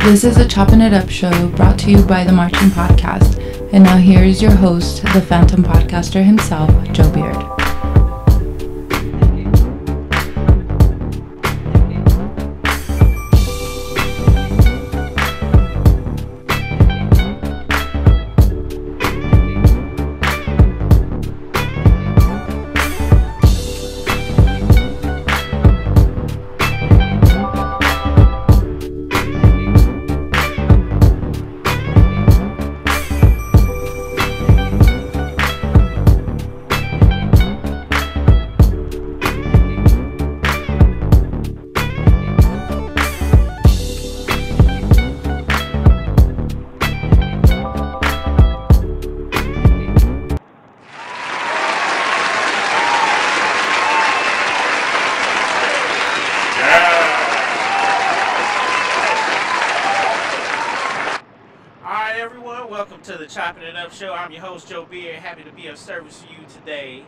This is a Choppin It Up show brought to you by the Marching Podcast. And now here is your host, the Phantom Podcaster himself, Joe Beard. Chopping It Up show. I'm your host, Joe Beard. Happy to be of service to you today.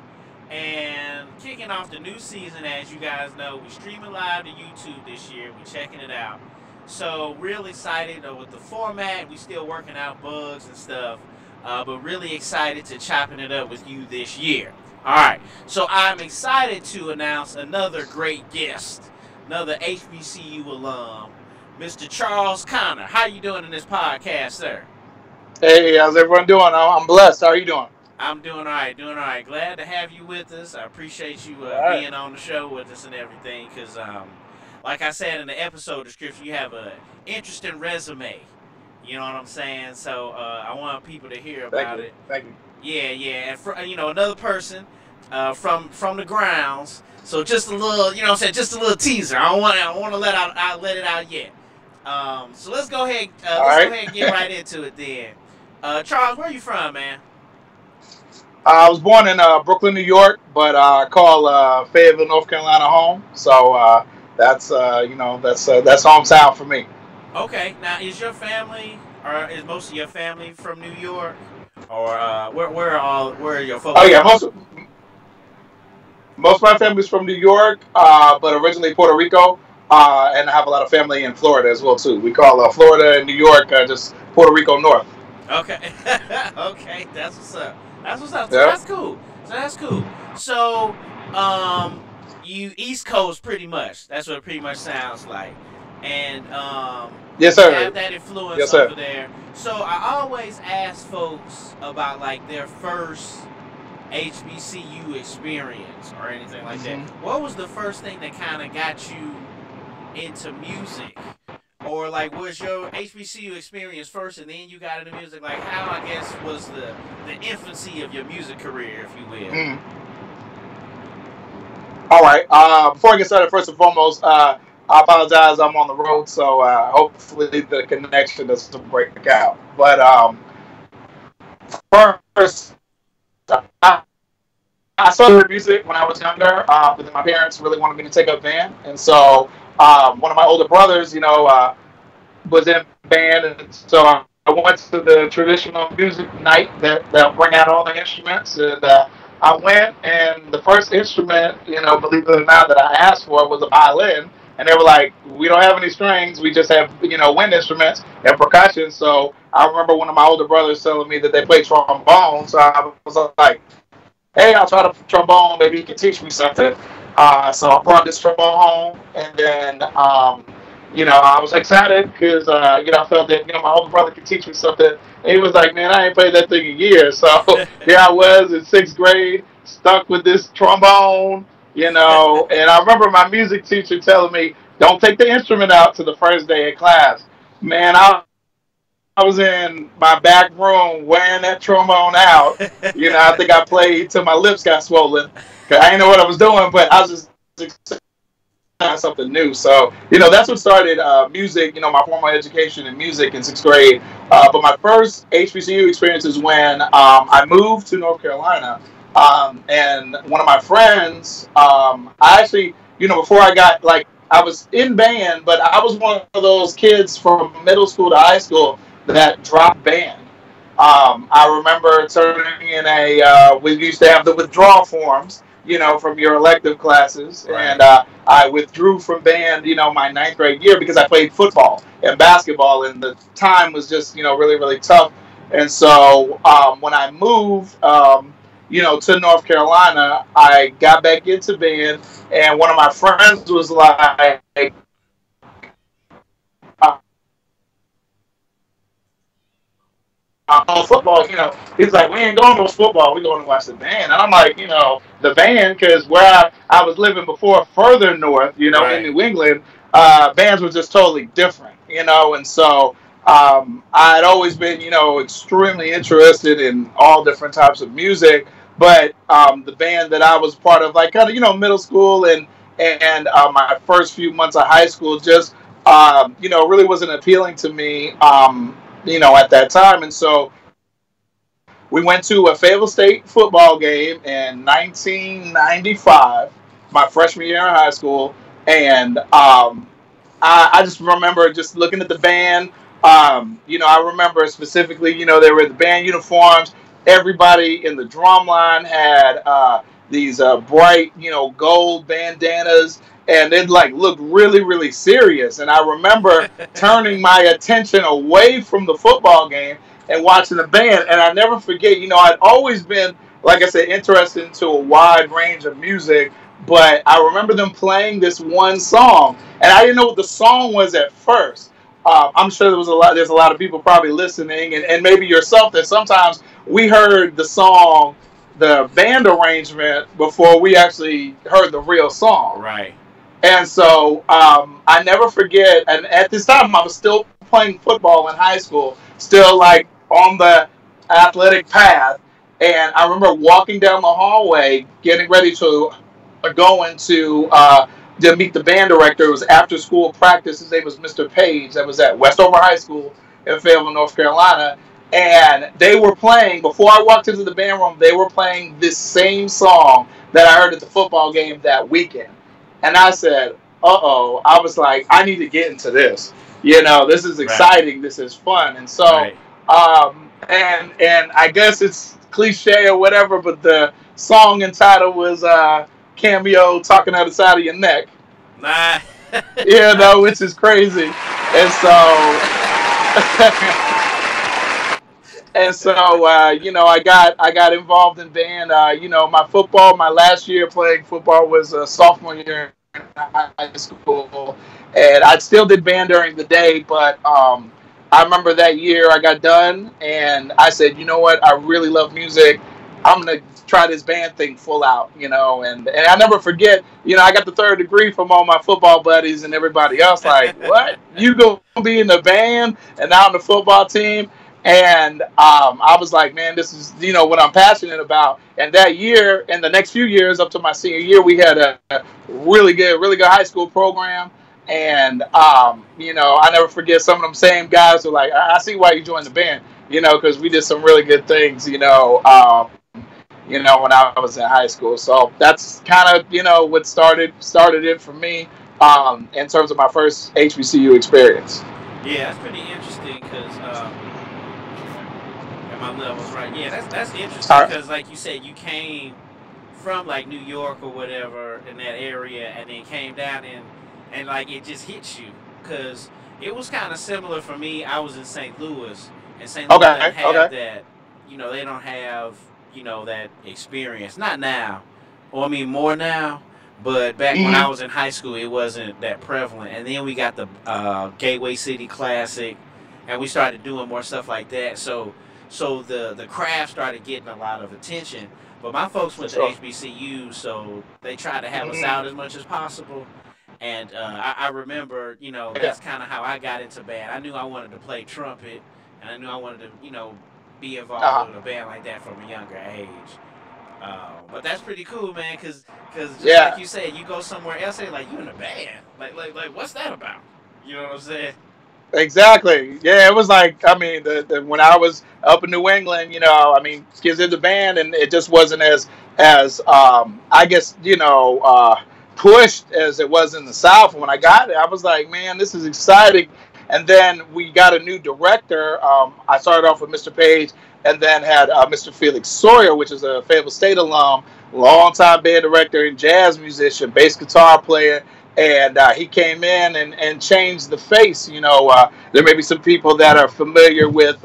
And kicking off the new season, as you guys know, we're streaming live to YouTube this year. We're checking it out. So, real excited with the format. We're still working out bugs and stuff. But really excited to chopping it up with you this year. Alright, so I'm excited to announce another great guest. Another HBCU alum, Mr. Charles Connor. How you doing in this podcast, sir? Hey, how's everyone doing? I'm blessed. How are you doing? I'm doing all right, Glad to have you with us. I appreciate you being on the show with us and everything because, like I said in the episode description, you have an interesting resume. You know what I'm saying? So I want people to hear about it. Thank you. Yeah. And, another person from the grounds. So just a little, just a little teaser. I don't want to let it out yet. So let's go ahead. Go ahead and get right into it then. Charles, where are you from, man? I was born in Brooklyn, New York, but I call Fayetteville, North Carolina home. So that's hometown for me. Okay. Now, is your family, or is most of your family from New York, or where are your folks? Oh yeah, most of my family's from New York, but originally Puerto Rico, and I have a lot of family in Florida as well too. We call Florida and New York just Puerto Rico North. Okay. Okay, that's what's up. So Yeah. that's cool. So, you East Coast pretty much. That's what it pretty much sounds like. And yes, sir. Have that influence yes, over sir. there. So I always ask folks about like their first HBCU experience or anything like that. What was the first thing that kind of got you into music? Or like, was your HBCU experience first, and then you got into music? Like, how I guess was the infancy of your music career, if you will? All right. Before I get started, first and foremost, I apologize. I'm on the road, so hopefully the connection doesn't break out. But first, I started music when I was younger. But then my parents really wanted me to take up band, and so one of my older brothers, was in band, and so I went to the traditional music night that bring out all the instruments, and I went, and the first instrument, believe it or not, that I asked for was a violin, and they were like, "We don't have any strings, we just have wind instruments and percussion." So I remember one of my older brothers telling me that they play trombone, so I was like, "Hey, I'll try the trombone. Maybe you can teach me something." So I brought this trombone home, and then, I was excited because, I felt that, my older brother could teach me something. And he was like, "Man, I ain't played that thing in years." So here I was in 6th grade, stuck with this trombone, and I remember my music teacher telling me, "Don't take the instrument out to the first day of class." Man, I was in my back room wearing that trombone out. I think I played till my lips got swollen. Cause I didn't know what I was doing, but I was just excited something new. So, that's what started music, my formal education in music in 6th grade. But my first HBCU experience is when I moved to North Carolina. And one of my friends, I actually, before I got, I was in band, but I was one of those kids from middle school to high school that dropped band. I remember turning in we used to have the withdrawal forms, from your elective classes. Right. And I withdrew from band, my ninth grade year because I played football and basketball, and the time was just, really, really tough. And so when I moved, to North Carolina, I got back into band, and one of my friends was like, football, he's like, we ain't going to football, we're going to watch the band. And I'm like, the band, because where I was living before, further north, in Right. New England, bands were just totally different, and so I had always been, extremely interested in all different types of music, but the band that I was part of, like kind of, middle school and my first few months of high school, just, really wasn't appealing to me, at that time. And so we went to a Fayetteville State football game in 1995, my freshman year in high school, and I just remember just looking at the band. I remember specifically, they were the band uniforms. Everybody in the drum line had these bright, gold bandanas, and it like looked really, really serious. And I remember turning my attention away from the football game and watching the band. And I never forget, I'd always been, like I said, interested into a wide range of music. But I remember them playing this one song, and I didn't know what the song was at first. I'm sure there's a lot of people probably listening, and maybe yourself, that sometimes we heard the song, the band arrangement, before we actually heard the real song. Right. And so I never forget, and at this time I was still playing football in high school, still like on the athletic path. And I remember walking down the hallway, getting ready to go into to meet the band director. It was after school practice. His name was Mr. Page. That was at Westover High School in Fayetteville, North Carolina. And they were playing, before I walked into the band room, they were playing this same song that I heard at the football game that weekend. And I said, uh-oh. I was like, I need to get into this. This is exciting. Right. This is fun. And so, right. And I guess it's cliche or whatever, but the song entitled was Cameo, Talking Out the Side of Your Neck. Nah. Which is crazy. And so, I got involved in band. My last year playing football was sophomore year in high school, and I still did band during the day. But I remember that year I got done, and I said, you know what, I really love music. I'm gonna try this band thing full out, and I never forget, I got the third degree from all my football buddies and everybody else. Like, what? You gonna be in the band and now on the football team? And I was like, man, this is, what I'm passionate about. And that year, and the next few years up to my senior year, we had a really good high school program. And, I never forget some of them same guys were like, I see why you joined the band, because we did some really good things, when I was in high school. So that's kind of, what started it for me in terms of my first HBCU experience. Yeah, that's pretty interesting because my levels right. Yeah, that's interesting because, like you said, you came from like New York or whatever in that area, and then came down and like it just hit you because it was kind of similar for me. I was in St. Louis, and St. Louis doesn't have that. They don't have that experience. Not now, or I mean more now. But back when I was in high school, it wasn't that prevalent. And then we got the Gateway City Classic, and we started doing more stuff like that. So the craft started getting a lot of attention. But my folks went to HBCU, so they tried to have us out as much as possible. And I remember, that's kind of how I got into band. I knew I wanted to play trumpet, and I knew I wanted to, be involved with a band like that from a younger age. But that's pretty cool, man, because just like you said, you go somewhere else, and like, you in a band. Like, what's that about? You know what I'm saying? Exactly. Yeah, it was like, I mean, when I was up in New England, kids in the band, and it just wasn't as I guess, pushed as it was in the South. When I got it, I was like, man, this is exciting. And then we got a new director. I started off with Mr. Page, and then had Mr. Felix Sawyer, which is a Fayetteville State alum, longtime band director and jazz musician, bass guitar player. And he came in and changed the face. There may be some people that are familiar with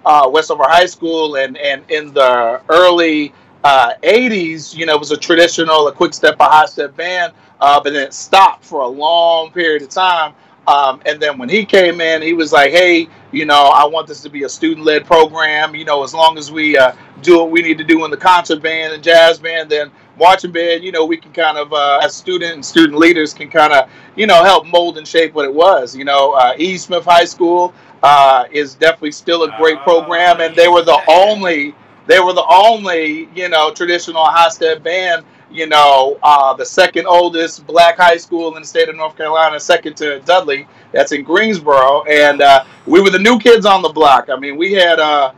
Westover High School, and in the early 80s, it was a traditional, a quick step, a high step band, but then it stopped for a long period of time. And then when he came in, he was like, hey, I want this to be a student-led program. As long as we do what we need to do in the concert band and jazz band, then marching band, we can kind of, as student and student leaders, can kind of, help mold and shape what it was. E. Smith High School is definitely still a great program, and they were the only, traditional high step band. The second oldest black high school in the state of North Carolina, second to Dudley, that's in Greensboro, and we were the new kids on the block. I mean, we had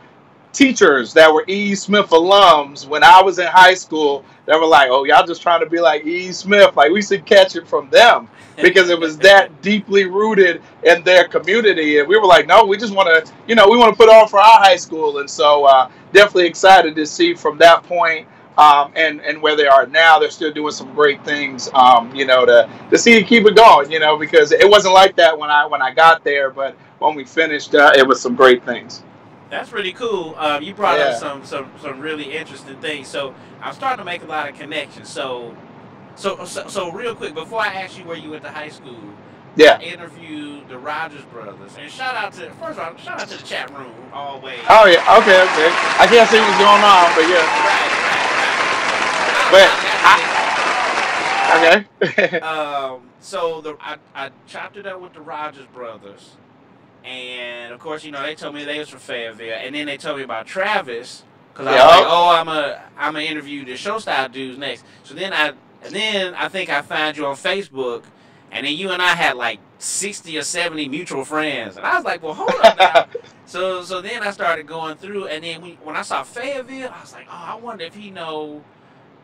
teachers that were E. Smith alums when I was in high school that were like, oh, y'all just trying to be like E. Smith. Like, we should catch it from them because it was that deeply rooted in their community. And we were like, no, we just want to, we want to put on for our high school. And so definitely excited to see from that point and where they are now. They're still doing some great things, to see it keep it going, because it wasn't like that when I got there. But when we finished, it was some great things. That's really cool. You brought up some really interesting things. So I'm starting to make a lot of connections. So real quick, before I ask you where you went to high school, I interviewed the Rogers brothers. And shout out to the chat room always. Oh yeah, okay. I can't see what's going on, but yeah. Right. Okay. So I chopped it up with the Rogers brothers. And of course, they told me they was from Fayetteville, and then they told me about Travis, because I was like, oh, I'm gonna interview the show style dudes next. So then I think I found you on Facebook, and then you and I had like 60 or 70 mutual friends, and I was like, well, hold up now. So then I started going through, and then when I saw Fayetteville, I was like, oh, I wonder if he know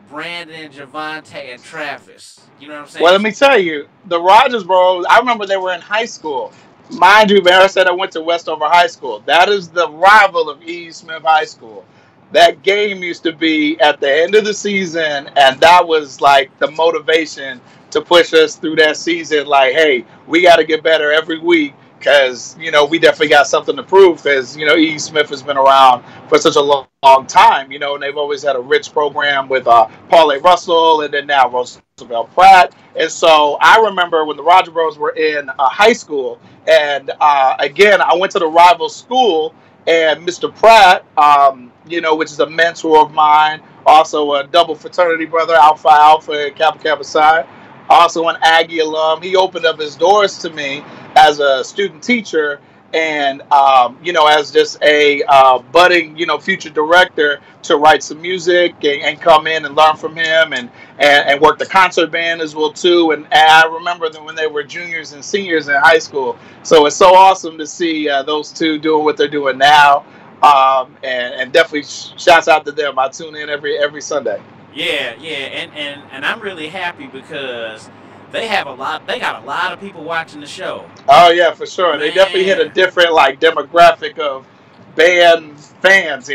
Brandon, Javante, and Travis. You know what I'm saying? Well, let me tell you, the Rogers bros, I remember they were in high school. Mind you, man, I said I went to Westover High School. That is the rival of E. Smith High School. That game used to be at the end of the season, and that was like the motivation to push us through that season. Like, hey, we got to get better every week because, we definitely got something to prove because, E. Smith has been around for such a long time, and they've always had a rich program with Paul A. Russell and then now Roosevelt Pratt. And so I remember when the Roger Bros were in high school, and again, I went to the rival school, and Mr. Pratt, which is a mentor of mine, also a double fraternity brother, Alpha Alpha, Kappa Kappa Psi, also an Aggie alum. He opened up his doors to me as a student teacher, and as just a budding, future director, to write some music and come in and learn from him and work the concert band as well too. And I remember them when they were juniors and seniors in high school. So it's so awesome to see those two doing what they're doing now. And definitely shouts out to them. I tune in every Sunday. Yeah, and I'm really happy because they got a lot of people watching the show. Oh yeah, for sure. Man. They definitely hit a different demographic of band fans,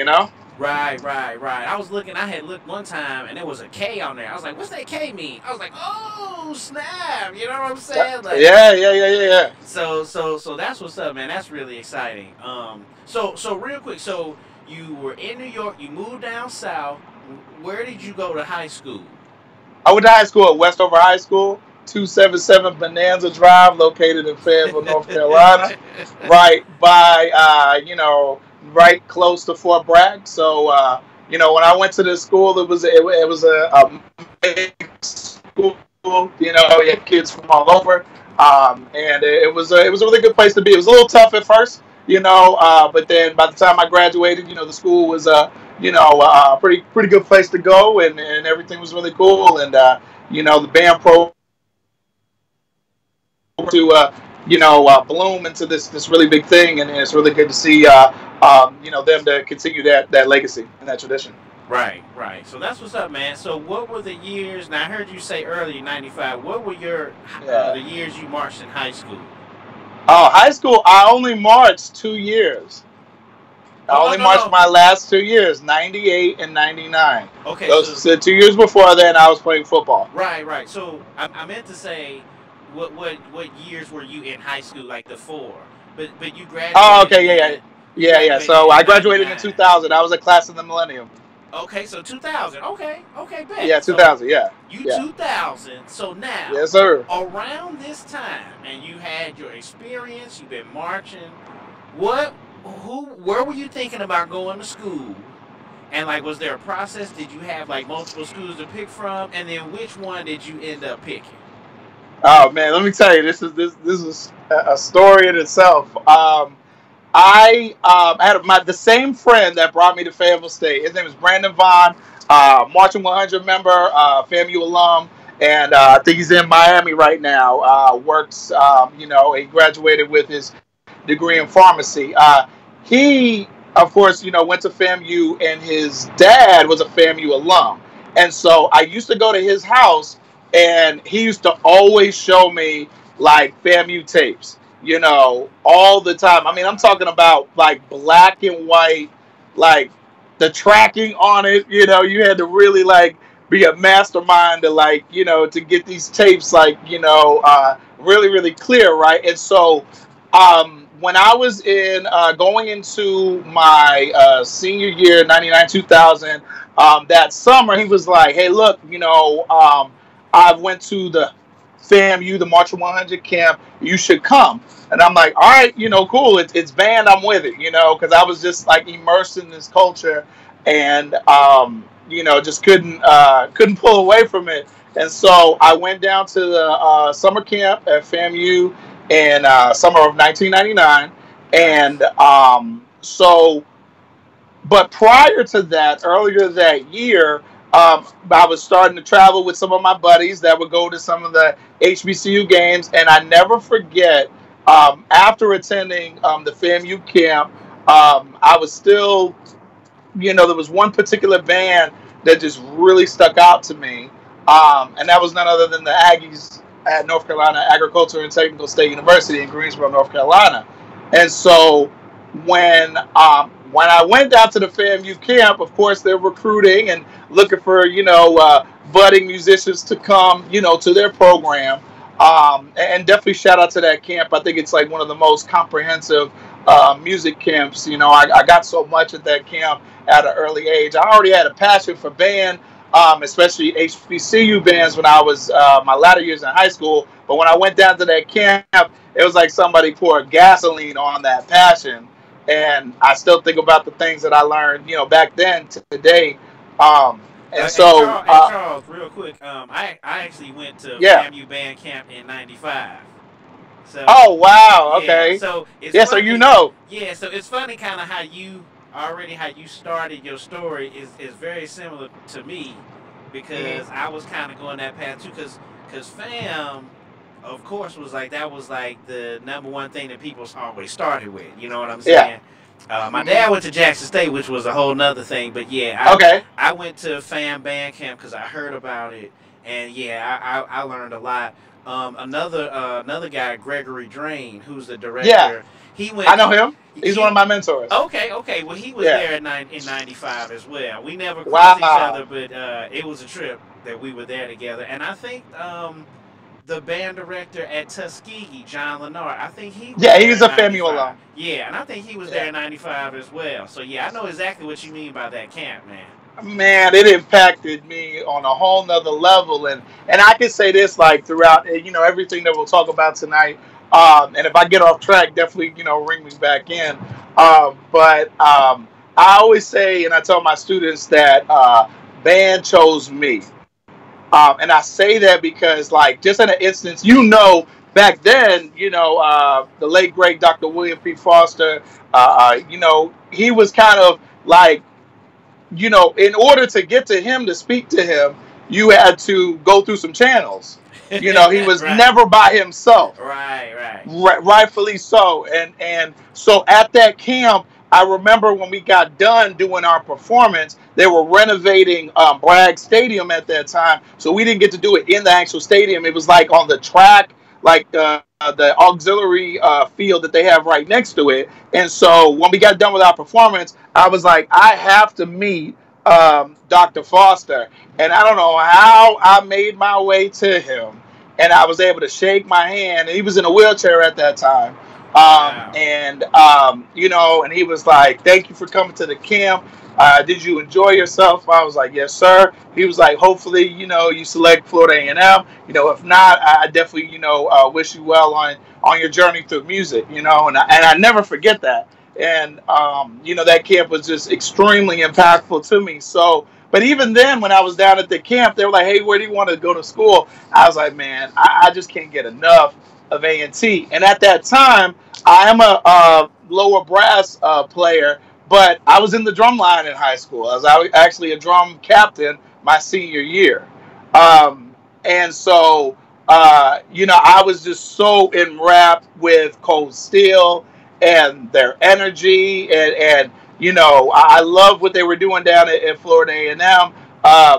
Right. I had looked one time and there was a K on there. I was like, what's that K mean? I was like, oh snap, you know what I'm saying? Like, yeah. So that's what's up, man. That's really exciting. So real quick, so you were in New York, you moved down south. Where did you go to high school? I went to high school at Westover High School, 277 Bonanza Drive, located in Fayetteville, North Carolina, right by, right close to Fort Bragg. So, when I went to this school, it was a mixed school. We had kids from all over, and it was a really good place to be. It was a little tough at first, but then by the time I graduated, the school was pretty good place to go, and everything was really cool, and the band pro to bloom into this really big thing, and it's really good to see them to continue that legacy and that tradition. Right. So that's what's up, man. So what were the years? Now I heard you say early '95. What were the years you marched in high school? Oh, high school, I only marched 2 years. I Oh, oh only no, marched no. my last 2 years, 98 and 99. Okay, Those so the 2 years before then, I was playing football. right, right. So I meant to say, what years were you in high school? Like the four, but Oh, okay, yeah, yeah. you Yeah, yeah. graduated So I in graduated in '99. 2000. I was a class of the millennium. Okay, so 2000. Okay, okay, Yeah, bet. So 2000. Yeah, you yeah. 2000. So now, Yes, sir. around this time, and you had your experience. You've been marching. What? Where were you thinking about going to school? And like, was there a process? Did you have like multiple schools to pick from? And then which one did you end up picking? Oh man, let me tell you, this is a story in itself. I had the same friend that brought me to Fayetteville State. His name is Brandon Vaughn, Marching 100 member, FAMU alum, and I think he's in Miami right now. Works, he graduated with his degree in pharmacy. He, of course, went to FAMU, and his dad was a FAMU alum. And so I used to go to his house, and he used to always show me like FAMU tapes, all the time. I mean, I'm talking about like black and white, like the tracking on it. You had to really like be a mastermind to like, to get these tapes like, really, really clear, right? And so when I was in going into my senior year, 99, 2000, that summer, he was like, hey, look, I went to the FAMU, the Marching 100 camp. You should come. And I'm like, all right, cool. It's band. I'm with it, because I was just like immersed in this culture, and just couldn't pull away from it. And so I went down to the summer camp at FAMU in summer of 1999, and Nice. but prior to that, earlier that year, I was starting to travel with some of my buddies that would go to some of the HBCU games, and I never forget. After attending the FAMU camp, I was still, there was one particular band that just really stuck out to me, and that was none other than the Aggies at North Carolina Agricultural and Technical State University in Greensboro, North Carolina. And so when I went down to the FAMU camp, of course they're recruiting and looking for budding musicians to come to their program. And definitely shout out to that camp. I think it's like one of the most comprehensive music camps. I got so much at that camp at an early age. I already had a passion for band, especially HBCU bands when I was my latter years in high school. But when I went down to that camp, it was like somebody poured gasoline on that passion. And I still think about the things that I learned, back then to today. And so, Charles, real quick. I actually went to yeah. FAMU band camp in '95. So Oh, wow. yeah, Okay. so it's Yeah. So funny. Yeah, so it's funny kind of how you started your story is very similar to me, because Mhm. I was kind of going that path too, because fam, of course, that was like the number one thing that people always started with. You know what I'm Yeah. saying? My dad went to Jackson State, which was a whole nother thing. But yeah, Okay. I went to fam band camp because I heard about it, and yeah, I learned a lot. Another guy, Gregory Drain, who's the Yeah. director. I know him. He's one He of my mentors. okay. Well, he was Yeah. there in '95 as well. We never crossed each Wow. other, but it was a trip that we were there together. And I think the band director at Tuskegee, John Lennard, I think he was Yeah. there He's in a FAMU '95. alum. Yeah, and I think he was there Yeah. in '95 as well. So yeah, I know exactly what you mean by that camp, man. Man, it impacted me on a whole nother level, and I can say this like throughout everything that we'll talk about tonight. And if I get off track, definitely ring me back in. But I always say, and I tell my students that band chose me. And I say that because, like, just in an instance, back then, the late great Dr. William P. Foster, he was kind of like, in order to get to him to speak to him, you had to go through some channels. He was Right, never by himself. right. Rightfully so. And so at that camp, I remember when we got done doing our performance, they were renovating Bragg Stadium at that time. So we didn't get to do it in the actual stadium. It was like on the track, like the auxiliary field that they have right next to it. And so when we got done with our performance, I was like, I have to meet Dr. Foster. And I don't know how I made my way to him. And I was able to shake my hand. And he was in a wheelchair at that time. Wow. And he was like, thank you for coming to the camp. Did you enjoy yourself? I was like, yes, sir. He was like, hopefully, you select Florida A&M. If not, I definitely, wish you well on your journey through music, and I never forget that. And, that camp was just extremely impactful to me. So, but even then, when I was down at the camp, they were like, hey, where do you want to go to school? I was like, man, I just can't get enough of A&T. And at that time, I am a lower brass player, but I was in the drum line in high school. I was actually a drum captain my senior year. And so, I was just so enwrapped with Cold Steel and their energy. And I love what they were doing down at Florida A&M.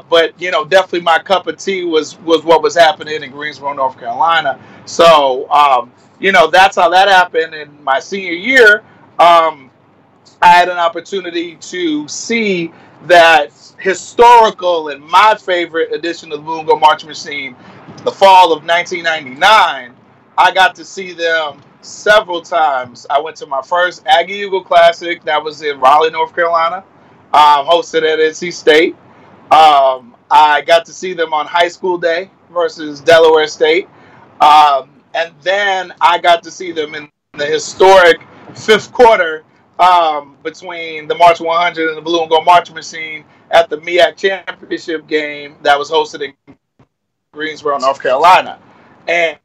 But definitely my cup of tea was what was happening in Greensboro, North Carolina. So, that's how that happened. In my senior year, I had an opportunity to see that historical and my favorite edition of the Blue and Gold Marching Machine, the fall of 1999. I got to see them several times. I went to my first Aggie Eagle Classic that was in Raleigh, North Carolina, hosted at NC State. I got to see them on High School Day versus Delaware State. And then I got to see them in the historic fifth quarter between the March 100 and the Blue and Gold Marching Machine at the MEAC Championship game that was hosted in Greensboro, North Carolina. And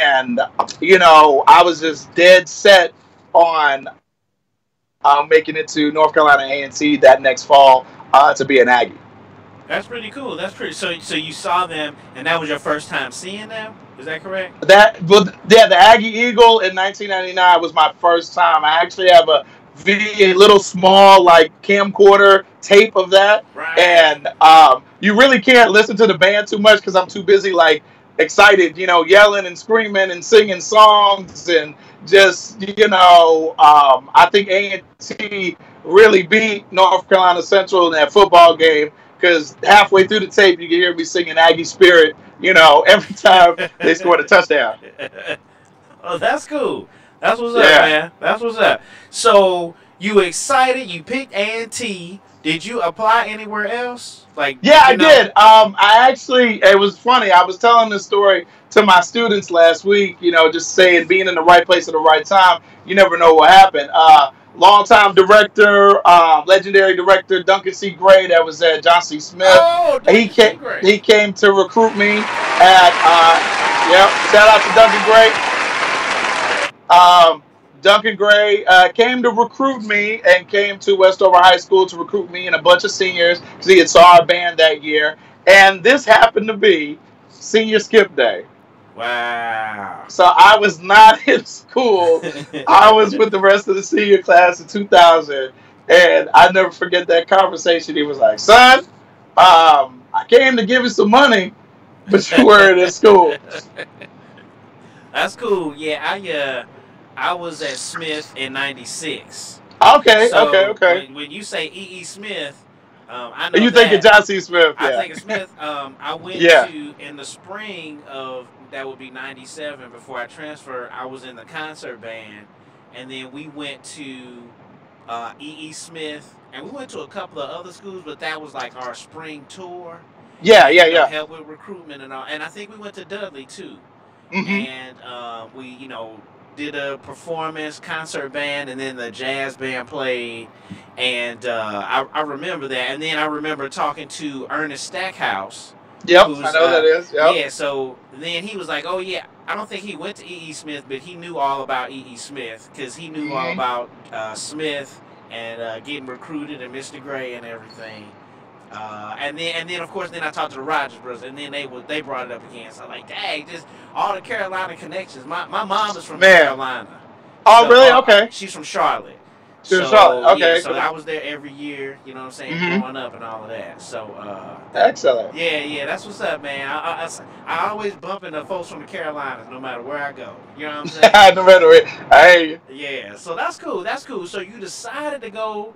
I was just dead set on making it to North Carolina A&T that next fall to be an Aggie. That's pretty cool. That's pretty. So you saw them, and that was your first time seeing them. Is that correct? The Aggie Eagle in 1999 was my first time. I actually have a little small camcorder tape of that, right. And you really can't listen to the band too much because I'm too busy excited, yelling and screaming and singing songs and just I think A&T really beat North Carolina Central in that football game. Because halfway through the tape, you can hear me singing Aggie Spirit, every time they scored a touchdown. Oh, that's cool. That's what's up, man. That's what's up. So, you excited? You picked A&T. Did you apply anywhere else? I did. It was funny. I was telling this story to my students last week, just saying being in the right place at the right time, you never know what happened. Longtime director, legendary director Duncan C. Gray, that was at John C. Smith. Oh, he came to recruit me at shout out to Duncan Gray. Duncan Gray came to recruit me and came to Westover High School to recruit me and a bunch of seniors because he had saw our band that year. And this happened to be senior skip day. Wow. So I was not in school. I was with the rest of the senior class in 2000. And I never forget that conversation. He was like, son, I came to give you some money, but you weren't in school. That's cool. Yeah, I was at Smith in 96. Okay, so okay. When you say E.E. Smith, I know you think of John C. Smith. I think of Smith. I went to, in the spring of, that would be 97, before I transferred, I was in the concert band. And then we went to E.E. Smith. And we went to a couple of other schools, but that was like our spring tour. Yeah. Help with recruitment and all. And I think we went to Dudley, too. Mm-hmm. And we, did a performance, concert band, and then the jazz band played. And I remember that. And then I remember talking to Ernest Stackhouse. Yep, I know that is. Yep. Yeah, so then he was like, oh, yeah, I don't think he went to E.E. Smith, but he knew all about E.E. Smith because he knew all about Smith and getting recruited and Mr. Gray and everything. And then of course I talked to the Rogers brothers, and then they brought it up again. So I'm like, dang, just all the Carolina connections. My mom is from Carolina. Oh, so, really? Okay. She's from Charlotte. To Charlotte. So yeah, Okay, so cool. I was there every year. You know what I'm saying? Mm-hmm. Growing up and all of that. So Excellent. yeah, that's what's up, man. I always bump into folks from the Carolinas, no matter where I go. You know what I'm saying? No matter what, I hear you. Yeah, so that's cool. That's cool. So you decided to go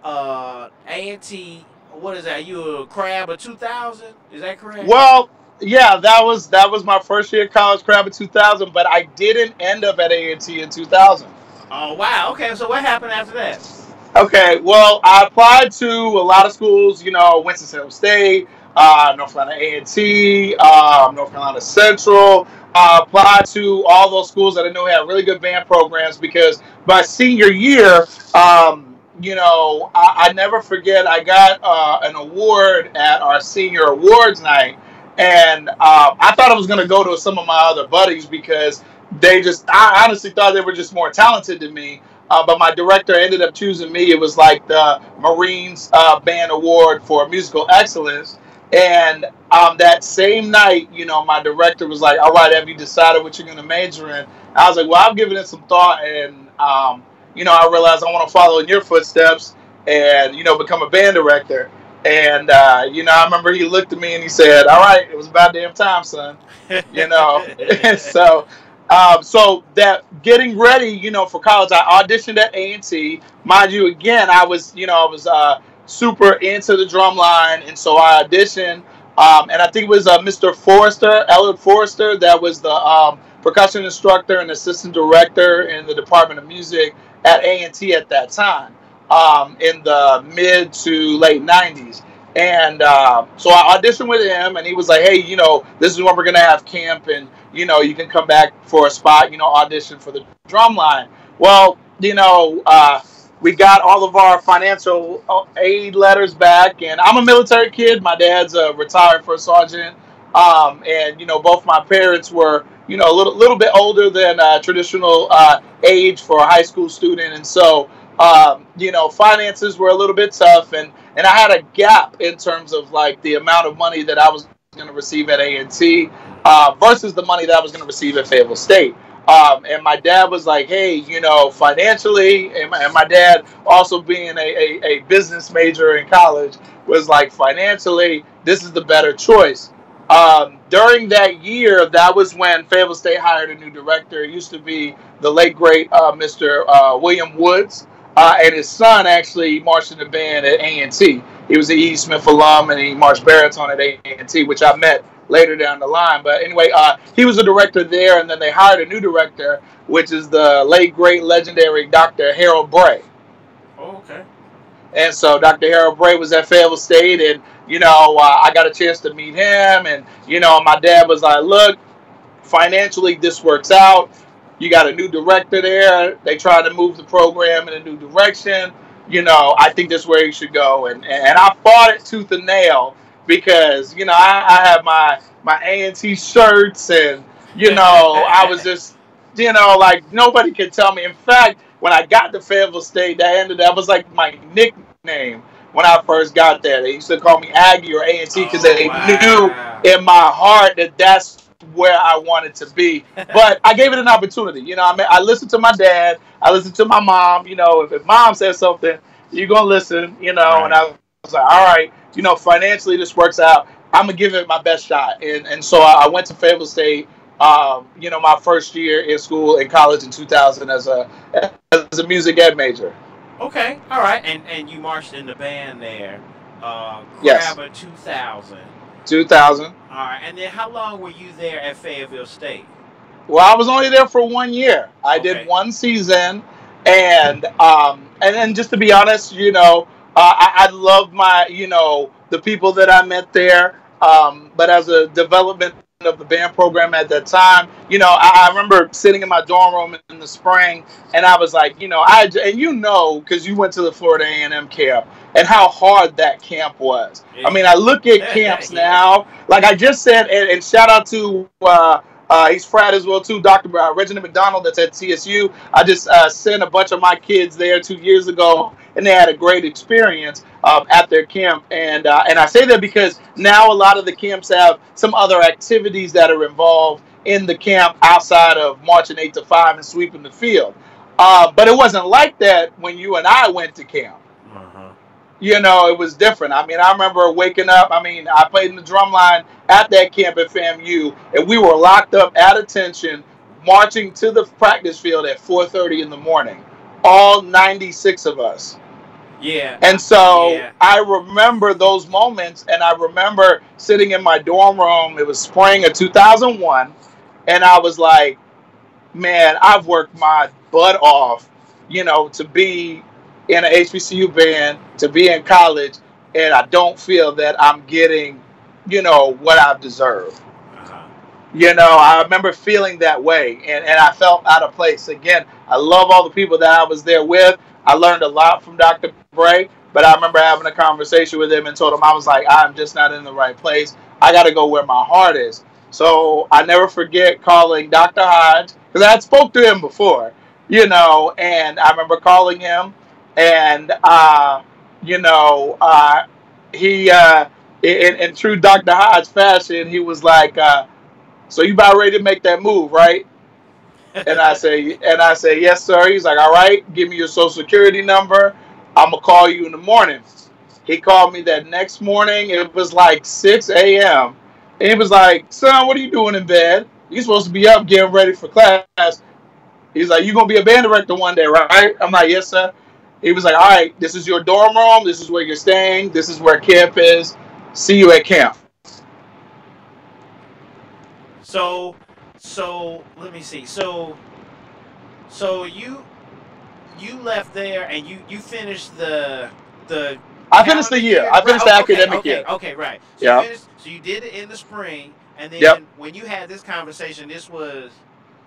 A&T. What is that? You a crab of 2000? Is that correct? Well, yeah, that was my first year of college, crab in 2000, but I didn't end up at A&T in 2000. Oh wow. Okay, so what happened after that? Okay, well, I applied to a lot of schools, Winston-Salem State, North Carolina A&T, North Carolina Central. Applied to all those schools that I know had really good band programs because my senior year, I never forget, I got an award at our senior awards night, and I thought I was going to go to some of my other buddies because I honestly thought they were just more talented than me. But my director ended up choosing me. It was like the Marines Band Award for Musical Excellence. And that same night, my director was like, all right, have you decided what you're going to major in? I was like, well, I've given it some thought. And, I realized I want to follow in your footsteps and, become a band director. And, I remember he looked at me and he said, all right, it was about damn time, son. And so that getting ready, for college, I auditioned at A&T. Mind you, again, I was super into the drum line, and so I auditioned. And I think it was Mr. Forrester, Elliot Forrester, that was the percussion instructor and assistant director in the Department of Music at A&T at that time, in the mid to late 90s. And so I auditioned with him, and he was like, hey, this is when we're going to have camp, and, you can come back for a spot, audition for the drum line. Well, we got all of our financial aid letters back, and I'm a military kid. My dad's a retired first sergeant, and, both my parents were, a little bit older than traditional age for a high school student, and so, finances were a little bit tough, and I had a gap in terms of like the amount of money that I was going to receive at A&T versus the money that I was going to receive at Fayetteville State. And my dad was like, hey, financially, and my dad also being a business major in college was like, financially, this is the better choice. During that year, that was when Fayetteville State hired a new director. It used to be the late, great Mr. William Woods. And his son actually marched in the band at A&T. He was an E. Smith alum, and he marched baritone at A&T, which I met later down the line. But anyway, he was a director there, and then they hired a new director, which is the late, great, legendary Dr. Harold Bray. Oh, okay. And so Dr. Harold Bray was at Fayetteville State, and, I got a chance to meet him. And, my dad was like, look, financially, this works out. You got a new director there. They try to move the program in a new direction. I think this is where you should go. And I fought it tooth and nail because, I have my A&T shirts and, I was just, like nobody could tell me. In fact, when I got to Fayetteville State, that was like my nickname when I first got there. They used to call me Aggie or A&T because they knew in my heart that that's where I wanted to be. But I gave it an opportunity. I listened to my dad. I listened to my mom. If mom says something, you're going to listen, Right. and I was like, all right, financially this works out. I'm going to give it my best shot. And so I went to Fayetteville State, my first year in school in college in 2000 as a music ed major. Okay, all right. And you marched in the band there. Yes. Crabber 2000. 2000. All right, and then how long were you there at Fayetteville State? Well, I was only there for 1 year. I did one season, and then just to be honest, I love my, the people that I met there. But as a development of the band program at that time, I remember sitting in my dorm room in the spring, and I was like, because you went to the Florida A&M camp, and how hard that camp was. I mean, I look at camps now, like I just said, and shout out to he's frat as well too, Dr. Reginald McDonald that's at CSU. I just sent a bunch of my kids there 2 years ago, and they had a great experience at their camp. And I say that because now a lot of the camps have some other activities that are involved in the camp outside of marching 8 to 5 and sweeping the field. But it wasn't like that when you and I went to camp. Uh-huh. You know, it was different. I mean, I remember waking up. I mean, I played in the drum line at that camp at FAMU, and we were locked up at attention, marching to the practice field at 4:30 in the morning. All 96 of us. Yeah. And so Yeah. I remember those moments, and I remember sitting in my dorm room. It was spring of 2001, and I was like, man, I've worked my butt off, you know, to be in an HBCU band, to be in college, and I don't feel that I'm getting, you know, what I've deserved. Uh-huh. You know, I remember feeling that way, and I felt out of place. Again, I love all the people that I was there with. I learned a lot from Dr. Bray, but I remember having a conversation with him and told him I was like, I'm just not in the right place. I got to go where my heart is. So I never forget calling Dr. Hodge, because I had spoke to him before, you know, and I remember calling him, and, you know, he, in true Dr. Hodge fashion, he was like, so you about ready to make that move, right? And I say, yes, sir. He's like, all right, give me your social security number. I'm gonna call you in the morning. He called me that next morning. It was like 6 a.m. And he was like, son, what are you doing in bed? You're supposed to be up getting ready for class. He's like, you're gonna be a band director one day, right? I'm like, yes, sir. He was like, all right, this is your dorm room. This is where you're staying. This is where camp is. See you at camp. So let me see. So you left there and you finished the I finished calendar the year. year, I right? finished the academic Okay, year. okay, right. So you Yeah. finished. So you did it in the spring, and Yep. then when you had this conversation, this was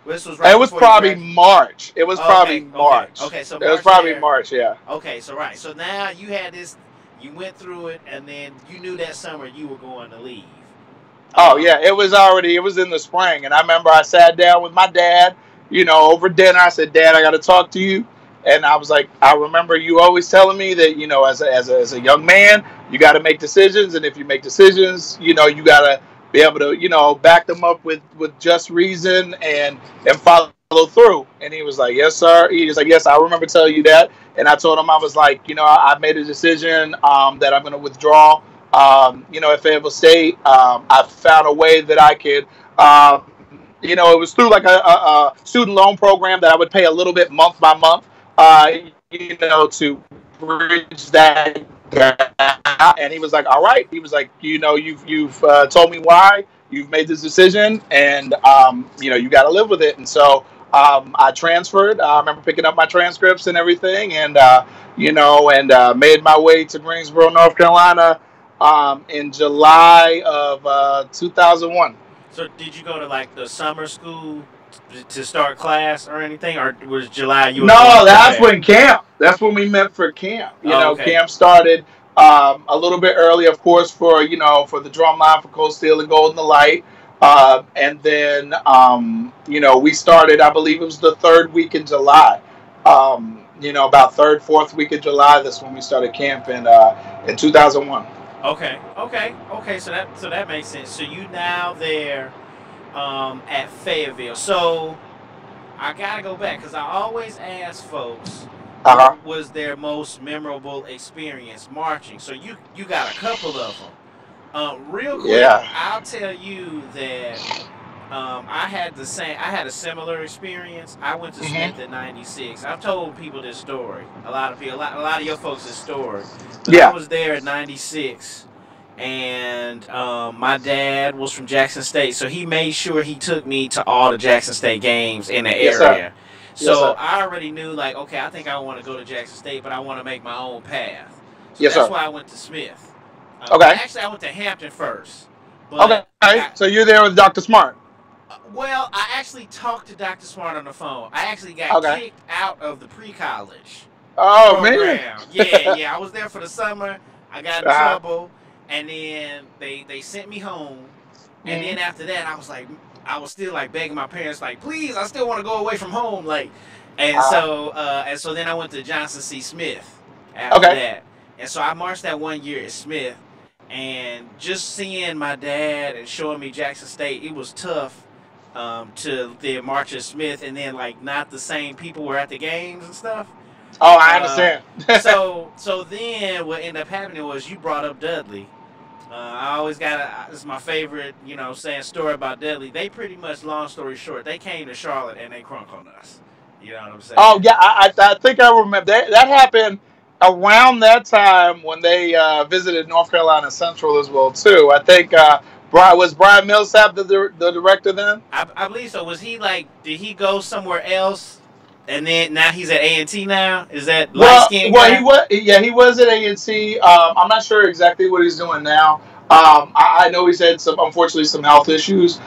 right It was before you probably graduated. March. It was probably March. Okay. So It was March probably there. March, yeah. Okay, so right. So now you had this. You went through it, and then you knew that summer you were going to leave. Oh Um. yeah, it was in the spring. And I remember I sat down with my dad, you know, over dinner. I said, Dad, I gotta talk to you. And I was like, I remember you always telling me that, you know, as a young man, you gotta make decisions, and if you make decisions, you know, you gotta be able to, you know, back them up with just reason and follow through. And he was like, yes, sir. He was like, yes, I remember telling you that. And I told him, I was like, you know, I made a decision that I'm going to withdraw. You know, at Fayetteville State, I found a way that I could, you know, it was through like a student loan program that I would pay a little bit month by month, uh, you know, to bridge that gap. And he was like, all right. He was like, you know, you've told me why you've made this decision, and you know, you got to live with it. And so I transferred. I remember picking up my transcripts and everything, and you know, and made my way to Greensboro, North Carolina, in July of 2001. So did you go to like the summer school to start class or anything, or was July you were going No, straight that's back? when camp. That's when we met for camp. You Oh, know, okay. camp started a little bit early, of course, for, you know, for the drum line for Cold Steel and Golden the Light, and then you know, we started. I believe it was the third week in July. You know, about third, fourth week in July. That's when we started camp in 2001. Okay. So that makes sense. So you now there at Fayetteville. So I gotta go back because I always ask folks Uh huh. what was their most memorable experience marching. So you got a couple of them. Real quick, Yeah. I'll tell you that I had a similar experience. I went to Hmm. Smith in '96. I've told people this story. A lot of people, a lot of your folks this story. But I Yeah. was there at '96, and my dad was from Jackson State, so he made sure he took me to all the Jackson State games in the Yes, sir. area. Yes, So sir. I already knew, like, okay, I think I want to go to Jackson State, but I want to make my own path. So Yes, that's sir. why I went to Smith. Okay. Actually, I went to Hampton first, Okay. but So you're there with Dr. Smart. well, I actually talked to Dr. Smart on the phone. I actually got Okay. kicked out of the pre-college Oh man. program. Yeah. I was there for the summer. I got in Uh-huh. trouble, and then they sent me home. And Hmm. then after that, I was still like begging my parents, like, please, I still want to go away from home, like. Uh-huh. And so then I went to Johnson C. Smith after Okay. that, and so I marched that one year at Smith, and just seeing my dad and showing me Jackson State, it was tough to the Marcus Smith, and then like not the same people were at the games and stuff. Oh, I Uh, understand. so then what ended up happening was you brought up Dudley. I always got this is my favorite, saying story about Dudley. They pretty much, long story short, they came to Charlotte and they crunk on us. You know what I'm saying? Oh yeah, I think I remember that happened around that time when they visited North Carolina Central as well too. I think Brian Millsap the director then? I believe so. Was he like? Did he go somewhere else? And then now he's at A&T now. Is that light skinned He guy? was, yeah, he was at A&T. I'm not sure exactly what he's doing now. I know he's had unfortunately some health issues.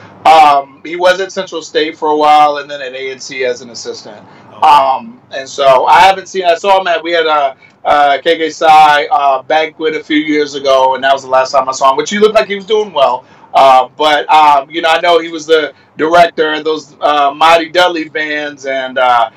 He was at Central State for a while, and then at A&T as an assistant. Okay. And so I haven't seen. I saw him we had a KK Psy banquet a few years ago, and that was the last time I saw him. Which he looked like he was doing well. But I know he was the director of those Mighty Dudley bands, and Man.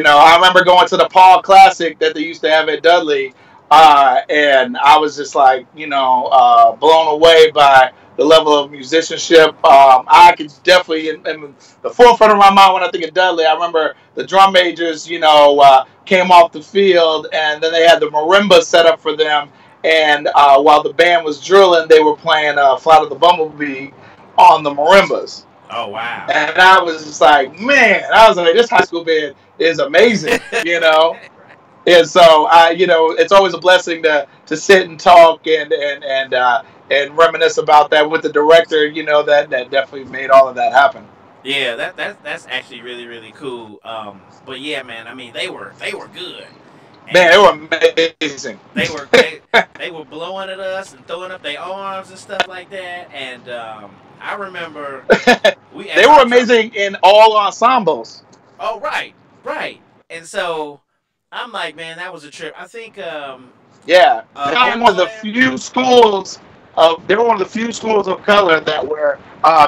I remember going to the Paul Classic that they used to have at Dudley, and I was just like, blown away by the level of musicianship. I could definitely, in the forefront of my mind when I think of Dudley, I remember the drum majors, came off the field, and then they had the marimba set up for them. And while the band was drilling, they were playing Flight of the Bumblebee on the marimbas. Oh wow. And I was just like, man, this high school band is amazing, And so it's always a blessing to sit and talk and reminisce about that with the director, that definitely made all of that happen. Yeah, that's actually really really cool. But yeah, man, I mean they were good, Man, they and were amazing. they were blowing at us and throwing up their arms and stuff like that. And I remember we They at were our drum. amazing in all ensembles. Oh right, right. And so I'm like, man, that was a trip. I think Yeah, they were one of the Oakland. few schools they were one of the few schools of color that were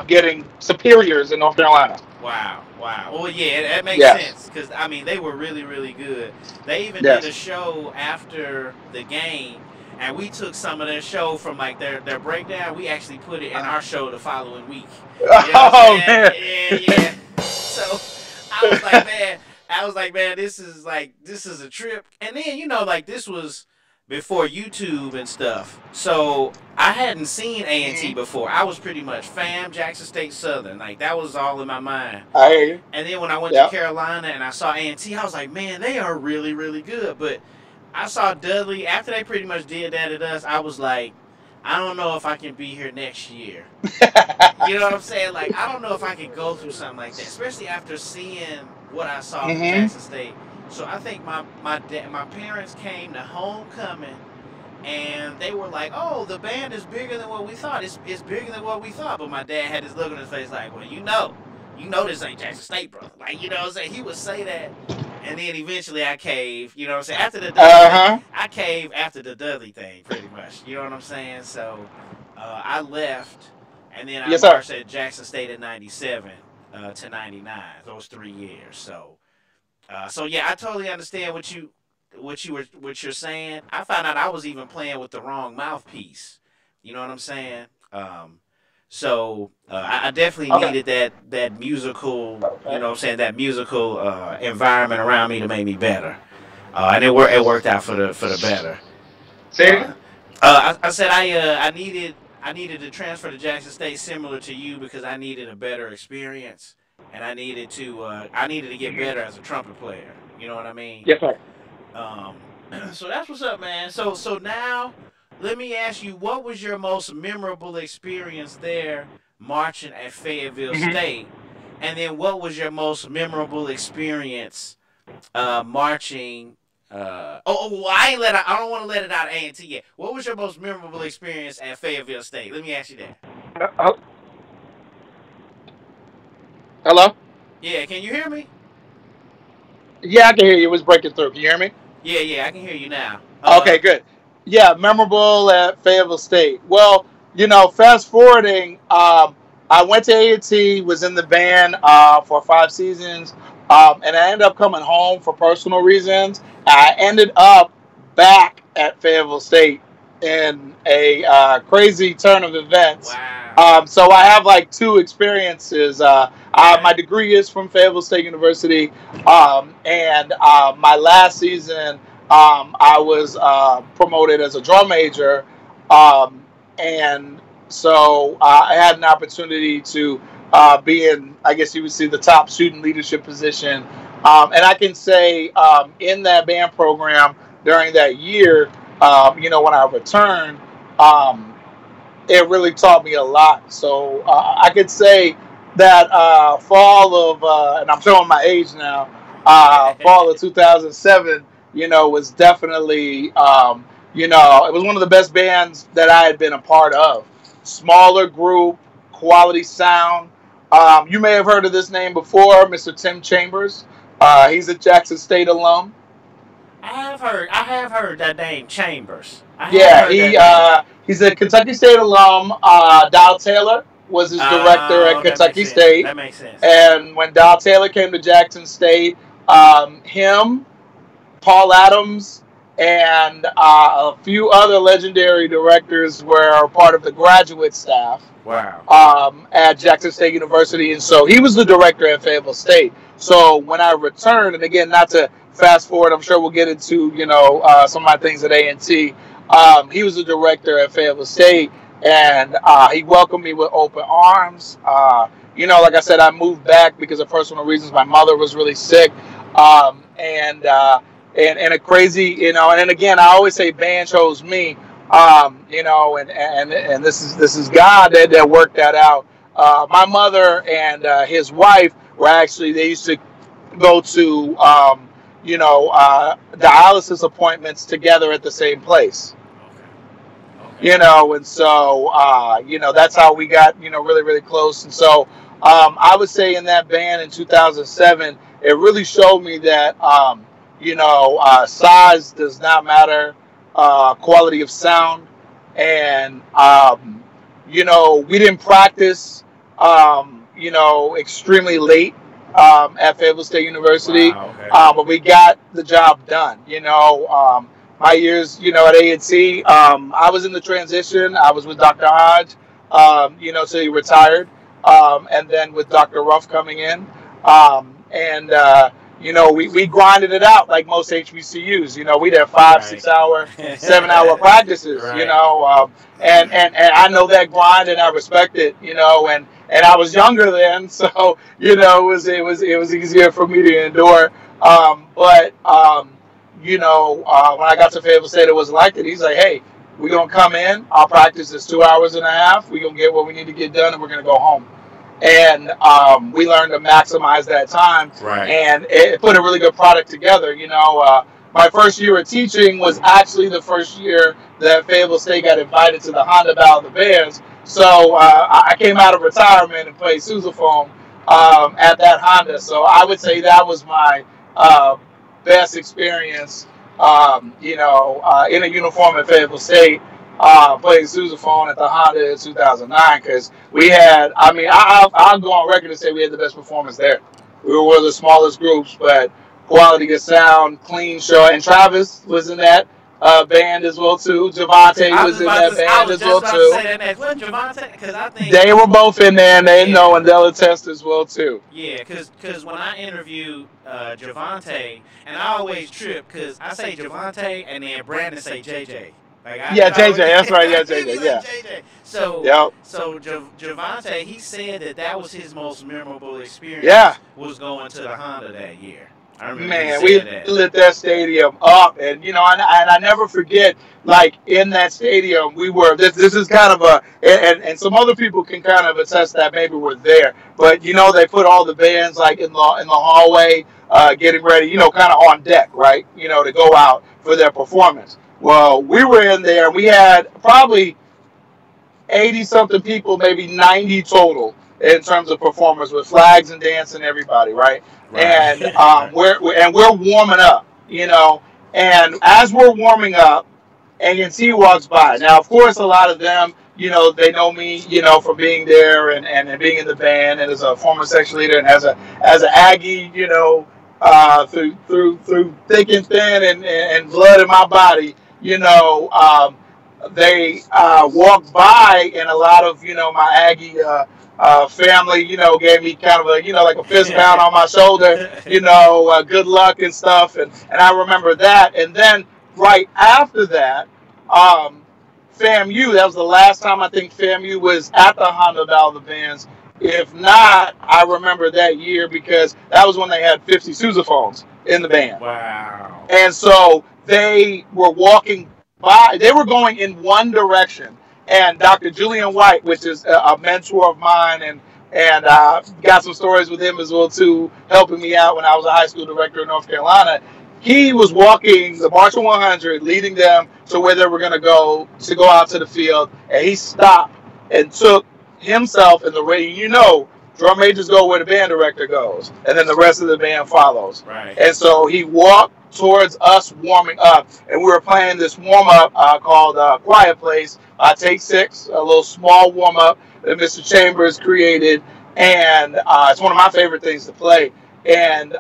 getting superiors in North Carolina. Wow, wow. Well, yeah, that makes Yes, sense because I mean they were really, really good. They even did a yes. show after the game, and we took some of their show from like their breakdown. We actually put it in our show the following week. You know what I'm Oh saying? man. Yeah, yeah. So I was like, man, this is a trip. And then like this was before YouTube and stuff. So I hadn't seen A&T Mhm. before. I was pretty much fam Jackson State Southern. Like that was all in my mind. I hear you. And then when I went to Yep. Carolina and I saw A&T, I was like, man, they are really, really good. But I saw Dudley after they pretty much did that at us. I was like, I don't know if I can be here next year. You know what I'm saying? Like, I don't know if I can go through something like that, especially after seeing what I saw from hmm Jackson State. So I think my parents came to homecoming and they were like, "Oh, the band is bigger than what we thought. It's bigger than what we thought." But my dad had this look on his face like, "Well, this ain't Jackson State, brother." Like, you know what I'm saying? He would say that, and then eventually I cave. You know what I'm saying? After the Dudley Uh thing, huh. I cave after the Dudley thing, pretty much. You know what I'm saying? So I left, and then I Yes, sir. marched at Jackson State in '97 to '99. Those 3 years. So yeah, I totally understand what you're saying. I found out I was even playing with the wrong mouthpiece. You know what I'm saying? I definitely Okay. needed that musical, Okay. what I'm saying, that musical environment around me to make me better. And it worked out for the better. Say it Uh, again. I said I needed to transfer to Jackson State similar to you because I needed a better experience and I needed to get better as a trumpet player. You know what I mean? Yes, sir. Um, so that's what's up, man. So now, let me ask you, what was your most memorable experience there marching at Fayetteville hmm State, and then what was your most memorable experience marching? I don't want to let it out of A&T yet. What was your most memorable experience at Fayetteville State? Let me ask you that. Uh, hello. Yeah, can you hear me? Yeah, I can hear you. It was breaking through. Can you hear me? Yeah, yeah, I can hear you now. Okay, good. Yeah, memorable at Fayetteville State. Well, fast forwarding, I went to A&T, was in the band for 5 seasons, and I ended up coming home for personal reasons. I ended up back at Fayetteville State in a crazy turn of events. Wow. So I have like two experiences. My degree is from Fayetteville State University, and my last season, I was promoted as a drum major, um, and so I had an opportunity to be in, I guess you would see, the top student leadership position. And I can say in that band program during that year, when I returned. It really taught me a lot. So I could say that fall of, and I'm showing my age now, fall of 2007, was definitely, it was one of the best bands that I had been a part of. Smaller group, quality sound. You may have heard of this name before, Mr. Tim Chambers. He's a Jackson State alum. I have heard that name, Chambers. He's a Kentucky State alum. Dow Taylor was his director at Kentucky State. That makes sense. And when Dow Taylor came to Jackson State, him, Paul Adams, and a few other legendary directors were part of the graduate staff. Wow. At Jackson State University, and so he was the director at Fayetteville State. So when I returned, and again, not to fast forward, I'm sure we'll get into some of my things at A&T. He was the director at Fayetteville State, and he welcomed me with open arms. Like I said, I moved back because of personal reasons. My mother was really sick, and a crazy, and again, I always say band chose me. And this is God that worked that out. My mother and his wife they used to go to dialysis appointments together at the same place. Okay. And so that's how we got really, really close. And so I would say in that band in 2007, it really showed me that size does not matter. Quality of sound, and we didn't practice extremely late at Fayetteville State University. Wow, okay. But we got the job done. My years at A&T, I was in the transition. I was with Dr. Hodge till he retired, and then with Dr. Ruff coming in, we grinded it out like most HBCUs. We'd have 5, 6 hour, 7 hour practices, right. And I know that grind and I respect it, and I was younger then, so, it was easier for me to endure. When I got to Fayetteville State, it was like it. He's like, hey, we're going to come in. Our practice is 2 hours and a half. We're going to get what we need to get done, and we're going to go home. And we learned to maximize that time, and it put a really good product together. My first year of teaching was actually the first year that Fayetteville State got invited to the Honda Battle of the Bands. So I came out of retirement and played sousaphone at that Honda. So I would say that was my best experience, in a uniform at Fayetteville State. Playing sousaphone at the Honda in 2009 because we had, I'll go on record and say we had the best performance there. We were one of the smallest groups, but quality of sound, clean show. And Travis was in that band as well too. Javante was in that band as well too. Wasn't Javante? Because I think they were both in there, and they know and Della Test as well too. Yeah, because when I interviewed Javante, and I always trip because I say Javante and then Brandon say JJ. JJ, that's right. Yeah, JJ. Yeah. JJ. So, yep. So Javante, he said that was his most memorable experience. Yeah. Was going to the Honda that year. I remember. Man, we lit that stadium up, and I never forget. Like in that stadium, we were. This is kind of and some other people can kind of attest that maybe we're there. But they put all the bands like in the hallway, getting ready. Kind of on deck, right? To go out for their performance. Well, we were in there, and we had probably 80-something people, maybe 90 total in terms of performers with flags and dance and everybody, right? And we're warming up, and as we're warming up, A&T walks by. Now, of course, a lot of them, they know me, from being there and being in the band, and as a former section leader and as an Aggie, through thick and thin and blood in my body. they walked by, and a lot of my Aggie family, gave me kind of a like a fist pound on my shoulder, good luck and stuff, and I remember that. And then right after that, FAMU. That was the last time I think FAMU was at the $100 bands. If not, I remember that year because that was when they had 50 sousaphones in the band. Wow. And so they were walking by. They were going in one direction. And Dr. Julian White, which is a mentor of mine, and got some stories with him as well too, helping me out when I was a high school director in North Carolina. He was walking the March 100, leading them to where they were going to go out to the field, and he stopped and took himself and drum majors go where the band director goes, and then the rest of the band follows. Right. And so he walked towards us warming up, and we were playing this warm-up called Quiet Place, Take 6, a little small warm-up that Mr. Chambers created, and it's one of my favorite things to play. And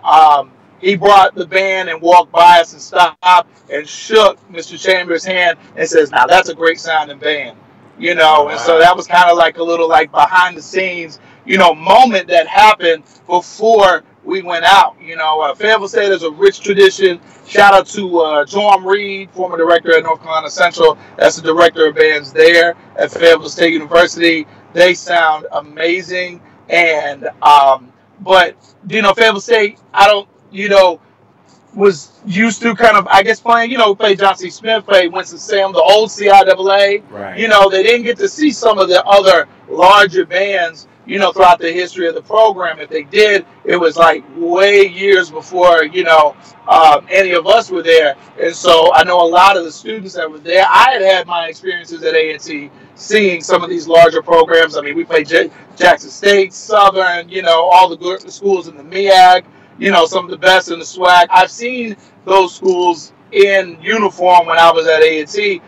he brought the band and walked by us and stopped and shook Mr. Chambers' hand and says, "Now that's a great sounding band." Wow. And so that was kind of like a little like behind the scenes, moment that happened before we went out. Fayetteville State is a rich tradition. Shout out to Jorm Reed, former director at North Carolina Central. That's the director of bands there at Fayetteville State University. They sound amazing. And, but, Fayetteville State, was used to kind of, I guess, playing, play John C. Smith, play Winston-Salem, the old CIAA. Right. They didn't get to see some of the other larger bands, throughout the history of the program. If they did, it was like way years before, any of us were there. And so I know a lot of the students that were there. I had my experiences at A&T seeing some of these larger programs. I mean, we played Jackson State, Southern, all the good schools in the MEAC, some of the best in the SWAC. I've seen those schools in uniform when I was at A&T,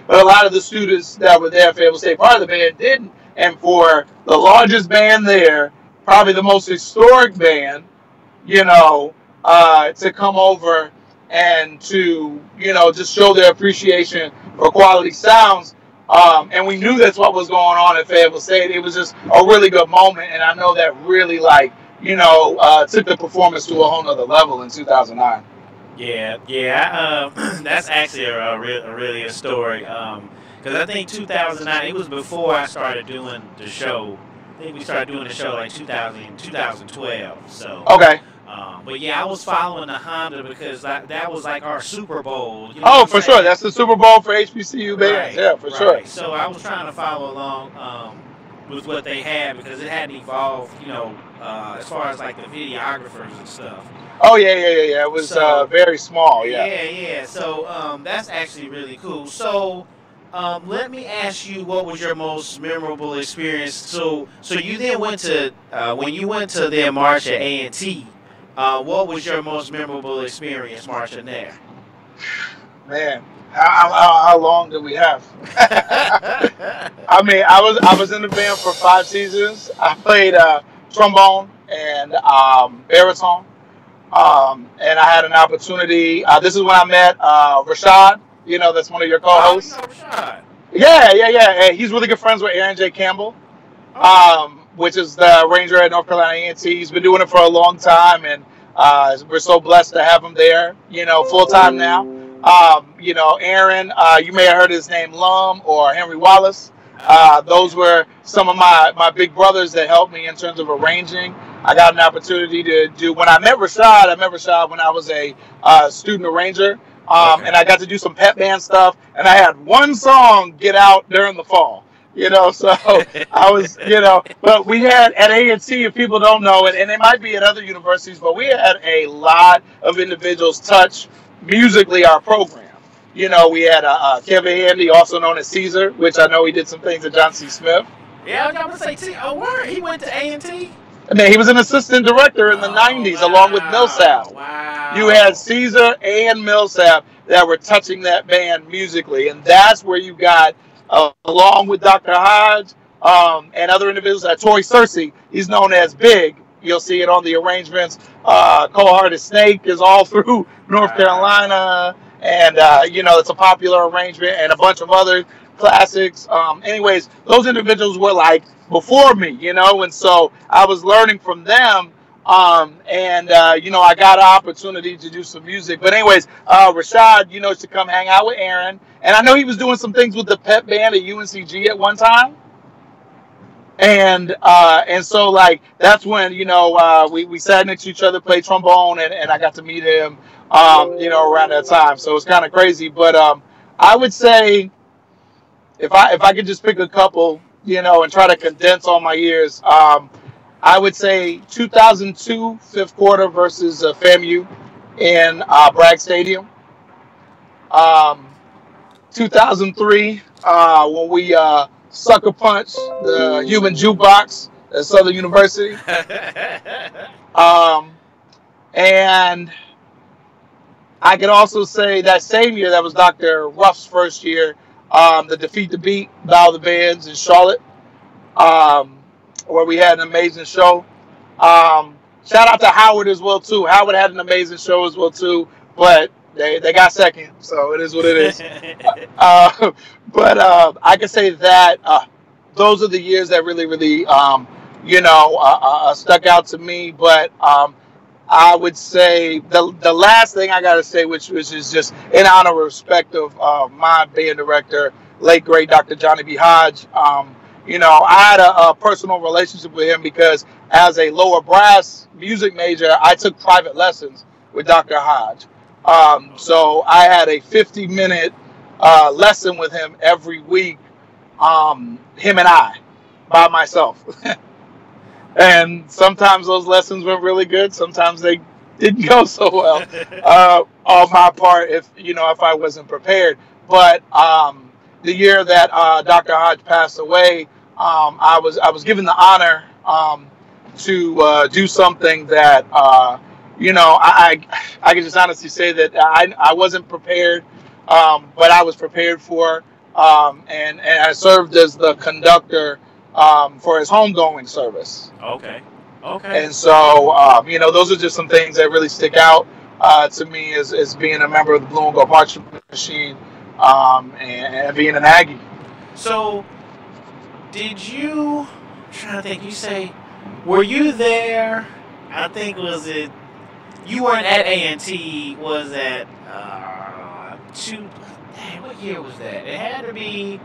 but a lot of the students that were there at Fayetteville State, part of the band didn't. And for the largest band there, probably the most historic band, to come over and to, just show their appreciation for quality sounds. And we knew that's what was going on at Fayetteville State. It was just a really good moment. And I know that really, took the performance to a whole nother level in 2009. Yeah. That's actually really a story. Because I think 2009, it was before I started doing the show. I think we started doing the show like 2012. So okay. But yeah, I was following the Honda because that was like our Super Bowl. For sure. That's the Super Bowl for HBCU bands. Yeah, for sure. So I was trying to follow along with what they had because it hadn't evolved, as far as like the videographers and stuff. Oh, yeah. It was very small, yeah. Yeah. So that's actually really cool. So let me ask you, what was your most memorable experience? So you then went to, when you went to their march at A&T, what was your most memorable experience marching there? Man, how long did we have? I mean, I was in the band for 5 seasons. I played trombone and baritone. And I had an opportunity. This is when I met Rashad. That's one of your co-hosts. Oh, Rashad. Yeah. He's really good friends with Aaron J. Campbell, which is the ranger at North Carolina A&T. He's been doing it for a long time, and we're so blessed to have him there, full time now. Aaron, you may have heard his name, Lum or Henry Wallace. Those were some of my big brothers that helped me in terms of arranging. I got an opportunity to do, when I met Rashad when I was a student arranger. And I got to do some pep band stuff, and I had one song get out during the fall, so I was, but we had at A&T, if people don't know it, and it might be at other universities, but we had a lot of individuals touch musically our program. We had Kevin Handy, also known as Caesar, which I know he did some things at John C. Smith. Yeah, I was going to say, word, he went to A&T? I mean, he was an assistant director in the 90s, along with Millsap. Wow. You had Caesar and Millsap that were touching that band musically, and that's where you got, along with Dr. Hodge and other individuals, Torrey Searcy, he's known as Big. You'll see it on the arrangements. Cold-Hearted Snake is all through North Carolina, and, it's a popular arrangement, and a bunch of other classics. Anyways, those individuals were like before me, and so I was learning from them. I got an opportunity to do some music. But anyways, Rashad, used to come hang out with Aaron, and I know he was doing some things with the pep band at UNCG at one time. And so like that's when we sat next to each other, played trombone, and I got to meet him around that time. So it's kind of crazy. But I would say if I could just pick a couple, and try to condense all my years, I would say 2002 fifth quarter versus FAMU in Bragg Stadium. 2003 when we sucker punch the human jukebox at Southern University. And I could also say that same year, that was Dr. Ruff's first year, the Defeat the Beat, Battle of the Bands in Charlotte, where we had an amazing show. Shout out to Howard as well, too. Howard had an amazing show as well, too, but they got second, so it is what it is. But I can say that those are the years that really, really, stuck out to me. But I would say the last thing I got to say, which is just in honor and respect of my band director, late great Dr. Johnny B. Hodge. I had a personal relationship with him because as a lower brass music major, I took private lessons with Dr. Hodge. So I had a 50-minute lesson with him every week, him and I, by myself. And sometimes those lessons went really good. Sometimes they didn't go so well on my part if I wasn't prepared. But the year that Dr. Hodge passed away, I was given the honor to do something that I can just honestly say that I wasn't prepared, but I was prepared for, and I served as the conductor for his homegoing service. Okay. And so, those are just some things that really stick out to me as being a member of the Blue and Gold Marching Machine, and being an Aggie. So, did you? I'm trying to think. Were you there? I think you weren't at A&T. Was at what year was that? It had to be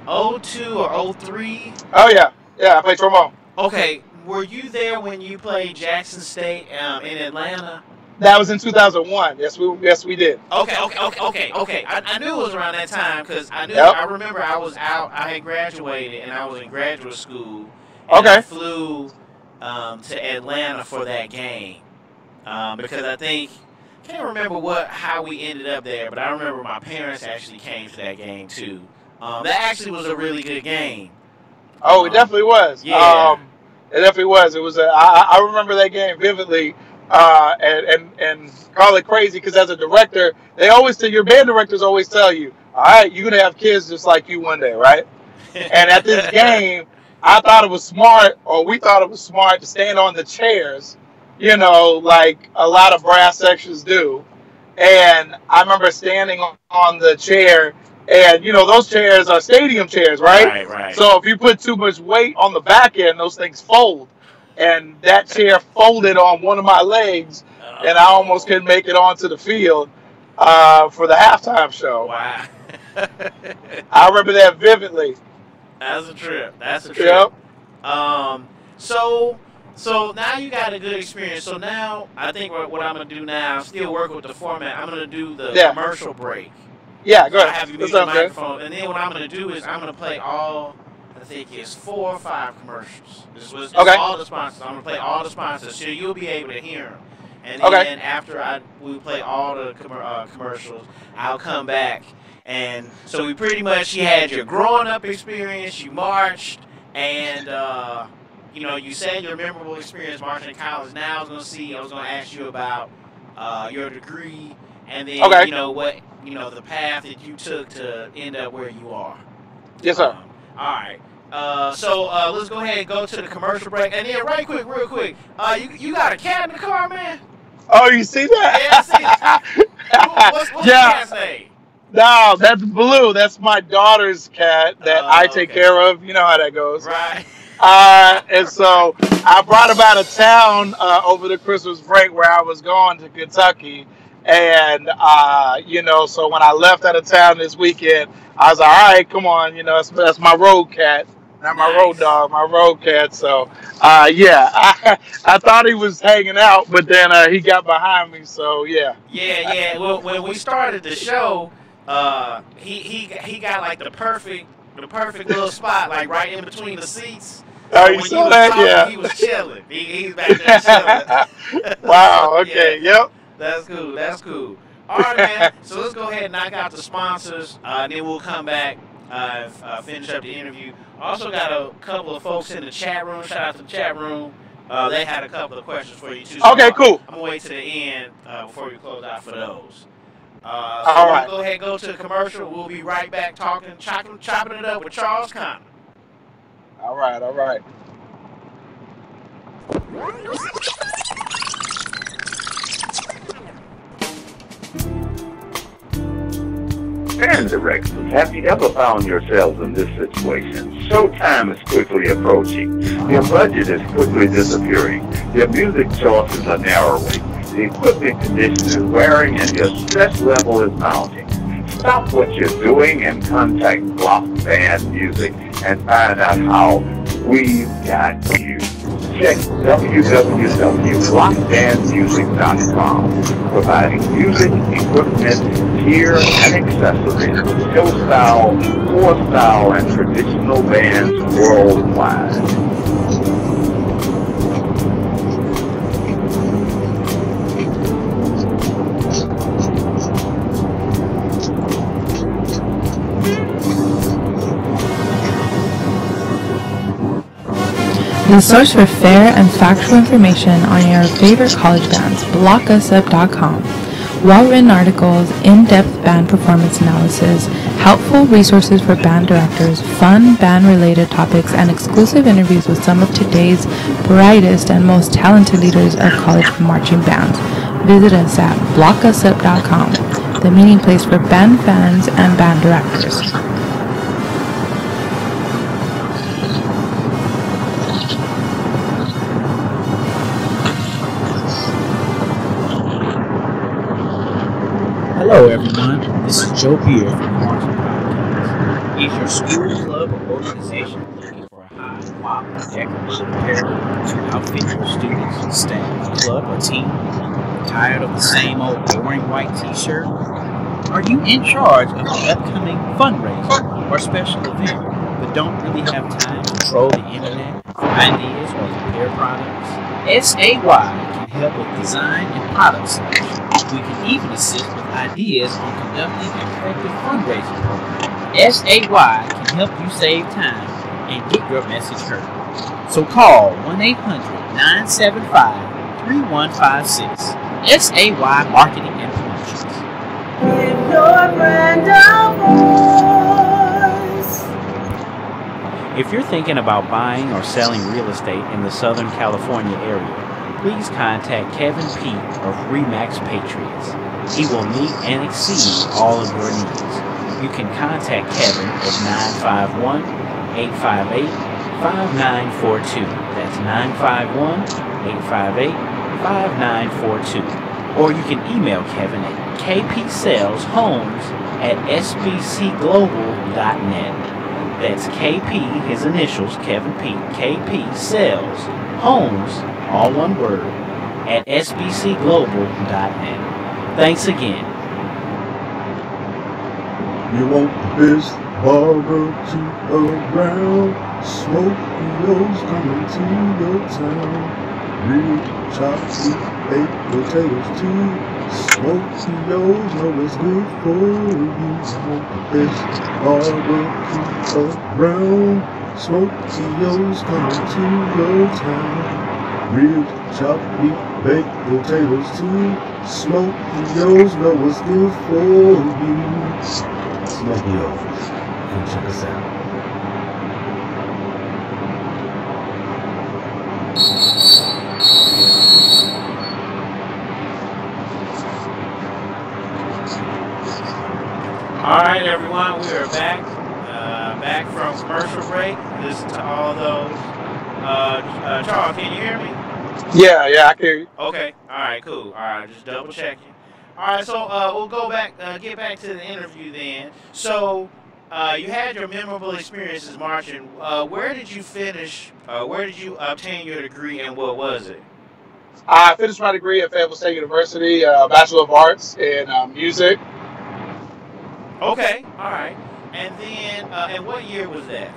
02 or 03. Oh yeah, I played trombone. Okay, were you there when you played Jackson State in Atlanta? That was in 2001. Yes, we did. Okay. I knew it was around that time because I remember I was out. I had graduated and I was in graduate school. And I flew to Atlanta for that game because I can't remember how we ended up there, but I remember my parents actually came to that game too. That actually was a really good game. Oh, it definitely was. Yeah. It definitely was. It was. I remember that game vividly, and call it crazy because as a director, your band directors always tell you, all right, you're gonna have kids just like you one day, right? And at this game, I thought it was smart, or we thought it was smart, to stand on the chairs, like a lot of brass sections do. And I remember standing on the chair, and those chairs are stadium chairs, right? Right. So if you put too much weight on the back end, those things fold. And that chair folded on one of my legs, and I almost couldn't make it onto the field for the halftime show. Wow. I remember that vividly. That's a trip. Yep. So now you got a good experience. So now I think what I'm going to do now, still work with the format, I'm going to do the commercial break. Yeah, go ahead. I have you mute the microphone. And then what I'm going to do is I'm going to play all, I think it's 4 or 5 commercials. This was all the sponsors. I'm going to play all the sponsors so you'll be able to hear them. And then after we play all the commercials, I'll come back. And so we pretty much, you had your growing up experience, you marched, and you said your memorable experience marching in college. Now I was going to ask you about your degree, and then the path that you took to end up where you are. Yes, sir. All right. So let's go ahead and go to the commercial break, and then real quick, you got a cat in the car, man? Oh, you see that? Yeah, I see that. What's the cat's name? No, that's Blue. That's my daughter's cat that I Oh, take okay. care of. You know how that goes. Right. And so I brought him out of town over the Christmas break where I was going to Kentucky. And, so when I left out of town this weekend, I was like, all right, come on, that's my road cat. Not my road Nice. dog, my road cat. So, I thought he was hanging out, but then he got behind me. So, yeah. Yeah, yeah. Well, when we started the show, he got like the perfect little spot, like right in between the seats. Oh, So you when you saw was that? talking, Yeah. he was chilling. He's back there chilling. So Wow. yeah, Okay. Yep. that's cool. That's cool. All right, man. So let's go ahead and knock out the sponsors, and then we'll come back, finish up the interview. Also got a couple of folks in the chat room. Shout out to the chat room. They had a couple of questions for you too. So Okay. Cool. I'm gonna wait to the end before we close out for those. So All we'll right. go ahead and go to the commercial. We'll be right back chopping it up with Charles Connor. All right. All right. Parent directors, have you ever found yourselves in this situation? Showtime is quickly approaching. Your budget is quickly disappearing. Your music choices are narrowing. The equipment condition is wearing and your stress level is mounting. Stop what you're doing and contact Block Band Music and find out how we've got you. Check www.blockbandmusic.com, providing music, equipment, gear, and accessories to show style, core style, and traditional bands worldwide. The source for fair and factual information on your favorite college bands, blockusup.com. Well-written articles, in-depth band performance analysis, helpful resources for band directors, fun band-related topics, and exclusive interviews with some of today's brightest and most talented leaders of college marching bands. Visit us at blockusup.com, the meeting place for band fans and band directors. Hello everyone, this is Joe Beer from the Marching Podcast. Is your school, club, or organization looking for a high-quality decorated apparel to outfit your students, staff, club, or team? Tired of the same old boring white t-shirt? Are you in charge of an upcoming fundraiser or special event but don't really have time to troll the internet for ideas or compare products? SAY can help with design and product selection. We can even assist with ideas on conducting an effective fundraising program. SAY can help you save time and get your message heard. So call 1-800-975-3156. SAY Marketing and Promotions. Give your brand a voice. If you're thinking about buying or selling real estate in the Southern California area, please contact Kevin Peete of RE/MAX Patriots. He will meet and exceed all of your needs. You can contact Kevin at 951-858-5942. That's 951-858-5942. Or you can email Kevin at kpsaleshomes@sbcglobal.net. That's KP, his initials, Kevin Peete, KP Sales Homes, all one word, at sbcglobal.net. Thanks again. You want the best barbecue around? Smokee's coming to your town. Real choppy baked potatoes too. Smokee's know it's good for you. You want the best barbecue around? Smokee's coming to your town. Real choppy baked potatoes too. Smokee's know it's good for you. Smokee, come check us out. All right, everyone, we are back. Back from commercial break. Listen to all those. Charles, can you hear me? Yeah, I can hear you. Okay. All right, cool. All right, just double checking. All right, so we'll go back, get back to the interview then. So you had your memorable experiences marching. Where did you finish? Where did you obtain your degree, and what was it? I finished my degree at Fayetteville State University, Bachelor of Arts in music. Okay. All right. And then, and what year was that?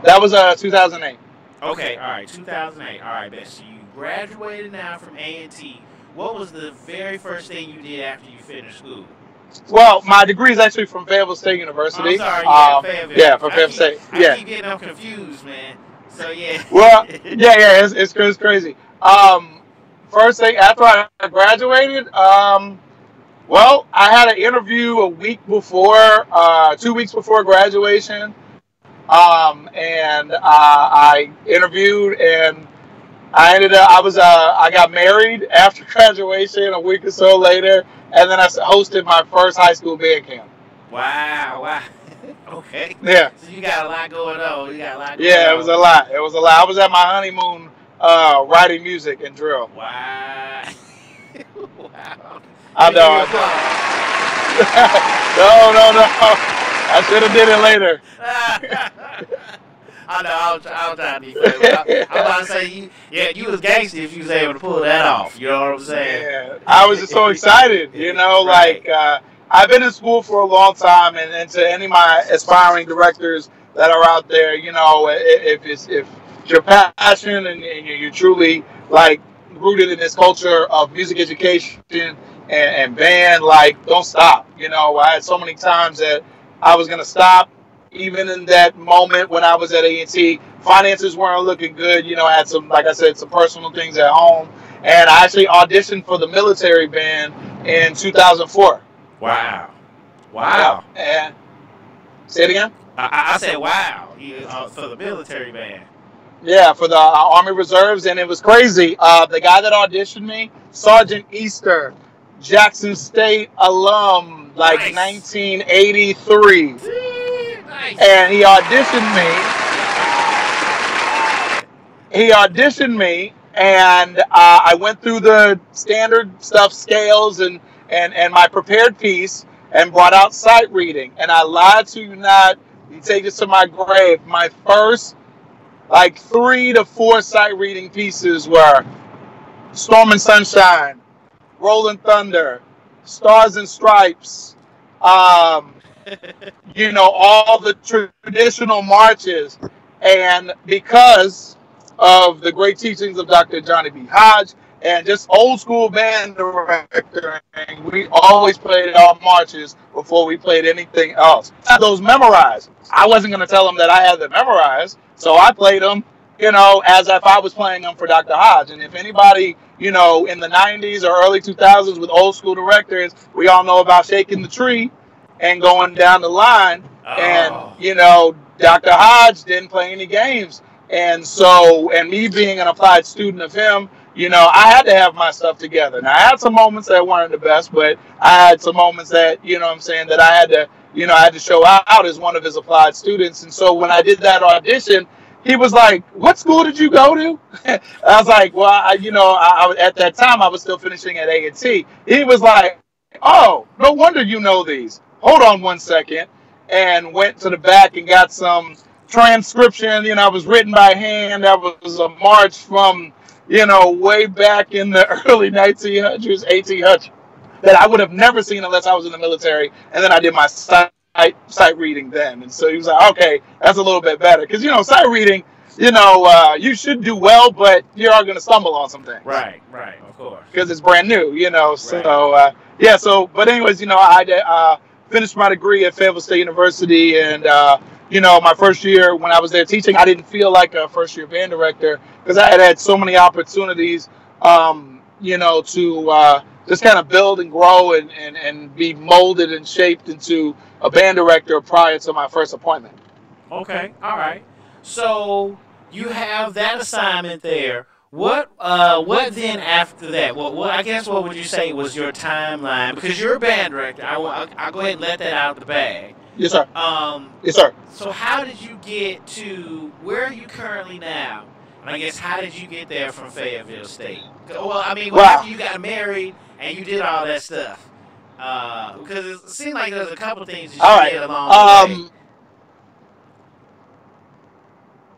That was 2008. Okay, all right, 2008. All right, bet. So you graduated now from A&T. What was the very first thing you did after you finished school? Well, my degree is actually from Fayetteville State University. Oh, I'm sorry, yeah, Fayetteville. Yeah, from Fayetteville State. Yeah. I keep getting them confused, man. So yeah. Well, yeah, it's crazy. First thing after I graduated, well, I had an interview a week before, 2 weeks before graduation. And I interviewed, and I got married after graduation a week or so later, and then I hosted my first high school band camp. Wow. Okay. Yeah. So you got a lot going on. Yeah, it was a lot. I was at my honeymoon, writing music and drill. Wow. Wow. I know. No. I should have did it later. I know. I was trying to be funny. I was about to say, you was gangster if you was able to pull that off. You know what I'm saying? Yeah, I was just so excited. Right. Like I've been in school for a long time, and to any of my aspiring directors that are out there, if your passion and you're truly like rooted in this culture of music education and band, like, don't stop. I had so many times that I was going to stop, even in that moment when I was at A&T. Finances weren't looking good. I had some, like I said, some personal things at home. And I actually auditioned for the military band in 2004. Wow. Yeah. And say it again? I said, wow. For the military band. Yeah, for the Army Reserves. And it was crazy. The guy that auditioned me, Sergeant Easter, Jackson State alum, like nice. 1983. Nice. And he auditioned me, and I went through the standard stuff, scales, and my prepared piece, and brought out sight reading. And I lied to you not. You take this to my grave. My first, like, 3 to 4 sight reading pieces were Storm and Sunshine, Rolling Thunder, Stars and Stripes, all the traditional marches. And because of the great teachings of Dr. Johnny B. Hodge and just old school band director, we always played our marches before we played anything else. I had those memorized. I wasn't going to tell them that I had them memorized, so I played them, as if I was playing them for Dr. Hodge. And if anybody, in the 90s or early 2000s with old school directors, we all know about Shaking the Tree and going down the line. Oh. And, Dr. Hodge didn't play any games. And so, and me being an applied student of him, I had to have my stuff together. Now, I had some moments that weren't the best, but I had some moments that, that I had to show out as one of his applied students. And so when I did that audition, he was like, "What school did you go to?" I was like, "Well, I at that time I was still finishing at A&T." He was like, "Oh, no wonder you know these. Hold on one second," and went to the back and got some transcription. It was written by hand. That was a march from, way back in the early 1900s, 1800s, that I would have never seen unless I was in the military. And then I did my sight reading then. And so he was like, okay, that's a little bit better. Because, sight reading, you should do well, but you are going to stumble on some things. Right, of course. Because it's brand new, Right. So, but anyways, I finished my degree at Fayetteville State University. And, my first year when I was there teaching, I didn't feel like a first-year band director because I had so many opportunities, to just kind of build and grow and be molded and shaped into a band director prior to my first appointment. Okay, all right. So you have that assignment there. What then after that? Well, I guess what would you say was your timeline? Because you're a band director. I'll go ahead and let that out of the bag. Yes, sir. Yes, sir. So how did you get to where are you currently now? And I guess how did you get there from Fayetteville State? Well, I mean, after you got married and you did all that stuff, because it seemed like there's a couple things that you did along the way.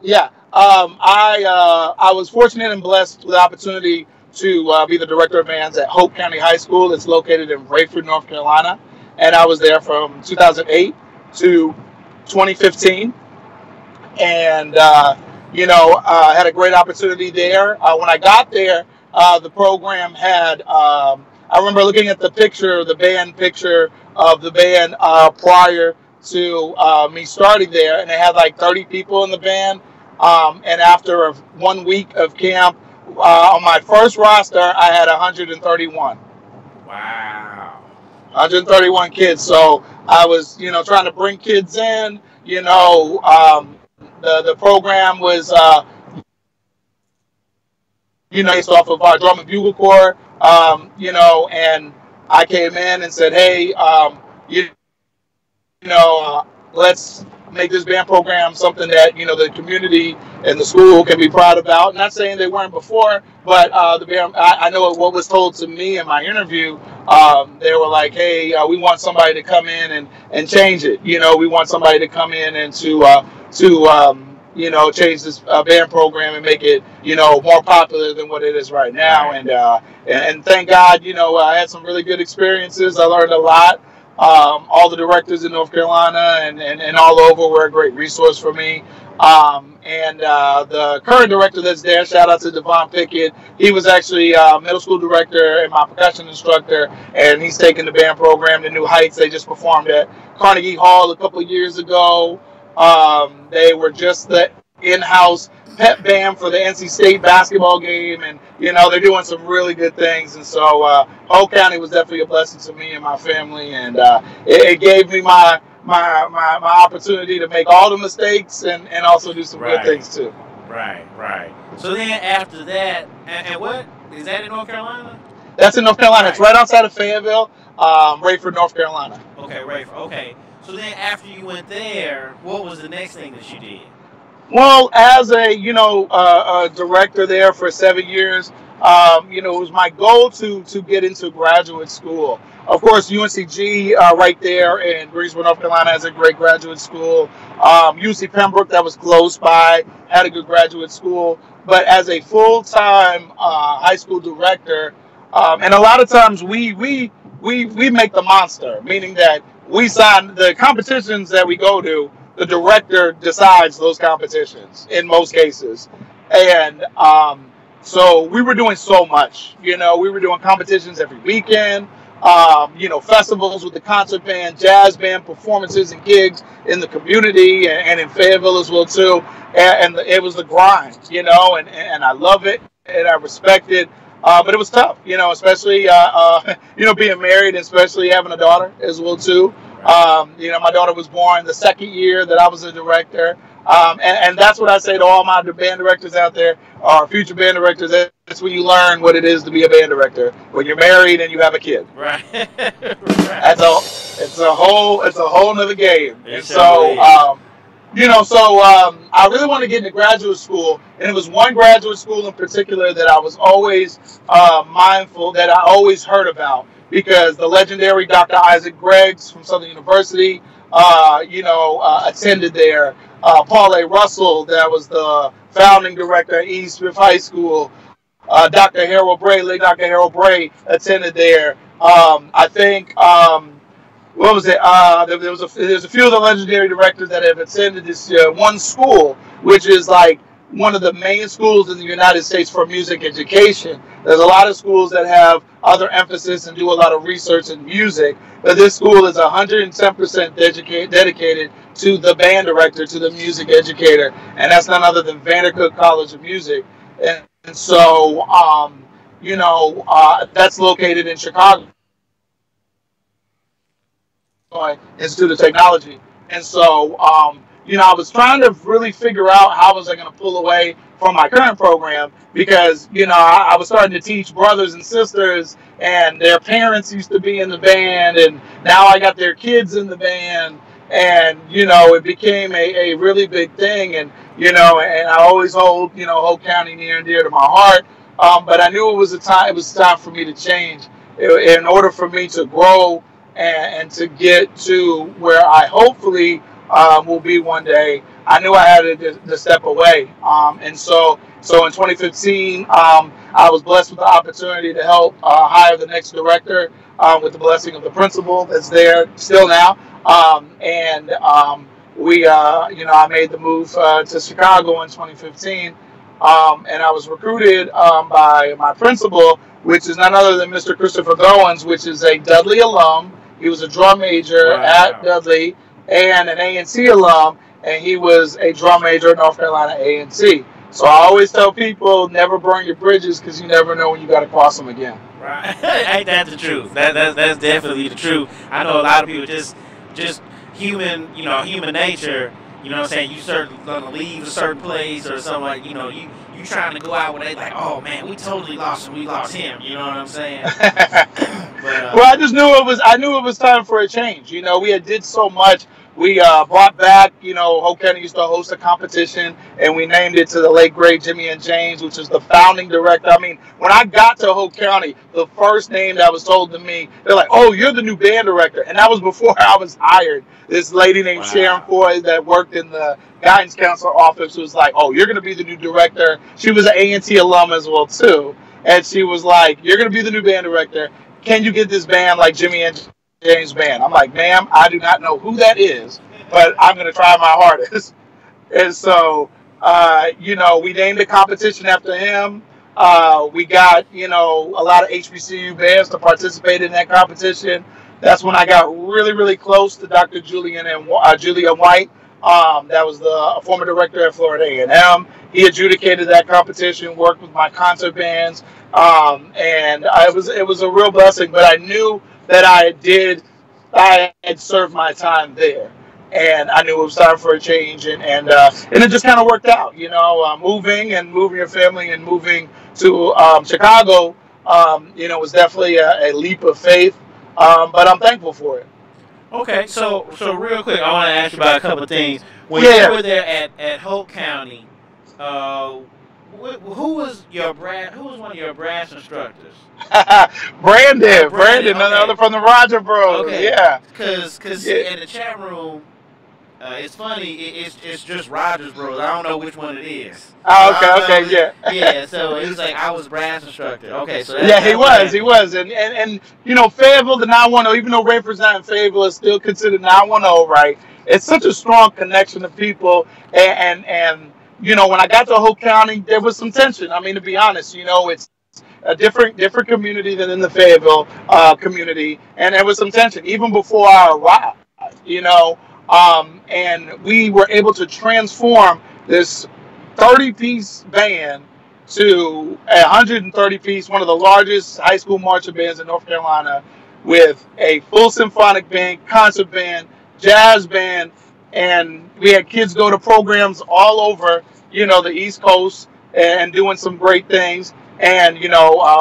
Yeah. I was fortunate and blessed with the opportunity to be the director of bands at Hope County High School. It's located in Rayford, North Carolina, and I was there from 2008 to 2015. And had a great opportunity there. When I got there, the program had. I remember looking at the picture, the band picture of the band prior to me starting there, and they had like 30 people in the band. And after 1 week of camp, on my first roster, I had 131. Wow. 131 kids. So I was, trying to bring kids in. The program was, based off of our drum and bugle corps, and I came in and said, hey, let's make this band program something that, the community and the school can be proud about. Not saying they weren't before, but the band, I know what was told to me in my interview. They were like, hey, we want somebody to come in and change it. We want somebody to come in and to change this band program and make it, more popular than what it is right now. And thank God, I had some really good experiences. I learned a lot. All the directors in North Carolina and all over were a great resource for me. The current director that's there, shout out to Devon Pickett. He was actually middle school director and my percussion instructor, and he's taken the band program to new heights. They just performed at Carnegie Hall a couple of years ago. They were just the in-house pep band for the NC State basketball game, and they're doing some really good things. And so Hope County was definitely a blessing to me and my family, and it gave me my opportunity to make all the mistakes and also do some good things too. Right. So then after that, and what is that in North Carolina? That's in North Carolina. Right. It's right outside of Fayetteville, Rayford, North Carolina. Okay, Rayford. Okay. So then after you went there, what was the next thing that you did? Well, as a director there for 7 years, it was my goal to get into graduate school. Of course, UNCG right there in Greensboro, North Carolina, has a great graduate school. UC Pembroke, that was close by, had a good graduate school. But as a full-time high school director, and a lot of times we make the monster, meaning that we sign the competitions that we go to. The director decides those competitions in most cases. And so we were doing so much. We were doing competitions every weekend, festivals with the concert band, jazz band, performances and gigs in the community and in Fayetteville as well, too. And it was the grind, and I love it and I respect it. But it was tough, especially, being married, and especially having a daughter as well, too. My daughter was born the second year that I was a director. And that's what I say to all my band directors out there, or future band directors. That's when you learn what it is to be a band director, when you're married and you have a kid. Right. It's a whole nother game. And so, I really wanted to get into graduate school, and it was one graduate school in particular that I was always mindful, that I always heard about, because the legendary Dr. Isaac Greggs from Southern University, attended there. Paul A. Russell, that was the founding director at East Smith High School. Dr. Harold Bray, late Dr. Harold Bray, attended there. I think, what was it? There's a few of the legendary directors that have attended this one school, which is like one of the main schools in the United States for music education. There's a lot of schools that have other emphasis and do a lot of research in music, but this school is 110% dedicated to the band director, to the music educator, and that's none other than Vandercook College of Music. And so, that's located in Chicago, Institute of Technology. And so, I was trying to really figure out how was I going to pull away from my current program because, I was starting to teach brothers and sisters and their parents used to be in the band, and now I got their kids in the band, and, it became a really big thing, and, and I always hold, Hope County near and dear to my heart, but I knew it was time for me to change in order for me to grow and to get to where I hopefully will be one day. I knew I had to step away, and so in 2015, I was blessed with the opportunity to help hire the next director with the blessing of the principal that's there still now, and we, I made the move to Chicago in 2015, and I was recruited by my principal, which is none other than Mr. Christopher Goins, which is a Dudley alum. He was a drum major at Dudley and an A&T alum, and he was a drum major at North Carolina A&T. So I always tell people, never burn your bridges because you never know when you got to cross them again. Right. Ain't that the truth? That's definitely the truth. I know a lot of people just human, human nature, what I'm saying, you gonna leave a certain place or something like, you trying to go out where they like, oh man, we totally lost him, we lost him, you know what I'm saying? But, well, I knew it was time for a change. We had did so much. We brought back, Hope County used to host a competition, and we named it to the late great Jimmy and James, which is the founding director. I mean, when I got to Hope County, the first name that was told to me, they're like, "Oh, you're the new band director," and that was before I was hired. This lady named Sharon Foy that worked in the guidance counselor office was like, "Oh, you're going to be the new director." She was an A&T alum as well too, and she was like, "You're going to be the new band director. Can you get this band like Jimmy and James Band?" I'm like, "Ma'am, I do not know who that is, but I'm going to try my hardest." And so, we named the competition after him. We got, a lot of HBCU bands to participate in that competition. That's when I got really, really close to Dr. Julia White. That was the former director at Florida A&M. He adjudicated that competition, worked with my concert bands, and it was a real blessing. But I knew that I had served my time there, and I knew it was time for a change, and it just kind of worked out. Moving your family and moving to Chicago, was definitely a leap of faith, but I'm thankful for it. Okay, so real quick, I want to ask you about a couple of things. When you were there at Hope County, who was one of your brass instructors? Brandon, another from the Roger Bros. Okay. Yeah. Because in the chat room, it's funny. It's just Rogers Bros. I don't know which one it is. Oh, okay, yeah. Yeah. So it was like I was brass instructor. Okay, so he was, and Fayetteville, the 910, even though Rayford's not in Fayetteville, is still considered 910, right? It's such a strong connection of people, and when I got to Hope County, there was some tension. I mean, to be honest, it's a different community than in the Fayetteville community, and there was some tension even before I arrived. And we were able to transform this 30-piece band to a 130-piece, one of the largest high school marching bands in North Carolina, with a full symphonic band, concert band, jazz band, and we had kids go to programs all over, the East Coast and doing some great things. And,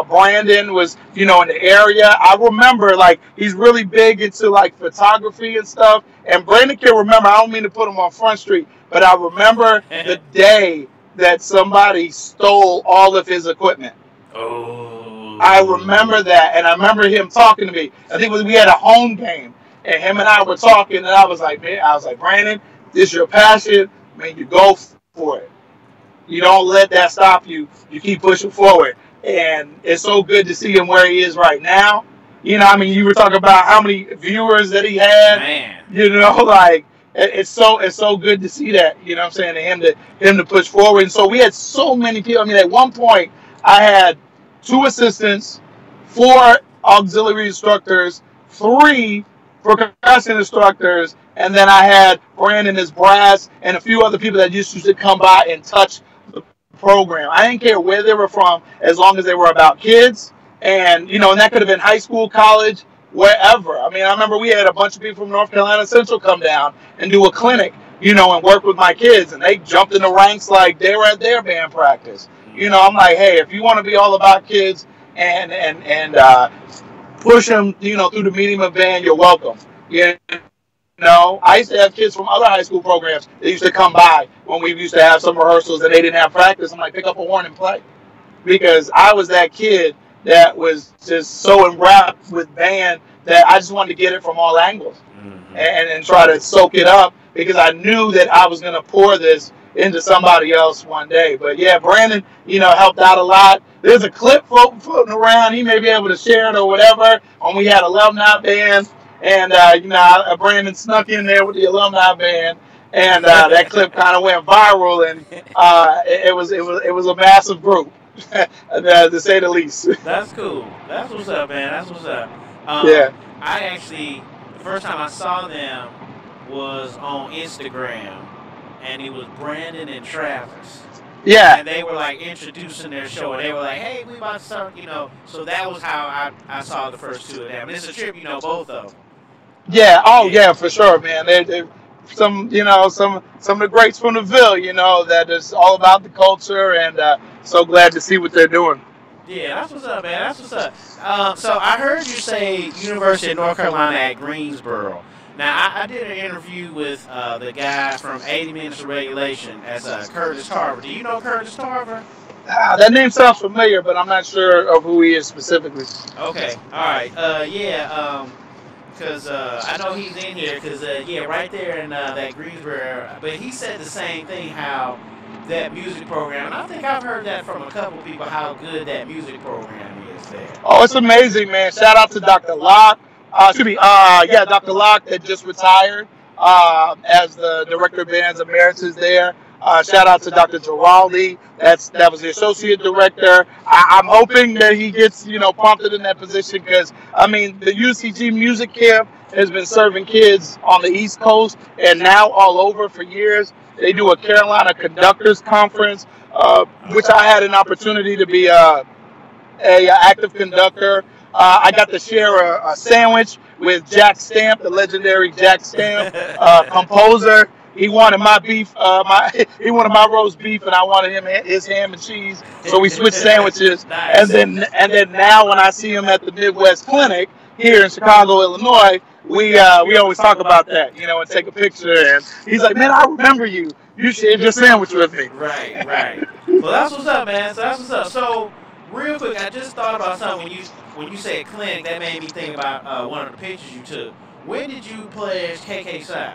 Brandon was, in the area. I remember, he's really big into, photography and stuff. And Brandon can remember, I don't mean to put him on Front Street, but I remember the day that somebody stole all of his equipment. Oh. I remember that. And I remember him talking to me. I think we had a home game. And him and I were talking. And I was like, Brandon, this is your passion. Man, you go for it. You don't let that stop you. You keep pushing forward. And it's so good to see him where he is right now. You were talking about how many viewers that he had. Man. It's so good to see that, and him to push forward. And so we had so many people. At one point I had 2 assistants, 4 auxiliary instructors, 3 percussion instructors, and then I had Brandon as brass and a few other people that used to come by and touch the program. I didn't care where they were from as long as they were about kids. And, and that could have been high school, college, wherever. I remember we had a bunch of people from North Carolina Central come down and do a clinic and work with my kids, and they jumped in the ranks like they were at their band practice. I'm like, hey, if you want to be all about kids and push them, through the medium of band, you're welcome. I used to have kids from other high school programs that used to come by when we used to have some rehearsals and they didn't have practice. I'm like, pick up a horn and play. Because I was that kid that was just so enwrapped with band that I just wanted to get it from all angles and try to soak it up, because I knew that I was going to pour this into somebody else one day. But yeah, Brandon, helped out a lot. There's a clip floating around. He may be able to share it or whatever. When we had alumni band, and Brandon snuck in there with the alumni band, and that clip kind of went viral, and it was a massive group, to say the least. That's cool. That's what's up, man. That's what's up. Yeah. I actually, the first time I saw them was on Instagram, and it was Brandon and Travis. Yeah. And they were like introducing their show, and they were like, "Hey, we about to start," So that was how I saw the first two of them. And it's a trip, both of them. Yeah. Oh, yeah, for sure, man. They're some of the greats from the Ville, that is all about the culture, and so glad to see what they're doing. Yeah, that's what's up, man. That's what's up. So I heard you say University of North Carolina at Greensboro. Now, I did an interview with the guy from 80 Minutes of Regulation as Curtis Tarver. Do you know Curtis Tarver? That name sounds familiar, but I'm not sure of who he is specifically. Okay, all right. Because I know he's in here, because, right there in that Greensboro, but he said the same thing, how that music program, and I think I've heard that from a couple people, how good that music program is there. Oh, it's amazing, man. Shout out to Dr. Locke. Dr. Locke that just retired as the Director of Bands Emeritus there. Shout out to Dr. Giraldi. That was the Associate Director. I'm hoping that he gets, prompted in that position, because, the UCG Music Camp has been serving kids on the East Coast and now all over for years. They do a Carolina Conductors Conference, which I had an opportunity to be a active conductor. I got to share a sandwich with Jack Stamp, the legendary Jack Stamp, composer. He wanted my beef, he wanted my roast beef, and I wanted his ham and cheese. So we switched sandwiches. Nice. And then now when I see him at the Midwest Clinic here in Chicago, Illinois, we always talk about that, and take a picture. And he's like, "Man, I remember you. You shared your sandwich with me." Right. Well, that's what's up, man. So that's what's up. So real quick, I just thought about something when you said clinic. That made me think about one of the pictures you took. When did you pledge KK-Psi?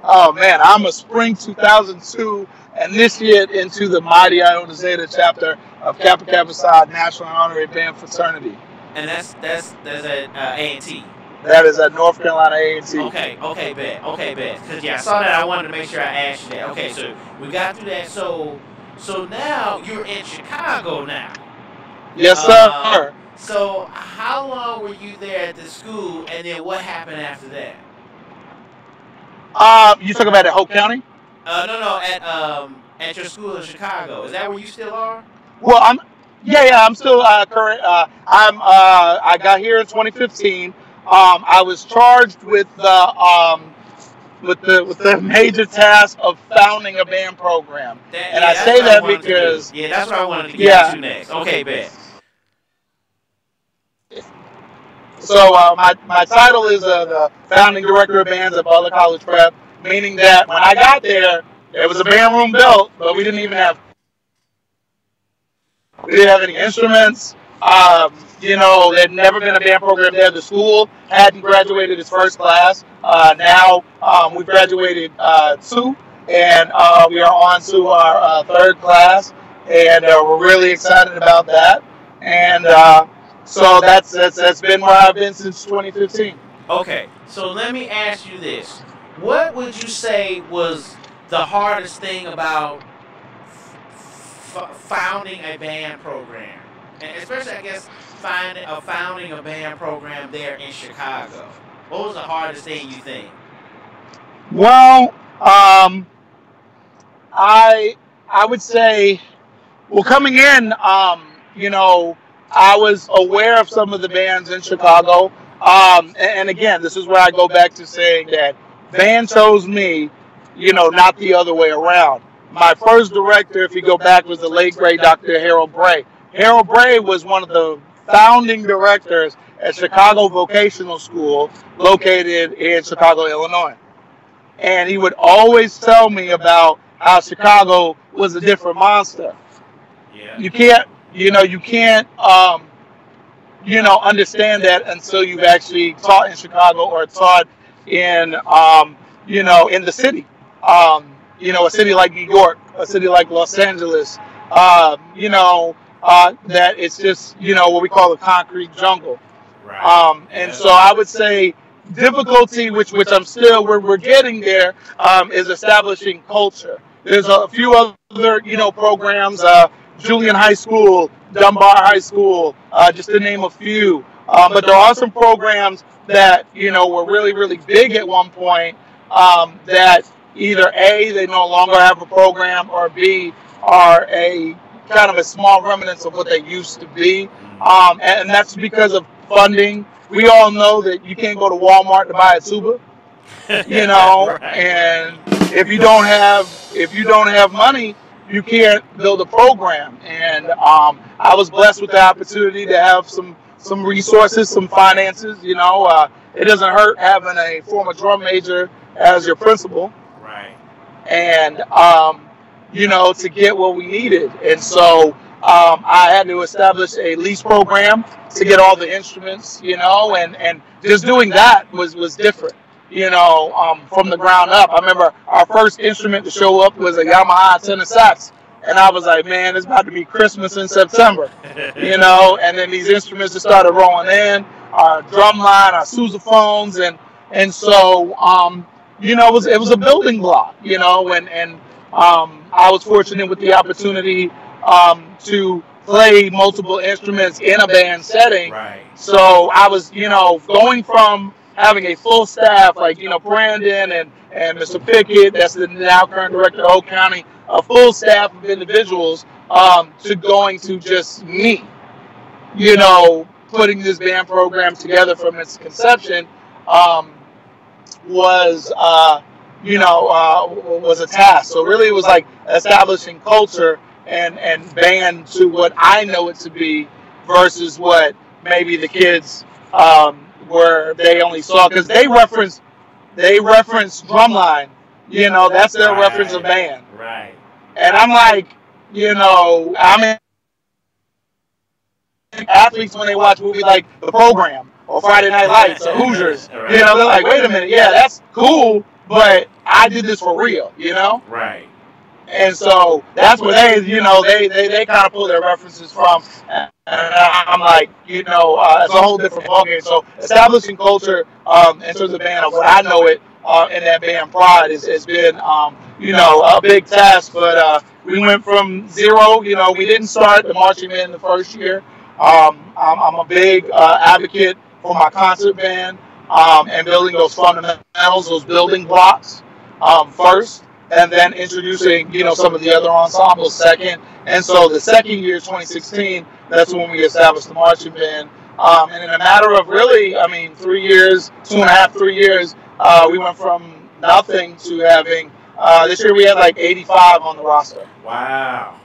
Oh, man, I'm a spring 2002 initiate into the mighty Iota Zeta chapter of Kappa Kappa Psi National Honorary Band Fraternity. And that's at A&T. That is at North Carolina A&T. Okay, bet. Because, I saw that. I wanted to make sure I asked you that. Okay, so we got through that. So now you're in Chicago now. Yes, sir. So how long were you there at the school, and then what happened after that? You talking about at Hope County? No, at your school in Chicago. Is that where you still are? Well, I'm still current. I got here in 2015. I was charged with the major task of founding a band program, I say that because that's what I wanted to get to next. Okay, bet. So my title is the founding director of bands at Butler College Prep, meaning that when I got there was a band room built, but we didn't have any instruments. There'd never been a band program there. The school hadn't graduated its first class. Now we've graduated 2, and we are on to our 3rd class, and we're really excited about that. And so that's been where I've been since 2015. Okay, so let me ask you this. What would you say was the hardest thing about founding a band program? And especially, I guess, founding a band program there in Chicago. What was the hardest thing you think? Well, I would say, coming in, I was aware of some of the bands in Chicago. And again, this is where I go back to saying that band chose me not the other way around. My first director, if you go back, was the late great Dr. Harold Bray. Harold Bray was one of the founding directors at Chicago Vocational School, located in Chicago, Illinois. And he would always tell me about how Chicago was a different monster. Yeah. You can't understand that until you've actually taught in Chicago or taught in, in the city. A city like New York, a city like Los Angeles, that it's just, what we call a concrete jungle. Right. And so I would say difficulty, which we're getting there, is establishing culture. There's a few other, programs, Julian High School, Dunbar High School, just to name a few. But there are some programs that, were really, really big at one point, that either A, they no longer have a program, or B, are a kind of a small remnants of what they used to be. And that's because of funding. We all know that you can't go to Walmart to buy a tuba, Right. and if you don't have money, you can't build a program. And I was blessed with the opportunity to have some resources, some finances. It doesn't hurt having a former drum major as your principal. Right. And to get what we needed. And so I had to establish a lease program to get all the instruments, and just doing that was different, from the ground up. I remember our first instrument to show up was a Yamaha tenor sax. And I was like, man, it's about to be Christmas in September, and then these instruments just started rolling in, our drum line, our sousaphones, and so, it was a building block, and I was fortunate with the opportunity to play multiple instruments in a band setting. Right. So I was, going from having a full staff like, Brandon and Mr. Pickett, that's the now current director of Oak County, a full staff of individuals, to going to just me, putting this band program together from its conception, was a task. So really it was like establishing culture and band to what I know it to be versus what maybe the kids were, they only saw, because they reference drumline, that's their reference of band. Right. And I'm like, athletes, when they watch movies like The Program or Friday Night Lights or Hoosiers, Right. they're like, wait a minute, yeah, that's cool, but I did this for real, Right. And so that's where they kind of pull their references from. And I'm like, it's a whole different ballgame. So establishing culture in terms of band, of what I know it, in that band pride has been, a big task. But we went from zero. We didn't start the marching band the first year. I'm a big advocate for my concert band, and building those fundamentals, those building blocks first, and then introducing, some of the other ensembles second. And so the second year, 2016, that's when we established the marching band. And in a matter of really, 3 years, 2.5, 3 years, we went from nothing to having, this year we had like 85 on the roster. Wow.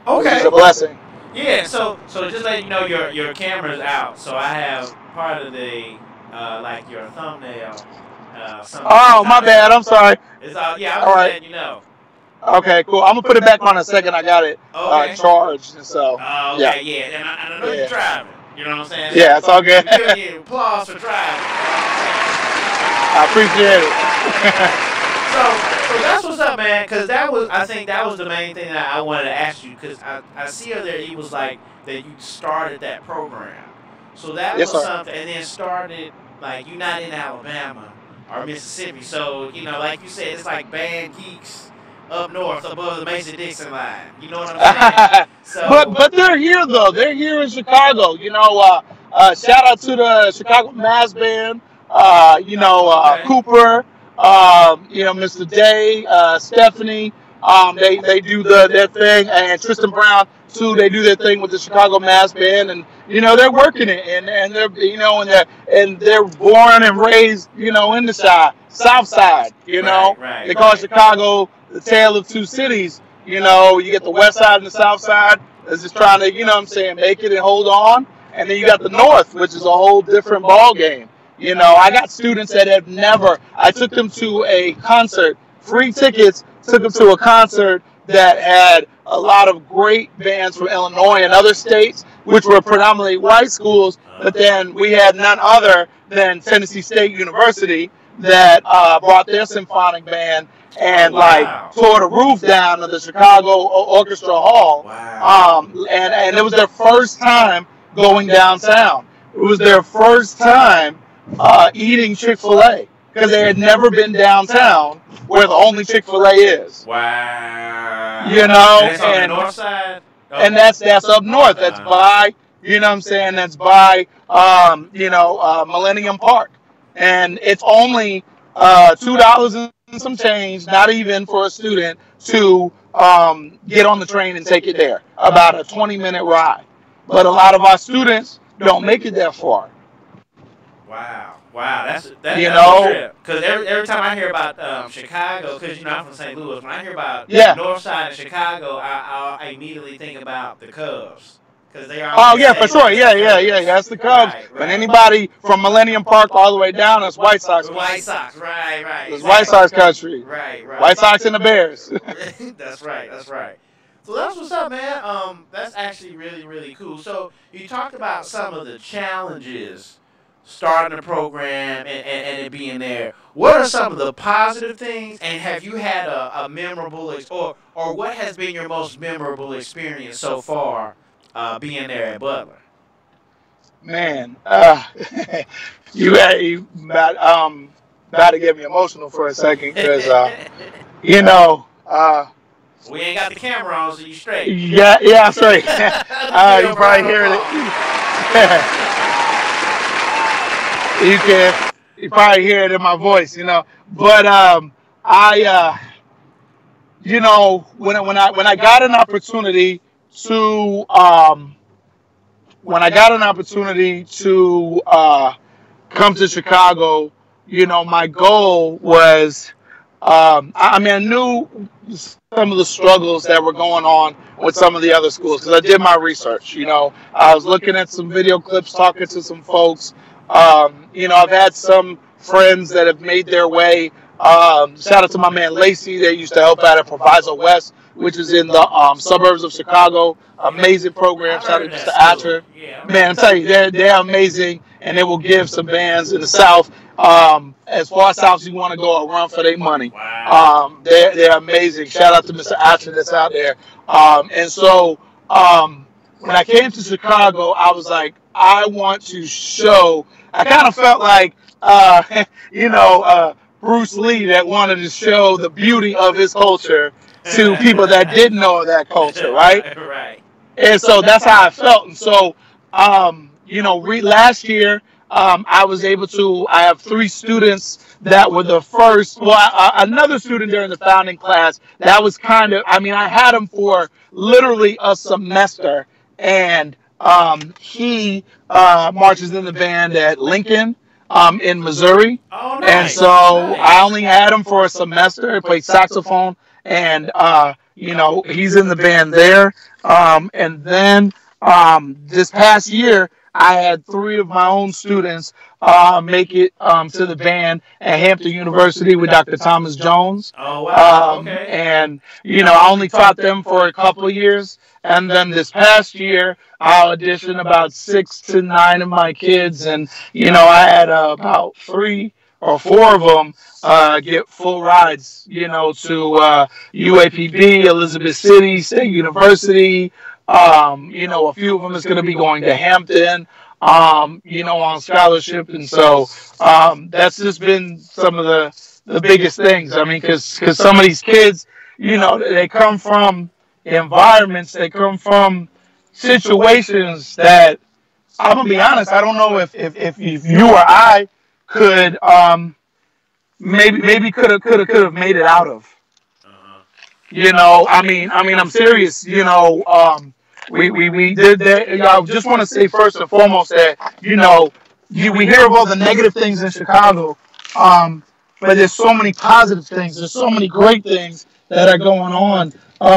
Which Okay. is a blessing. Yeah. So just let you know, your camera's out. So I have part of the like your thumbnail. Oh, my bad. I'm sorry. It's all. Yeah. All I'm right. letting you know. Okay, cool. I'm gonna put it back on in a second. I got it Okay. charged, and so Oh, yeah. okay. Yeah. And I know you're driving. You know what I'm saying? Yeah, it's all good. We give you applause for driving. I appreciate it. So that's what's up, man. Because I think that was the main thing that I wanted to ask you. Because I see her there. It was like that you started that program. So that Yes, was sir. something, and then started like you're not in Alabama or Mississippi. So like you said, it's like band geeks up north above the Mason-Dixon line. You know what I'm saying? So, But they're here though. They're here in Chicago. Shout out to the Chicago Mass Band. Okay. Cooper. Mr. Day, Stephanie. They do their thing, and Tristan Brown too. They do their thing with the Chicago Mass Band, and they're working it, and they're they're born and raised in the South Side. Right. They call Chicago the tale of two cities. You get the West Side and the South Side that's just trying to make it and hold on, and then you got the North, which is a whole different ball game. I got students that have never. I took them to a concert, free tickets. Took them to a concert that had a lot of great bands from Illinois and other states, which were predominantly white schools. But then we had none other than Tennessee State University that brought their symphonic band and tore the roof down of the Chicago Orchestra Hall. Wow. And it was their first time going downtown. It was their first time eating Chick-fil-A because they had never been downtown where the only Chick-fil-A is. Wow. And that's on the north side? Oh. And that's up north. That's by, that's by, Millennium Park. And it's only $2 and some change, not even for a student, to get on the train and take it there. About a 20-minute ride. But a lot of our students don't make it that far. Wow, that's a trip. Because every time I hear about Chicago, because I'm from St. Louis, when I hear about the north side of Chicago, I immediately think about the Cubs. Because they are. Oh yeah, for sure. Yeah. That's the Cubs. Right. But anybody from Millennium Park all the way down, that's White Sox. White Sox, right. It's White Sox country. Right. White Sox and the Bears. That's right. So that's what's up, man. That's actually really, really cool. So you talked about some of the challenges starting a program and it being there. What are some of the positive things, and have you had a memorable or what has been your most memorable experience so far being there at Butler? Man, you about to get me emotional for a second because we ain't got the camera on, so you straight. Yeah, I'm straight. You probably hear it. You probably hear it in my voice, But when I got an opportunity to come to Chicago, my goal was I knew some of the struggles that were going on with some of the other schools because I did my research. I was looking at some video clips, talking to some folks. I've had some friends that have made their way. Shout out to my man Lacey. They used to help out at Proviso West, which is in the suburbs of Chicago. Amazing program. Shout out to Mr. Atcher. Yeah, man, I'm telling you, they're amazing, and they will give some bands in the South as far south as you want to go a run for their money. Wow. They're amazing. Shout out to Mr. Atcher that's out there. And so when I came to Chicago, I was like, I want to show. I kind of felt like, Bruce Lee that wanted to show the beauty of his culture to people that didn't know that culture, right? Right. And so that's how I felt. And so, last year, I was able to. I have 3 students that were the first. Well, another student during the founding class. That was kind of. I had him for literally a semester, and he marches in the band at Lincoln in Missouri. Oh, nice. And so I only had him for a semester. He played saxophone, and he's in the band there. And then this past year, I had 3 of my own students make it to the band at Hampton University with Dr. Thomas Jones. Oh, wow. Okay. And, I only taught them for a couple of years. And then this past year, I auditioned about 6 to 9 of my kids. And, I had about 3 or 4 of them get full rides, to UAPB, Elizabeth City, State University. A few of them is going to be going to Hampton, on scholarship. And so that's just been some of the biggest things. Because some of these kids, they come from environments, they come from situations that, I'm going to be honest, I don't know if you or I could maybe could have made it out of. I'm serious. We did that. I just want to say first and foremost that we hear of all the negative things in Chicago, but there's so many positive things. There's so many great things that are going on.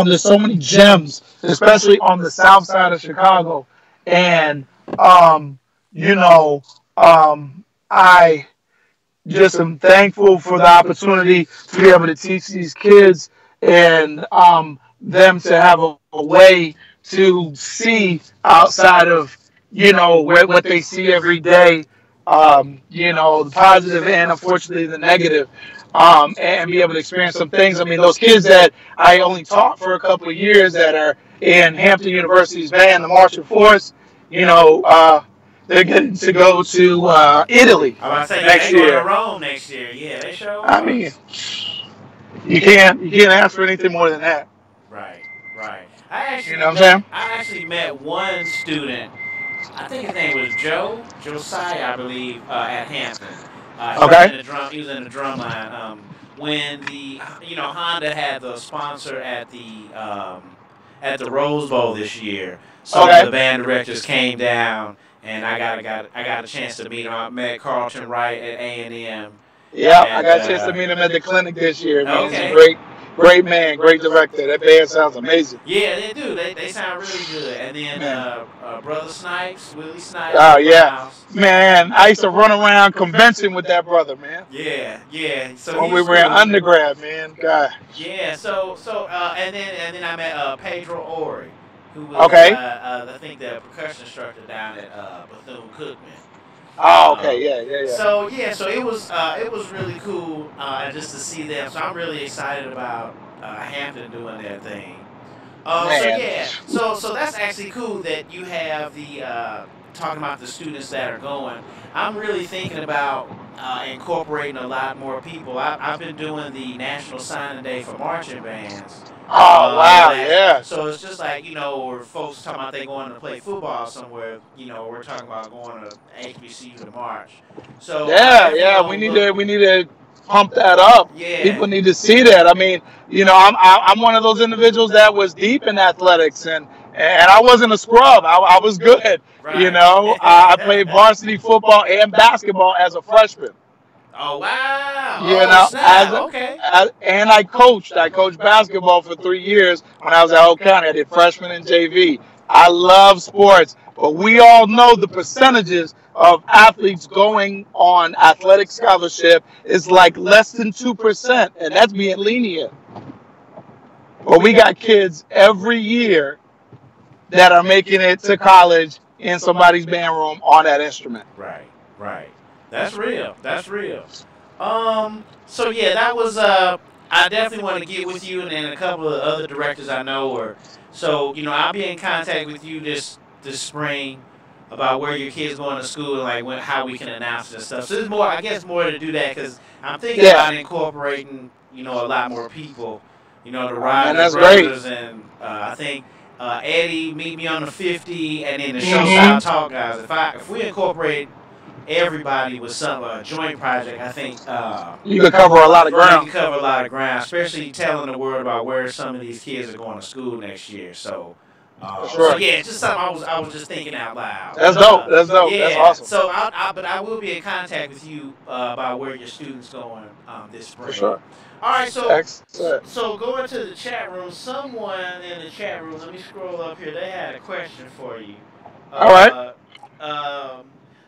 There's so many gems, especially on the south side of Chicago, and you know, I just am thankful for the opportunity to be able to teach these kids and them to have a way to see outside of what they see every day, the positive and unfortunately the negative, and be able to experience some things. I mean, those kids that I only taught for a couple of years that are in Hampton University's band, the Marching Force, they're getting to go to Italy I was about to say, next they going year. to Rome next year. Yeah, they sure I are. mean, you can't ask for anything more than that. Right, right. You know what I'm saying? I actually met one student. I think his name was Josiah, I believe, at Hampton. He was Okay. in the drum. He was in the drum line. When the Honda had the sponsor at the Rose Bowl this year, some of Okay. the band directors came down, and I got a chance to meet him. I met Carlton Wright at A&M. Yeah, I And got a chance to meet him at the clinic this year. Man, he's a okay. great man, great director. That band sounds amazing. Yeah, they do. They sound really good. And then Man. Brother Snipes, Willie Snipes, Oh from my yeah, house. man. I used to run around convention with that brother, man. Yeah, yeah. So When he we was were in cool. undergrad, man. God. Yeah. And then I met Pedro Ori, who was Okay. I think the percussion instructor down at Bethune-Cookman. Oh, okay. Yeah. So it was really cool just to see them. So I'm really excited about Hampton doing their thing. Man. So that's actually cool that you have the talking about the students that are going. I'm really thinking about incorporating a lot more people. I've been doing the National Signing Day for marching bands. Oh wow, yeah. So it's just like, where folks talking about they going to play football somewhere, we're talking about going to HBCU to march. So Yeah. We need to pump that up. Yeah. People need to see that. I mean, I'm one of those individuals that was deep in athletics, and I wasn't a scrub. I was good. Right. I played varsity football and basketball as a freshman. Oh wow! Okay. And I coached. I coached basketball for 3 years when I was at Oak County. I did freshman and JV. I love sports, but we all know the percentages of athletes going on athletic scholarship is like less than 2%, and that's being lenient. But we got kids every year that are making it to college in somebody's band room on that instrument. Right. That's real. So yeah, that was I definitely want to get with you and then a couple of other directors I know I'll be in contact with you this spring about where your kids going to school and like how we can announce it and stuff. So there's more to do that because I'm thinking about incorporating a lot more people. The Rogers brothers and I think Eddie, Meet Me on the 50, and then the Showstyle Talk guys. If we incorporate everybody with some joint project, I think you could cover a lot of ground. You can cover a lot of ground, especially telling the world about where some of these kids are going to school next year. So yeah, just something I was just thinking out loud. That's dope. Yeah, that's awesome. So but I will be in contact with you about where your students going this spring. For sure. All right, so Excellent. so going to the chat room. Someone in the chat room. Let me scroll up here. They had a question for you. All right.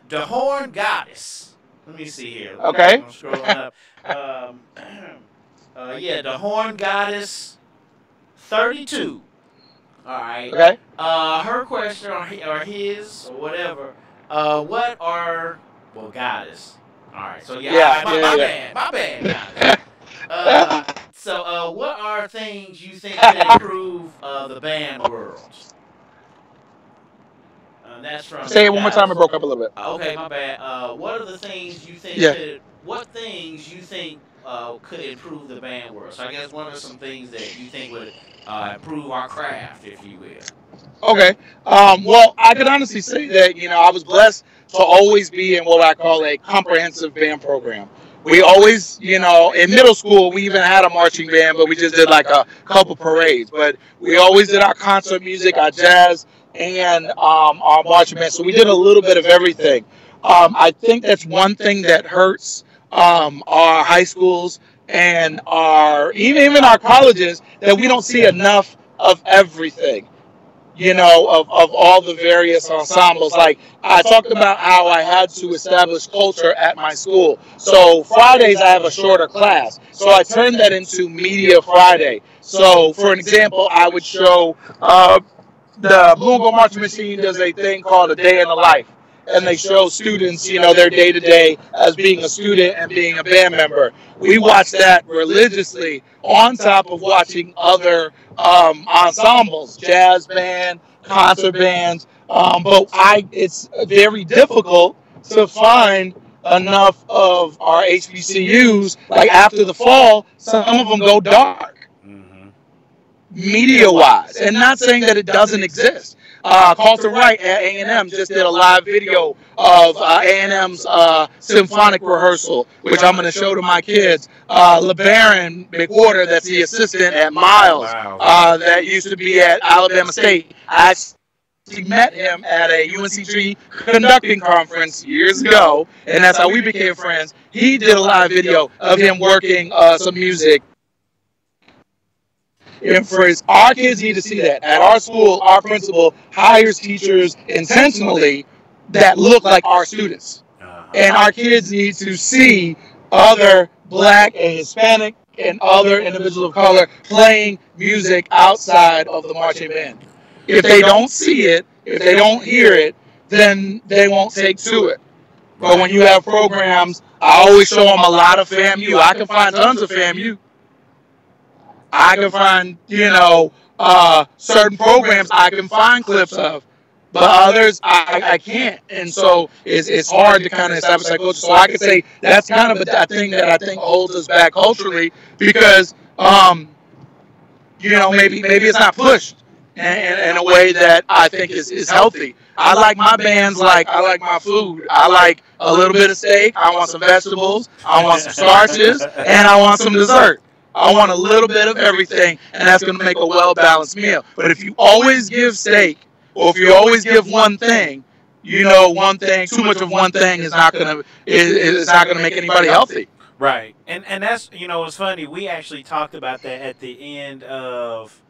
The Horn Goddess. Let me see here. Okay. I'm scrolling up. The Horn Goddess 32. All right. Okay. Her question or his or whatever. What are goddess? All right. So my bad. So what are things you think could improve the band world? That's from. Say it one more time. It broke up a little bit. Okay, my bad. What are the things you think? Could improve the band world? So I guess what are some things that you think would improve our craft, if you will? Okay. Well, I could honestly say that I was blessed to always be in what I call a comprehensive band program. we always, in middle school, we even had a marching band, but we just did like a couple parades. But we always did our concert music, our jazz, and our marching band. So we did a little bit of everything. I think that's one thing that hurts our high schools and our even our colleges, that we don't see enough of everything. Of all the various ensembles. Like, I talked about how I had to establish culture at my school. So Fridays I have a shorter class. So I turned that into Media Friday. So, for an example, I would show the Blue and Gold Marching Machine does a thing called A Day in the Life. And they show students, their day-to-day as being a student and being a band member. We watch that religiously on top of watching other ensembles, jazz band, concert bands. But it's very difficult to find enough of our HBCUs. Like, after the fall, some of them go dark, media-wise. And not saying that it doesn't exist. Carlton Wright at A&M just did a live video of A&M's symphonic rehearsal, which I'm going to show to my kids. LeBaron McWhorter, that's the assistant at Miles, that used to be at Alabama State. I actually met him at a UNCG conducting conference years ago, and that's how we became friends. He did a live video of him working some music. And our kids need to see that. At our school, our principal hires teachers intentionally that look like our students. And our kids need to see other Black and Hispanic and other individuals of color playing music outside of the marching band. If they don't see it, if they don't hear it, then they won't take to it. But when you have programs, I always show them a lot of FAMU. I can find tons of FAMU. I can find, certain programs I can find clips of, but others I can't. And so it's hard to kind of establish that culture. So I could say that's kind of a thing that I think holds us back culturally, because, maybe it's not pushed in a way that I think is healthy. I like my bands like I like my food. I like a little bit of steak. I want some vegetables. I want some starches, and I want some dessert. I want a little bit of everything, and that's going to make a well-balanced meal. But if you always give steak, or if you always give one thing, one thing, too much of one thing is not going to make anybody healthy. Right, and that's it's funny. We actually talked about that at the end of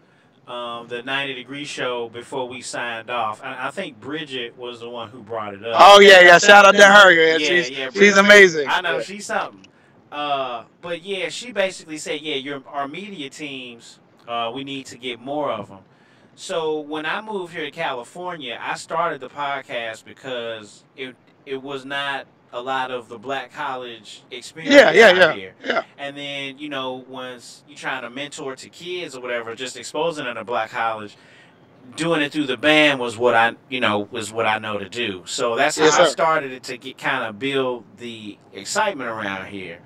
the 90 Degree show before we signed off. And I think Bridget was the one who brought it up. Oh yeah, shout out to her. Yeah, she's amazing. I know, she's something. But yeah, she basically said, our media teams, we need to get more of them. So when I moved here to California, I started the podcast because it was not a lot of the Black college experience out here. Yeah. And then, once you're trying to mentor to kids or whatever, just exposing them to Black college, doing it through the band was what I know to do. So that's how I started it, to kind of build the excitement around here.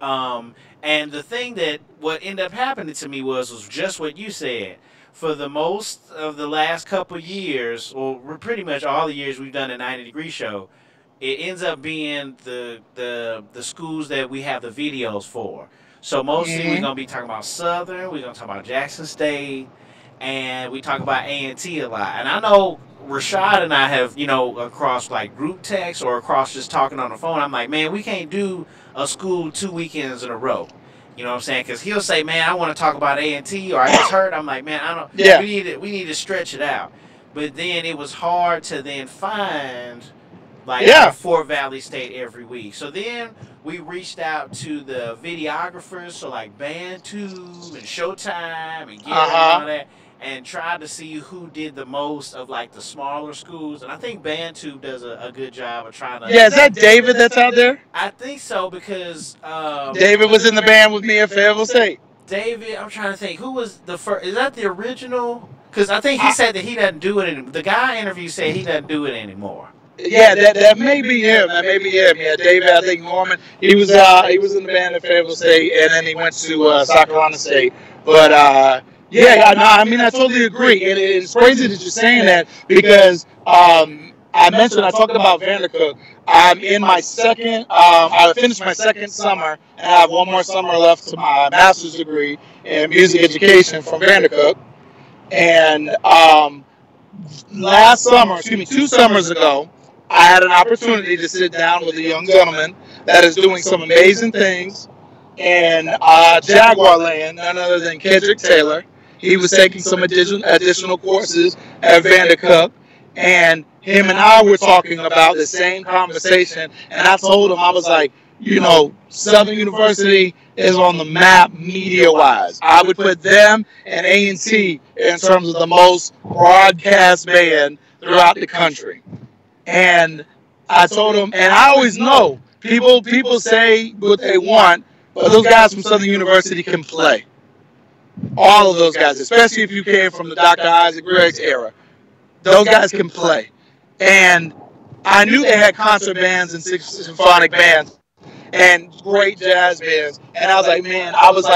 And the thing what ended up happening to me was just what you said. For the most of the last couple of years, or pretty much all the years we've done a 90 Degree show, it ends up being the schools that we have the videos for. So mostly we're gonna be talking about Southern, we're gonna talk about Jackson State, and we talk about A&T a lot. And I know Rashad and I have, across like group text or across just talking on the phone, I'm like, man, we can't do a school 2 weekends in a row. You know what I'm saying? Because he'll say, man, I want to talk about A&T, or I just heard. I'm like, man, I don't. Yeah. We need to stretch it out. But then it was hard to then find Fort Valley State every week. So then we reached out to the videographers, so like BandTube and Showtime and Gary and all that, and tried to see who did the most of like the smaller schools. And I think BandTube does a good job of trying to. Yeah, is that David that's out there? I think so, because David was in the band with me at Fayetteville State. David, I'm trying to think, who was the first? Is that the original? Because I think he said that he doesn't do it anymore. The guy I interviewed said he doesn't do it anymore. Yeah, that may be him. That may be him. Yeah, David, I think Norman. He was in the band at Fayetteville State, and then he went to South Carolina State. But I totally agree. And it's crazy that you're saying that, because I talked about Vandercook. I'm in my second. I finished my second summer, and I have one more summer left to my master's degree in music education from Vandercook. And last summer, excuse me, 2 summers ago, I had an opportunity to sit down with a young gentleman that is doing some amazing things in Jaguar Land, none other than Kendrick Taylor. He was taking some additional courses at Vandercook, and him and I were talking about the same conversation, and I told him, I was like, you know, Southern University is on the map media-wise. I would put them and A&T in terms of the most broadcast band throughout the country. And I told him, and I always know, people say what they want, but those guys from Southern University can play. All of those guys, especially if you came from the Dr. Isaac Briggs era. Those guys can play. And I knew they had concert bands and symphonic bands and great jazz bands. And I was like, man,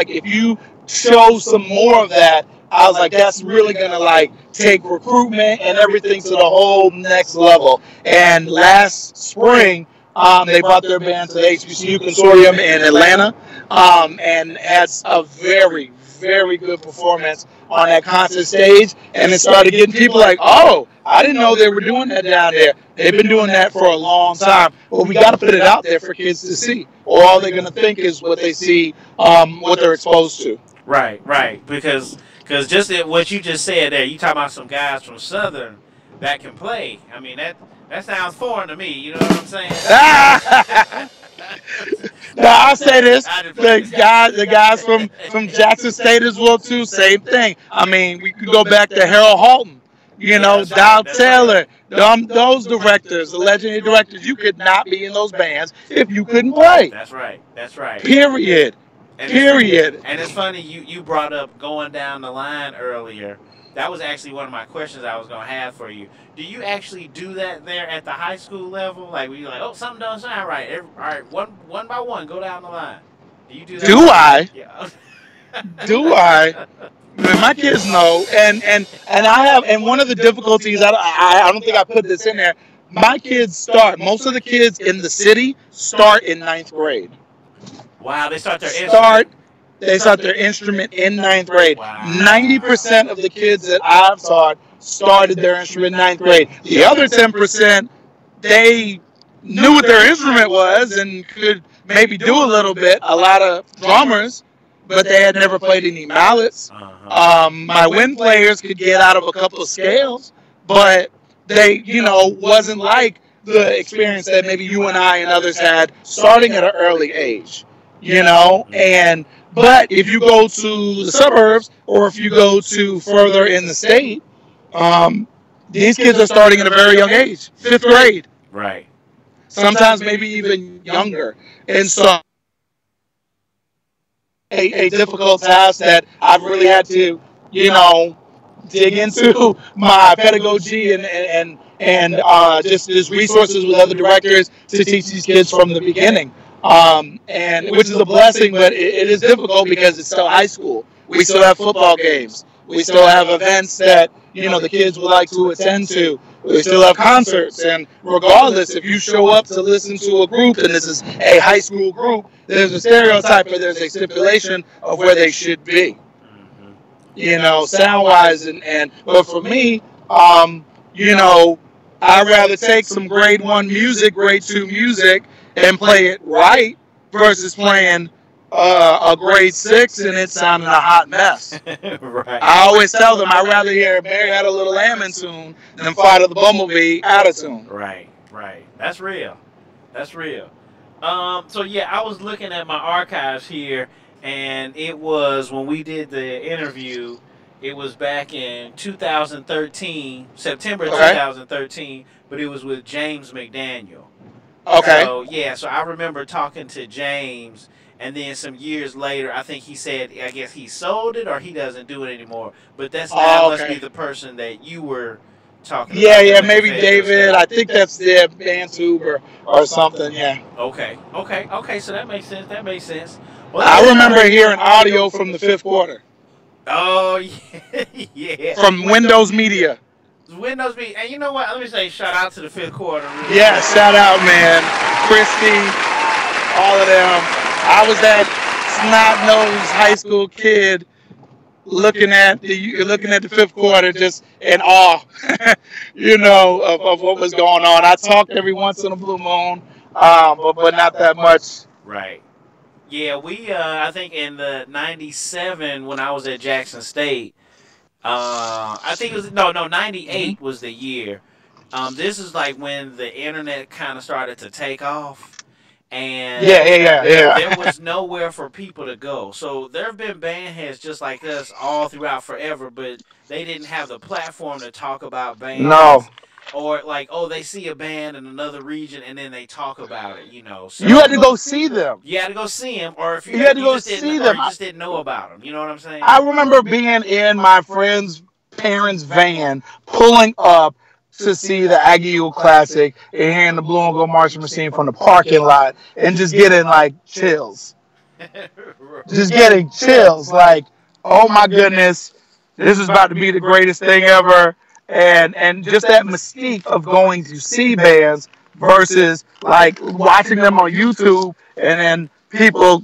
if you show some more of that, I was like, that's really going to like take recruitment and everything to the whole next level. And last spring, they brought their band to the HBCU Consortium in Atlanta and had a very, very good performance on that concert stage. And it started getting people like, oh, I didn't know they were doing that down there. They've been doing that for a long time. Well, we got to put it out there for kids to see. Or all they're going to think is what they see, what they're exposed to. Right. Because just what you just said there, you talking about some guys from Southern that can play. I mean, that sounds foreign to me. You know what I'm saying? Now, I'll say this. The guys from Jackson State as well, too, same thing. I mean, we could go back to Harold Halton, you know, Dow Taylor, those directors, the legendary directors. You could not be in those bands if you couldn't play. That's right. Period. And it's funny, you brought up going down the line earlier. That was actually one of my questions I was going to have for you. Do you actually do that there at the high school level? Like, were you like, oh, something doesn't sound right. All right, one by one, go down the line. Do you do that? Do I? Yeah. Do I? Man, my kids know. And I have, and one of the difficulties, I don't think I put this in there, my kids most of the kids in the city start in 9th grade. Wow, they start their instrument. They start their instrument in 9th grade. Wow. 90% of the kids that I've taught started their instrument in 9th grade. The other 10%, they knew what their instrument was and could maybe do a little bit. A lot of drummers, but they had never played any mallets. My wind players could get out of a couple of scales, but they, wasn't like the experience that maybe you and I and others had starting at an early age, But if you go to the suburbs or if you go to further in the state, these kids are starting at a very young age, 5th grade. Right. Sometimes maybe even younger. And so a difficult task that I've really had to, dig into my pedagogy and just resources with other directors to teach these kids from the beginning. And which is a blessing, but it is difficult because it's still high school. We still have football games. We still have events that, the kids would like to attend to. We still have concerts. And regardless, if you show up to listen to a group, and this is a high school group, there's a stereotype or there's a stipulation of where they should be. Sound-wise. But for me, I'd rather take some grade 1 music, grade 2 music, and play it right versus playing a grade 6 and it sounding a hot mess. Right. I always tell them I'd rather hear Mary Had a Little Lamb in tune than Flight of the Bumblebee out of tune. Right. That's real. So yeah, I was looking at my archives here, and it was when we did the interview. It was back in 2013, September 2013, but it was with James McDaniel. Okay. So I remember talking to James, and then some years later, I think he said, I guess he sold it or he doesn't do it anymore. But that's now must be the person that you were talking about. Yeah, maybe David. I think that's their band tube or something, yeah. Okay, so that makes sense. Well, I remember hearing audio from the 5th quarter. Oh, yeah. From Windows Media. Windows be, and you know what? Let me say shout out to the fifth quarter. Really Yeah, shout out, man. Christy, all of them. I was that snot-nosed high school kid looking at the fifth quarter just in awe, of what was going on. I talked every once in a blue moon, but not that much. Right. Yeah, we I think in the '97 when I was at Jackson State, I think it was no 98 was the year. This is like when the internet kind of started to take off, and Yeah. there was nowhere for people to go. So there have been band heads just like us all throughout forever, but they didn't have the platform to talk about bands. No. Or like, oh, they see a band in another region and then they talk about it. So You had to go see them. you had to go see them, or if you had to go just see or them. you just didn't know about them. You know what I'm saying? I remember being in my friend's parents' van, pulling up to see the Aggie Youth Classic and hearing the Blue and Gold marching machine from the parking lot and just getting like chills. Just getting chills. Like, oh my goodness, this is about to be the greatest thing ever. And just that mystique of going to see bands versus like watching them on YouTube and then people,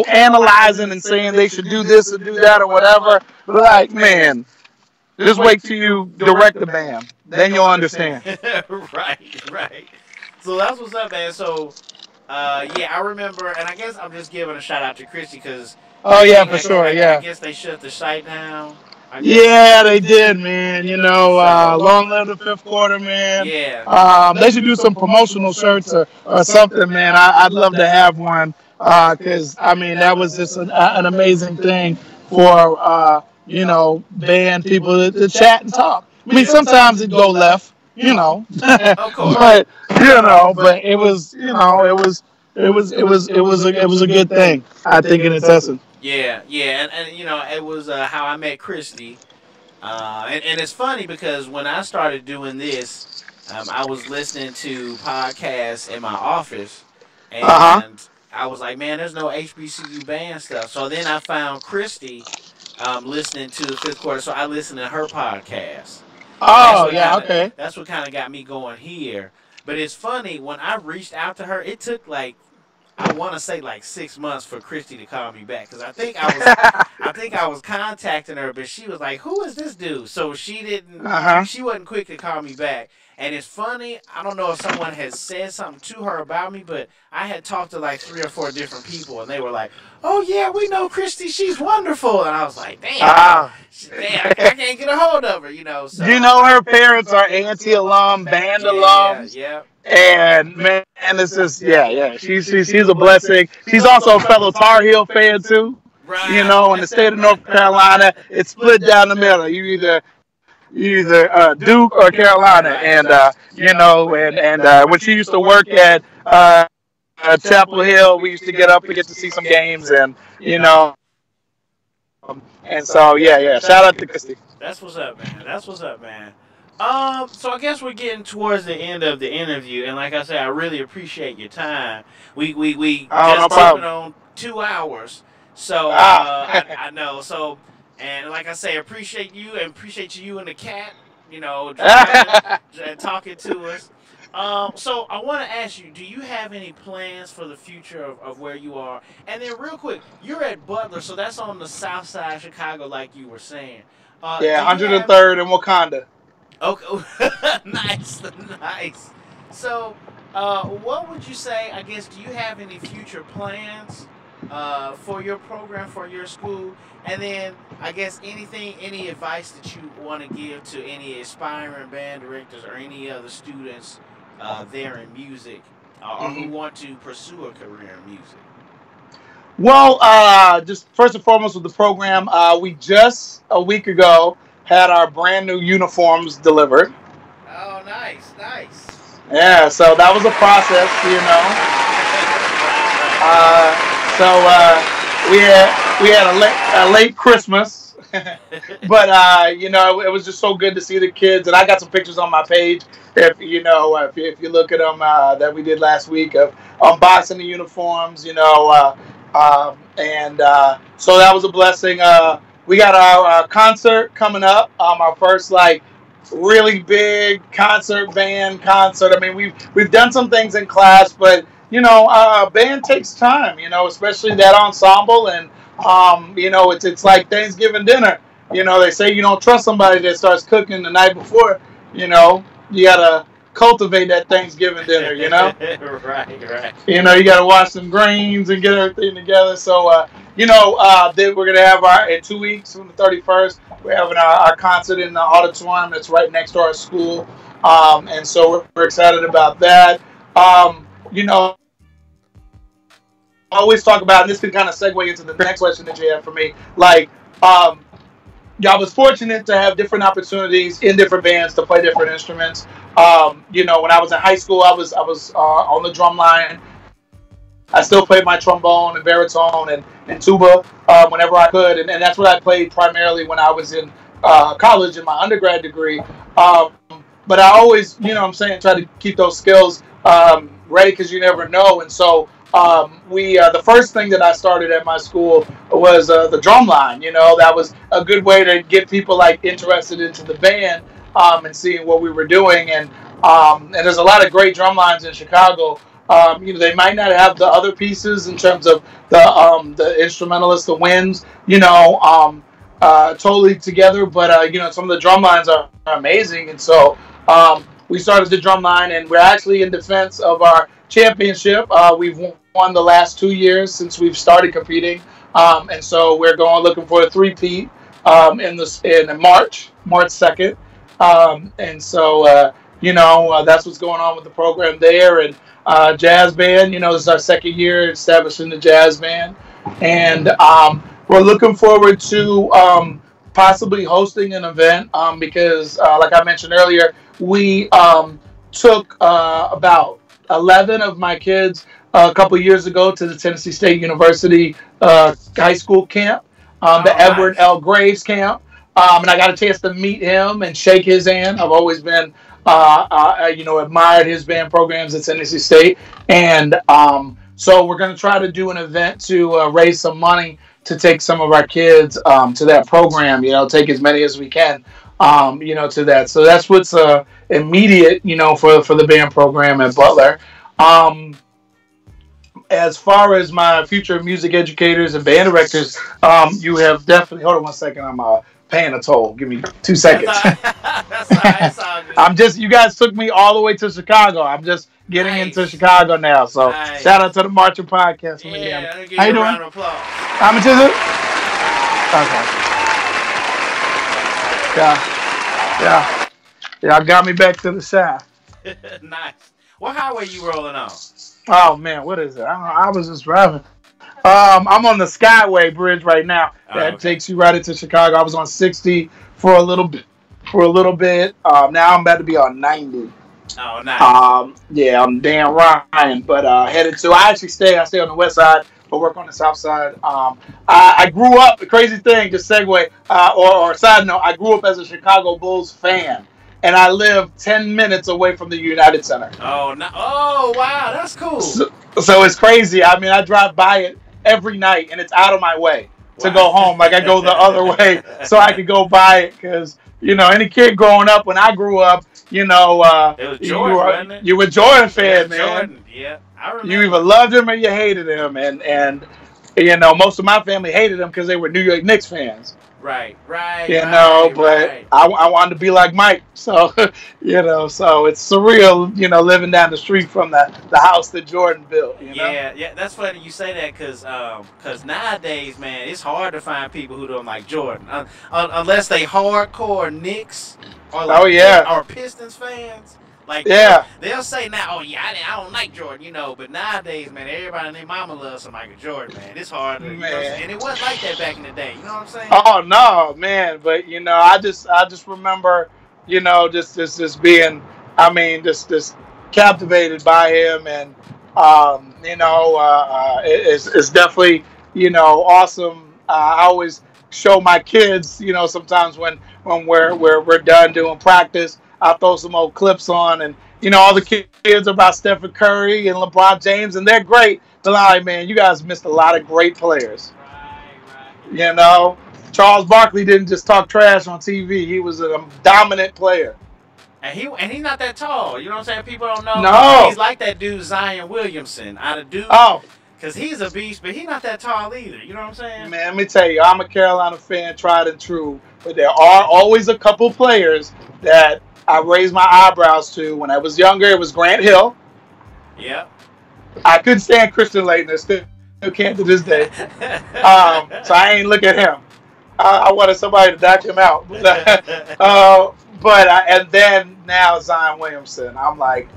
analyzing and saying they should do this or do that or whatever. Like, man, just wait till you direct the band. Then you'll understand. Right. So that's what's up, man. So, I remember, and I guess I'm just giving a shout out to Christy because. Oh, yeah, for sure, yeah. I guess they shut the site down. Yeah, they did, man. Long live the fifth quarter, man. Yeah. They should do some promotional shirts or something, man. I'd love to have one because, that was just an amazing thing for, band people to chat and talk. I mean, sometimes it'd go left, Of course. but it was, it was a good thing, I think, in its essence. Yeah, and it was how I met Christy, and it's funny because when I started doing this, I was listening to podcasts in my office, and I was like, man, there's no HBCU band stuff. So then I found Christy, listening to the fifth quarter, so I listened to her podcast. Oh, yeah, okay. That's what kind of got me going here. But it's funny when I reached out to her, it took I want to say 6 months for Christy to call me back because I think I was contacting her, but she was like, "Who is this dude?" So she didn't. She wasn't quick to call me back. And it's funny. I don't know if someone has said something to her about me, but I had talked to 3 or 4 different people, and they were like, "Oh yeah, we know Christy. She's wonderful." And I was like, "Damn, I can't get a hold of her." So. Her parents are anti-alum, band alums. Yeah. And man, it's just she's a blessing. She's also a fellow Tar Heel fan too. Right. In the state of North Carolina, it's split down the middle. You either Duke or Carolina, and when she used to work at Chapel Hill, we used to get up and get to see some games, and and so shout out to Christy. That's what's up, man. So I guess we're getting towards the end of the interview, and like I said, I really appreciate your time. We just taking on 2 hours, so I know. So, and like I say, appreciate you and the cat, driving, and talking to us. So I want to ask you, do you have any plans for the future of where you are? And then real quick, you're at Butler, so that's on the south side of Chicago, like you were saying. 103rd in Wakanda. Okay, nice. So, what would you say? I guess, do you have any future plans for your program, for your school? And then, I guess, any advice that you want to give to any aspiring band directors or any other students there in music or who want to pursue a career in music? Well, just first and foremost with the program, we just a week ago had our brand new uniforms delivered. Oh, nice. Yeah, so that was a process, we had a late Christmas, but it was just so good to see the kids, and I got some pictures on my page. If you look at them that we did last week of unboxing the uniforms, so that was a blessing. We got our concert coming up, our first really big band concert. I mean, we've done some things in class, but band takes time. Especially that ensemble, and it's like Thanksgiving dinner. They say you don't trust somebody that starts cooking the night before. You gotta cultivate that Thanksgiving dinner. Right. You gotta wash some grains and get everything together. So then we're gonna have in 2 weeks from the 31st. We're having our concert in the auditorium that's right next to our school, and so we're excited about that. I always talk about, and this can kind of segue into the next question that you have for me. Like, I was fortunate to have different opportunities in different bands to play different instruments. When I was in high school, I was on the drum line. I still played my trombone and baritone and tuba whenever I could, and that's what I played primarily when I was in college in my undergrad degree. But I always, try to keep those skills ready because you never know. And so the first thing that I started at my school was the drum line. That was a good way to get people interested into the band and seeing what we were doing. And there's a lot of great drum lines in Chicago. They might not have the other pieces in terms of the instrumentalists, the winds, totally together. But some of the drum lines are amazing. And so we started the drum line, and we're actually in defense of our championship. We've won the last 2 years since we've started competing, and so we're looking for a three-peat in March 2nd, and so that's what's going on with the program there. And jazz band, this is our second year establishing the jazz band, and we're looking forward to possibly hosting an event because, like I mentioned earlier, we took about 11 of my kids a couple years ago to the Tennessee State University high school camp, the Edward L. Graves camp, and I got a chance to meet him and shake his hand. I've always been, admired his band programs at Tennessee State, and so we're going to try to do an event to raise some money to take some of our kids to that program. Take as many as we can. To that. So that's what's immediate, for the band program at Butler. As far as my future music educators and band directors, you have definitely. Hold on 1 second. I'm paying a toll. Give me 2 seconds. That's all good. I'm just. You guys took me all the way to Chicago. I'm just getting into Chicago now. So shout out to the Marching Podcast. Yeah, how you doing? Round of applause. How much is it? Okay. Yeah. Y'all got me back to the South. Nice. What highway you rolling on? Oh man, what is it? I was just driving. I'm on the Skyway Bridge right now. That takes you right into Chicago. I was on 60 for a little bit. Now I'm about to be on 90. Oh, nice. Yeah, I'm Dan Ryan, but headed to. I stay on the west side, but work on the south side. I grew up. The crazy thing, just segue or side note. I grew up as a Chicago Bulls fan, and I live 10 minutes away from the United Center. Oh, no. Oh, wow, that's cool. So it's crazy. I mean, I drive by it every night, and it's out of my way to go home. Like I go the other way so I could go by it because any kid growing up when I grew up, it was Jordan, wasn't it? You were a Jordan fan, man. Jordan, yeah. I remember. You either loved him or you hated him, and most of my family hated him because they were New York Knicks fans. Right. But I wanted to be like Mike, so so it's surreal, living down the street from the house that Jordan built. Yeah, that's funny you say that because nowadays, man, it's hard to find people who don't like Jordan unless they hardcore Knicks or or Pistons fans. Like, they'll say now, I don't like Jordan, but nowadays, man, everybody and their mama loves some Michael Jordan, man. It's hard to, and it wasn't like that back in the day. You know what I'm saying? Oh no, man! But I just remember, just being, just captivated by him, and it's definitely awesome. I always show my kids, sometimes when we're done doing practice. I'll throw some old clips on, and all the kids are about Stephen Curry and LeBron James, and they're great. But like, man, you guys missed a lot of great players. Right. Charles Barkley didn't just talk trash on TV. He was a dominant player. And he's not that tall. You know what I'm saying? People don't know. No. He's like that dude Zion Williamson out of Duke. Oh. Because he's a beast, but he's not that tall either. You know what I'm saying? Man, let me tell you, I'm a Carolina fan, tried and true. But there are always a couple players that I raised my eyebrows to. When I was younger, it was Grant Hill. Yep. I couldn't stand Christian Laettner. Still can't to this day. So I ain't look at him. I wanted somebody to knock him out. And then now Zion Williamson. I'm like,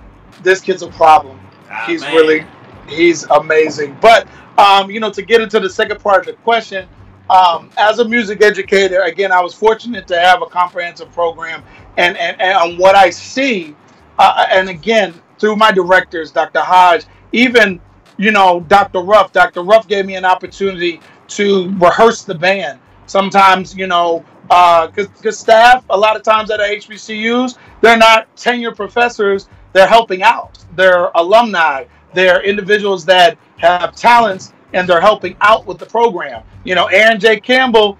this kid's a problem. He's amazing. But, to get into the second part of the question, as a music educator, again, I was fortunate to have a comprehensive program. And on what I see, and again, through my directors, Dr. Hodge, even, Dr. Ruff. Dr. Ruff gave me an opportunity to rehearse the band. Sometimes, because staff, a lot of times at HBCUs, they're not tenured professors. They're helping out. They're alumni. They're individuals that have talents, and they're helping out with the program. Aaron J. Campbell,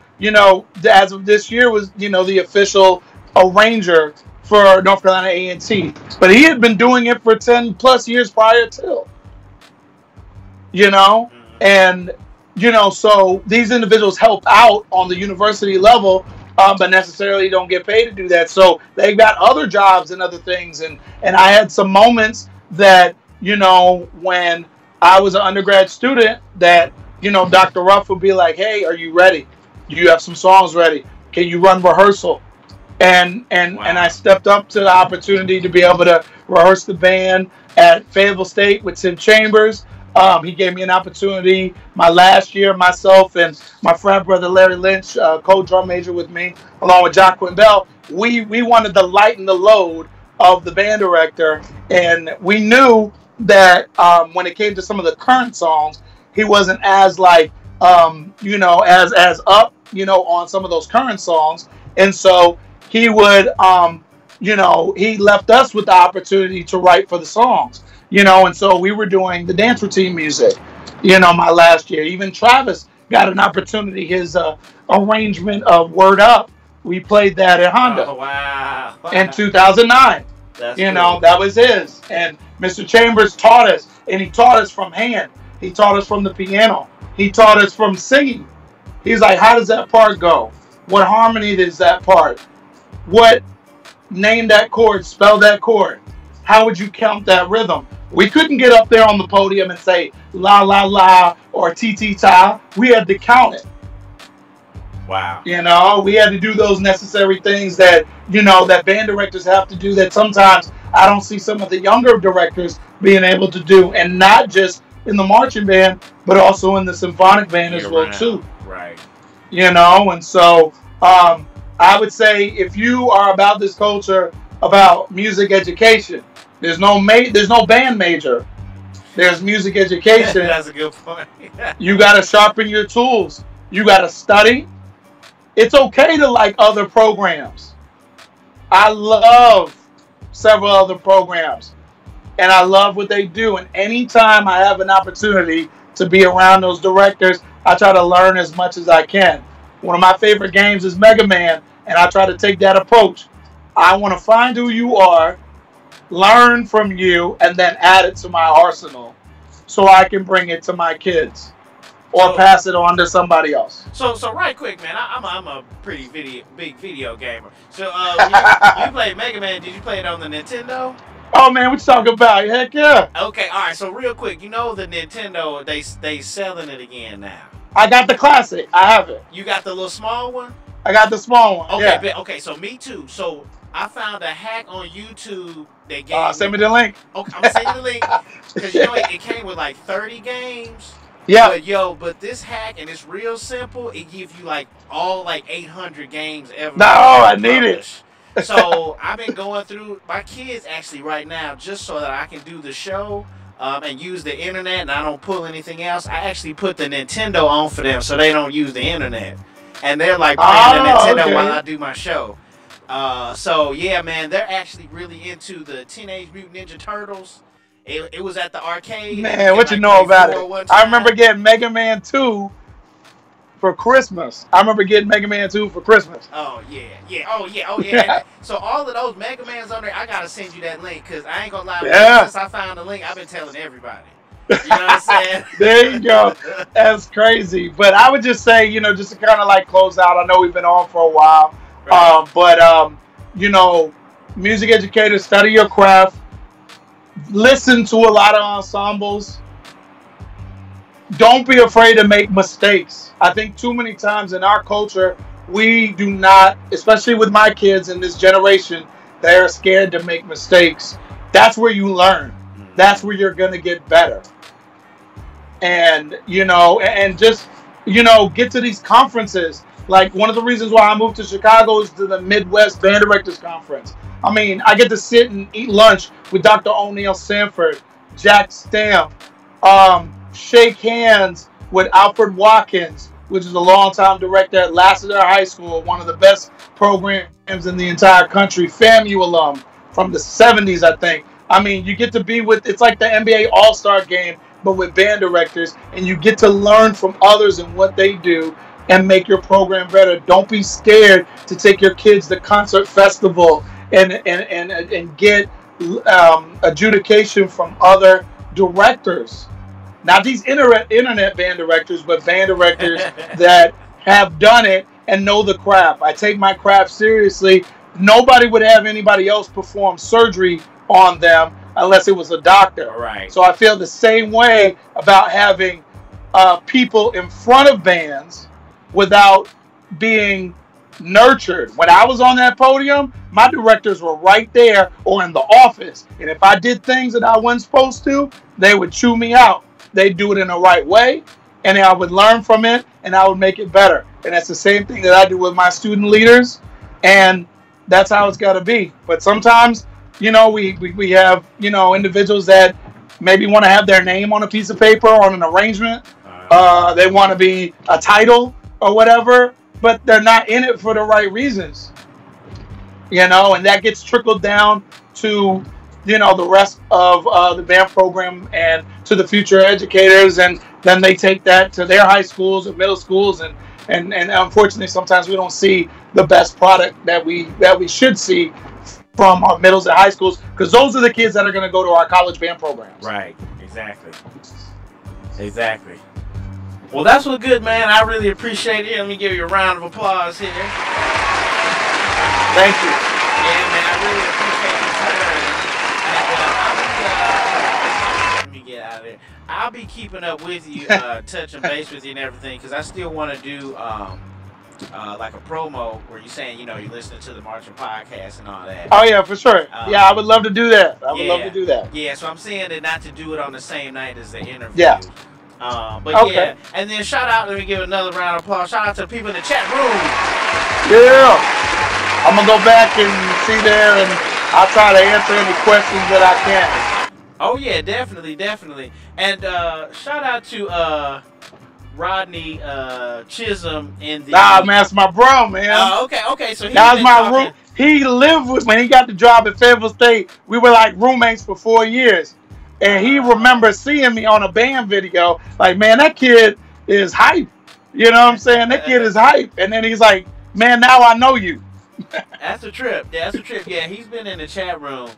as of this year was, the official arranger for North Carolina A&T. But he had been doing it for 10 plus years prior to. And so these individuals help out on the university level, but necessarily don't get paid to do that. So they've got other jobs and other things. And I had some moments that, when I was an undergrad student that, Dr. Ruff would be like, hey, are you ready? Do you have some songs ready? Can you run rehearsal? And I stepped up to the opportunity to be able to rehearse the band at Fayetteville State with Tim Chambers. He gave me an opportunity my last year, myself and my friend, Brother Larry Lynch, co-drum major with me, along with Joaquin Bell. We wanted to lighten the load of the band director, and we knew that when it came to some of the current songs, he wasn't as as up, on some of those current songs. And so he would, he left us with the opportunity to write for the songs. And so we were doing the dance routine music, my last year. Even Travis got an opportunity. His arrangement of Word Up, we played that at Honda. Oh, wow. In 2009. That's cool. That was his. And Mr. Chambers taught us, and he taught us from hand. He taught us from the piano. He taught us from singing. He's like, how does that part go? What harmony is that part? What, name that chord, spell that chord. How would you count that rhythm? We couldn't get up there on the podium and say la la la or ti ti ta. We had to count it. Wow. We had to do those necessary things that, that band directors have to do that sometimes I don't see some of the younger directors being able to do, and not just in the marching band, but also in the symphonic band as well too. Right. And so I would say if you are about this culture, about music education, there's no band major. There's music education. That's a good point. You got to sharpen your tools. You got to study. It's okay to like other programs. I love several other programs, and I love what they do. And anytime I have an opportunity to be around those directors, I try to learn as much as I can. One of my favorite games is Mega Man, and I try to take that approach. I want to find who you are, learn from you, and then add it to my arsenal so I can bring it to my kids or pass it on to somebody else. So right quick, man, I'm a pretty big video gamer. So you played Mega Man. Did you play it on the Nintendo? Oh man, what you talking about? Heck yeah. Okay, all right. So real quick, the Nintendo, they selling it again now. I got the classic. I have it. You got the little small one? I got the small one. Okay, yeah. Okay. So me too. So I found a hack on YouTube that gave send me the link. Okay, I'm sending the link because it came with like 30 games. Yeah. But this hack, and it's real simple. It gives you like all 800 games ever. No, I need it. So I've been going through my kids actually right now just so that I can do the show and use the internet, and I don't pull anything else. I actually put the Nintendo on for them so they don't use the internet, and they're like playing the Nintendo while I do my show. So yeah, man, they're actually really into the Teenage Mutant Ninja Turtles. It was at the arcade. Man, what you know about it? I remember getting Mega Man 2 for Christmas. I remember getting Mega Man 2 for Christmas. Oh yeah. So all of those Mega Mans on there, I gotta send you that link because I ain't gonna lie. Yeah. Since I found the link, I've been telling everybody. You know what I'm saying? There you go. That's crazy. But I would just say, you know, just to kind of like close out. I know we've been on for a while, Right. but you know, music educators, study your craft. Listen to a lot of ensembles. Don't be afraid to make mistakes. I think too many times in our culture, we do not, especially with my kids in this generation, they're scared to make mistakes. That's where you learn. That's where you're going to get better. And, you know, and just, you know, get to these conferences. Like, one of the reasons why I moved to Chicago is to the Midwest Band Directors Conference. I mean, I get to sit and eat lunch with Dr. O'Neill Sanford, Jack Stamp, shake hands with Alfred Watkins, which is a longtime director at Lassiter High School, one of the best programs in the entire country, FAMU alum from the 70s, I think. I mean, you get to be with, it's like the NBA All-Star game, but with band directors, and you get to learn from others and what they do and make your program better. Don't be scared to take your kids to concert festival and get adjudication from other directors. Not these internet band directors, but band directors that have done it and know the craft. I take my craft seriously. Nobody would have anybody else perform surgery on them unless it was a doctor. Right. So I feel the same way about having people in front of bands without being nurtured. When I was on that podium, my directors were right there or in the office. And if I did things that I wasn't supposed to, they would chew me out. They'd do it in the right way, and I would learn from it, and I would make it better. And that's the same thing that I do with my student leaders, and that's how it's got to be. But sometimes, you know, we have, you know, individuals that maybe want to have their name on a piece of paper or on an arrangement. They want to be a title or whatever, but they're not in it for the right reasons. You know, and that gets trickled down to, you know, the rest of the band program and to the future educators, and then they take that to their high schools or middle schools, and unfortunately sometimes we don't see the best product that we should see from our middles and high schools, because those are the kids that are going to go to our college band programs. Right. Exactly. Well, that's what's good, man. I really appreciate it. Let me give you a round of applause here. Thank you. Yeah, man, I really appreciate your time. Let me get out of there. I'll be keeping up with you, touching base with you and everything, because I still want to do like a promo where you're saying, you know, you're listening to the Marching Podcast and all that. Oh, yeah, for sure. Yeah, I would love to do that. I would love to do that. Yeah, so I'm saying that not to do it on the same night as the interview. Yeah. But yeah, and then shout out, let me give another round of applause. Shout out to the people in the chat room. Yeah. I'm going to go back and see there, and I'll try to answer any questions that I can. Oh, yeah, definitely. And shout out to Rodney Chisholm in the... Nah, man, that's my bro, man. Okay, so that was my room. He lived with, when he got the job at Fayetteville State, we were like roommates for 4 years. And he remembers seeing me on a band video. Like, man, that kid is hype. You know what I'm saying? That kid is hype. And then he's like, man, now I know you. That's a trip. Yeah, he's been in the chat room.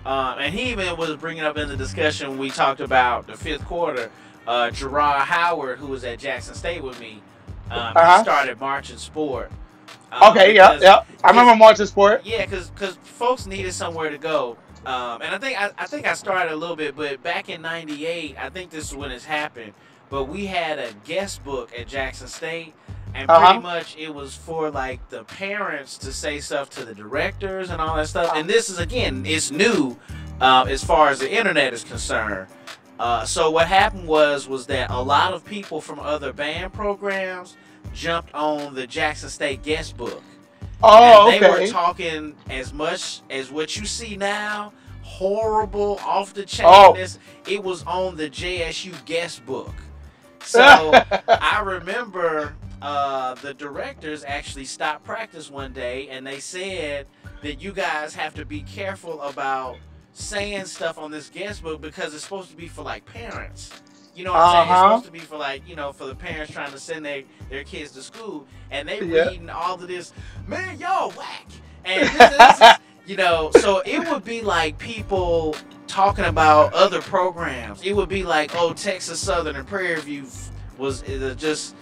And he even was bringing up in the discussion when we talked about the fifth quarter. Gerard Howard, who was at Jackson State with me, he started marching sport. Okay, yeah. I remember marching sport. Yeah, because folks needed somewhere to go. And I think I started a little bit, but back in '98, I think this is when it's happened. But we had a guest book at Jackson State, and pretty much it was for like the parents to say stuff to the directors and all that stuff. And this is, again, it's new as far as the internet is concerned. So what happened was that a lot of people from other band programs jumped on the Jackson State guest book. Oh, and they were talking as much as what you see now, horrible, off the chainness. It was on the JSU guest book. So I remember the directors actually stopped practice one day, and they said that you guys have to be careful about saying stuff on this guest book because it's supposed to be for like parents. You know what I'm saying? It's supposed to be for like, for the parents trying to send their kids to school, and they reading all of this, man, y'all whack. And this, so it would be like people talking about other programs. It would be like, oh, Texas Southern and Prairie View was just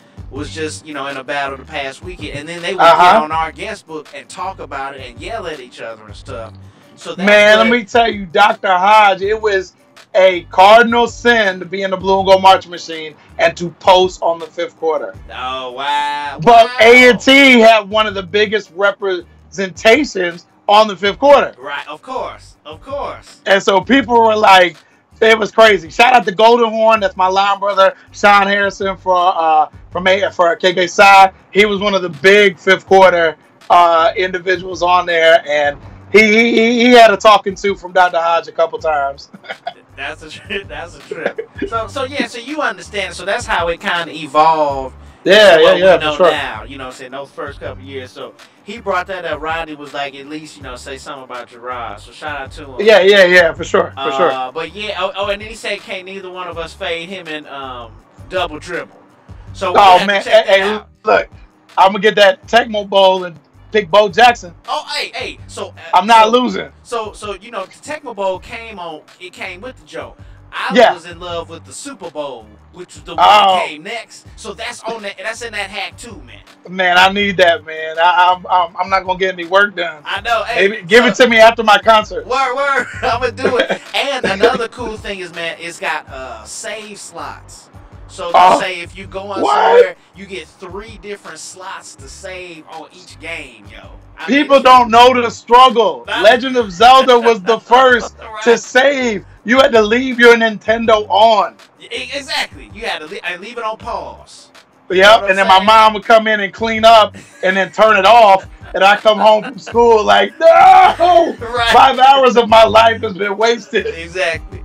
in a battle the past weekend, and then they would get on our guest book and talk about it and yell at each other and stuff. So let me tell you, Dr. Hodge, it was a cardinal sin to be in the blue and gold marching machine and to post on the fifth quarter. Oh, wow. But A&T had one of the biggest representations on the fifth quarter. Right, of course. And so people were like, it was crazy. Shout out to Golden Horn, that's my line brother, Sean Harrison for KK Side. He was one of the big fifth quarter individuals on there, and he had a talking to from Dr. Hodge a couple times. That's a trip. So you understand. So that's how it kind of evolved. Yeah, for sure. Now, saying those first couple years. So he brought that up. Rodney was like, at least say something about Gerard. So shout out to him. Yeah, for sure. But yeah, and then he said, can't neither one of us fade him in double dribble. So man, hey, look, I'm gonna get that Tecmo Bowl and pick Bo Jackson. Oh, hey. So I'm not losing. So the Tecmo Bowl came with the Joe. I was in love with the Super Bowl, which was the one that came next. So that's that's in that hack too, man. Man, I need that, man. I'm not gonna get any work done. I know. Hey, give it to me after my concert. Word. I'm gonna do it. And another cool thing is, man, it's got save slots. So say if you go on somewhere, you get 3 different slots to save on each game, yo. People don't know the struggle. Legend of Zelda was the first to save. You had to leave your Nintendo on. Exactly. You had to leave it on pause. Yep, and then my mom would come in and clean up and then turn it off. And I come home from school like, no! Right. 5 hours of my life has been wasted. Exactly.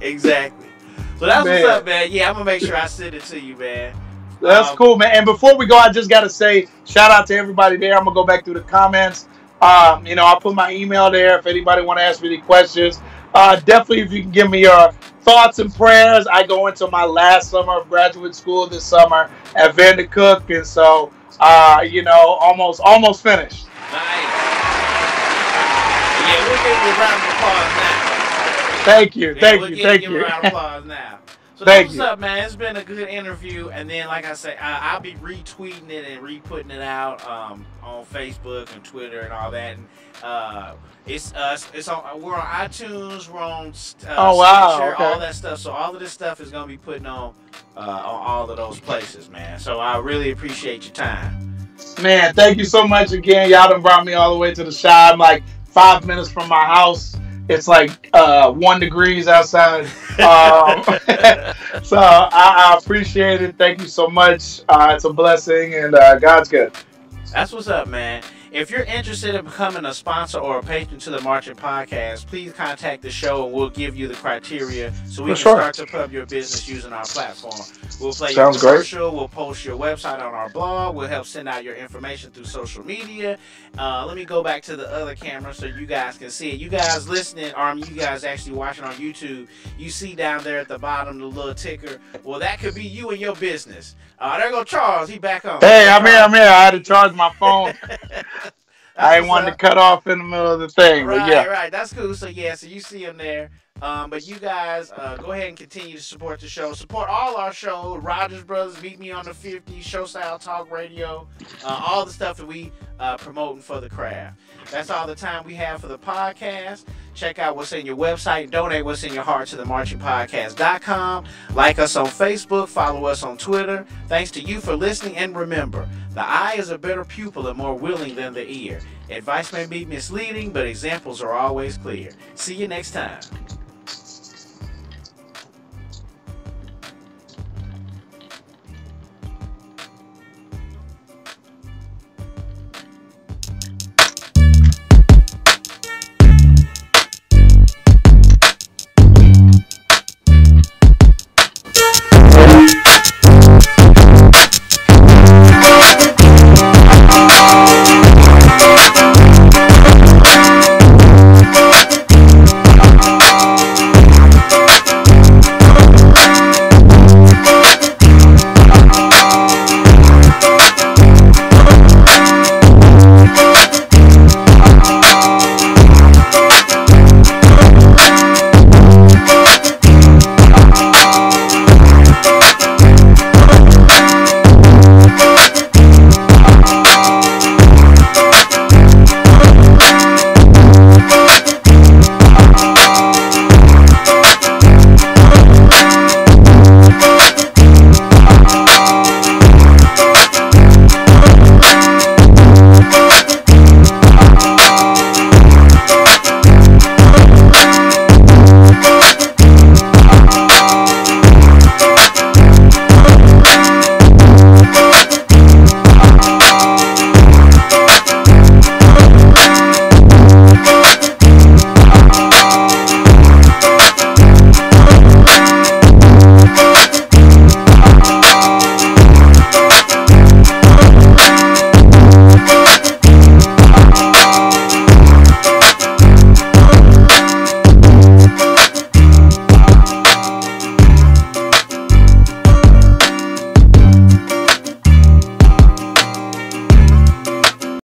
So that's what's up, man. Yeah, I'm going to make sure I send it to you, man. That's cool, man. And before we go, I just got to say, shout out to everybody there. I'm going to go back through the comments. I'll put my email there if anybody want to ask me any questions. Definitely, if you can give me your thoughts and prayers. I go into my last summer of graduate school this summer at Vandercook, and so, almost finished. Nice. Yeah, we'll give you a round of applause now. Thank you. We'll give you a round of applause now. So what's up, man? It's been a good interview, and then, like I say, I'll be retweeting it and re-putting it out on Facebook and Twitter and all that. And we're on iTunes, we're on Stitcher, all that stuff. So all of this stuff is gonna be putting on all of those places, man. So I really appreciate your time. Man, thank you so much again. Y'all done brought me all the way to the shop. I'm like 5 minutes from my house. It's like 1 degree outside. So I appreciate it. Thank you so much. It's a blessing, and God's good. That's what's up, man. If you're interested in becoming a sponsor or a patron to the Marching Podcast, please contact the show and we'll give you the criteria so we can start to pub your business using our platform. We'll play your commercial. We'll post your website on our blog. We'll help send out your information through social media. Let me go back to the other camera so you guys can see it. You guys listening, or you guys actually watching on YouTube, you see down there at the bottom the little ticker. Well, that could be you and your business. There go Charles. He back on. Hey, I'm here. I had to charge my phone. I ain't wanted to cut off in the middle of the thing. Right. That's cool. So you see him there. But you guys go ahead and continue to support the show. Support all our shows. Rogers Brothers, Meet Me on the 50, Show Style Talk Radio, all the stuff that we promoting for the craft. That's all the time we have for the podcast. Check out what's in your website. Donate what's in your heart to themarchingpodcast.com. Like us on Facebook. Follow us on Twitter. Thanks to you for listening. And remember, the eye is a better pupil and more willing than the ear. Advice may be misleading, but examples are always clear. See you next time.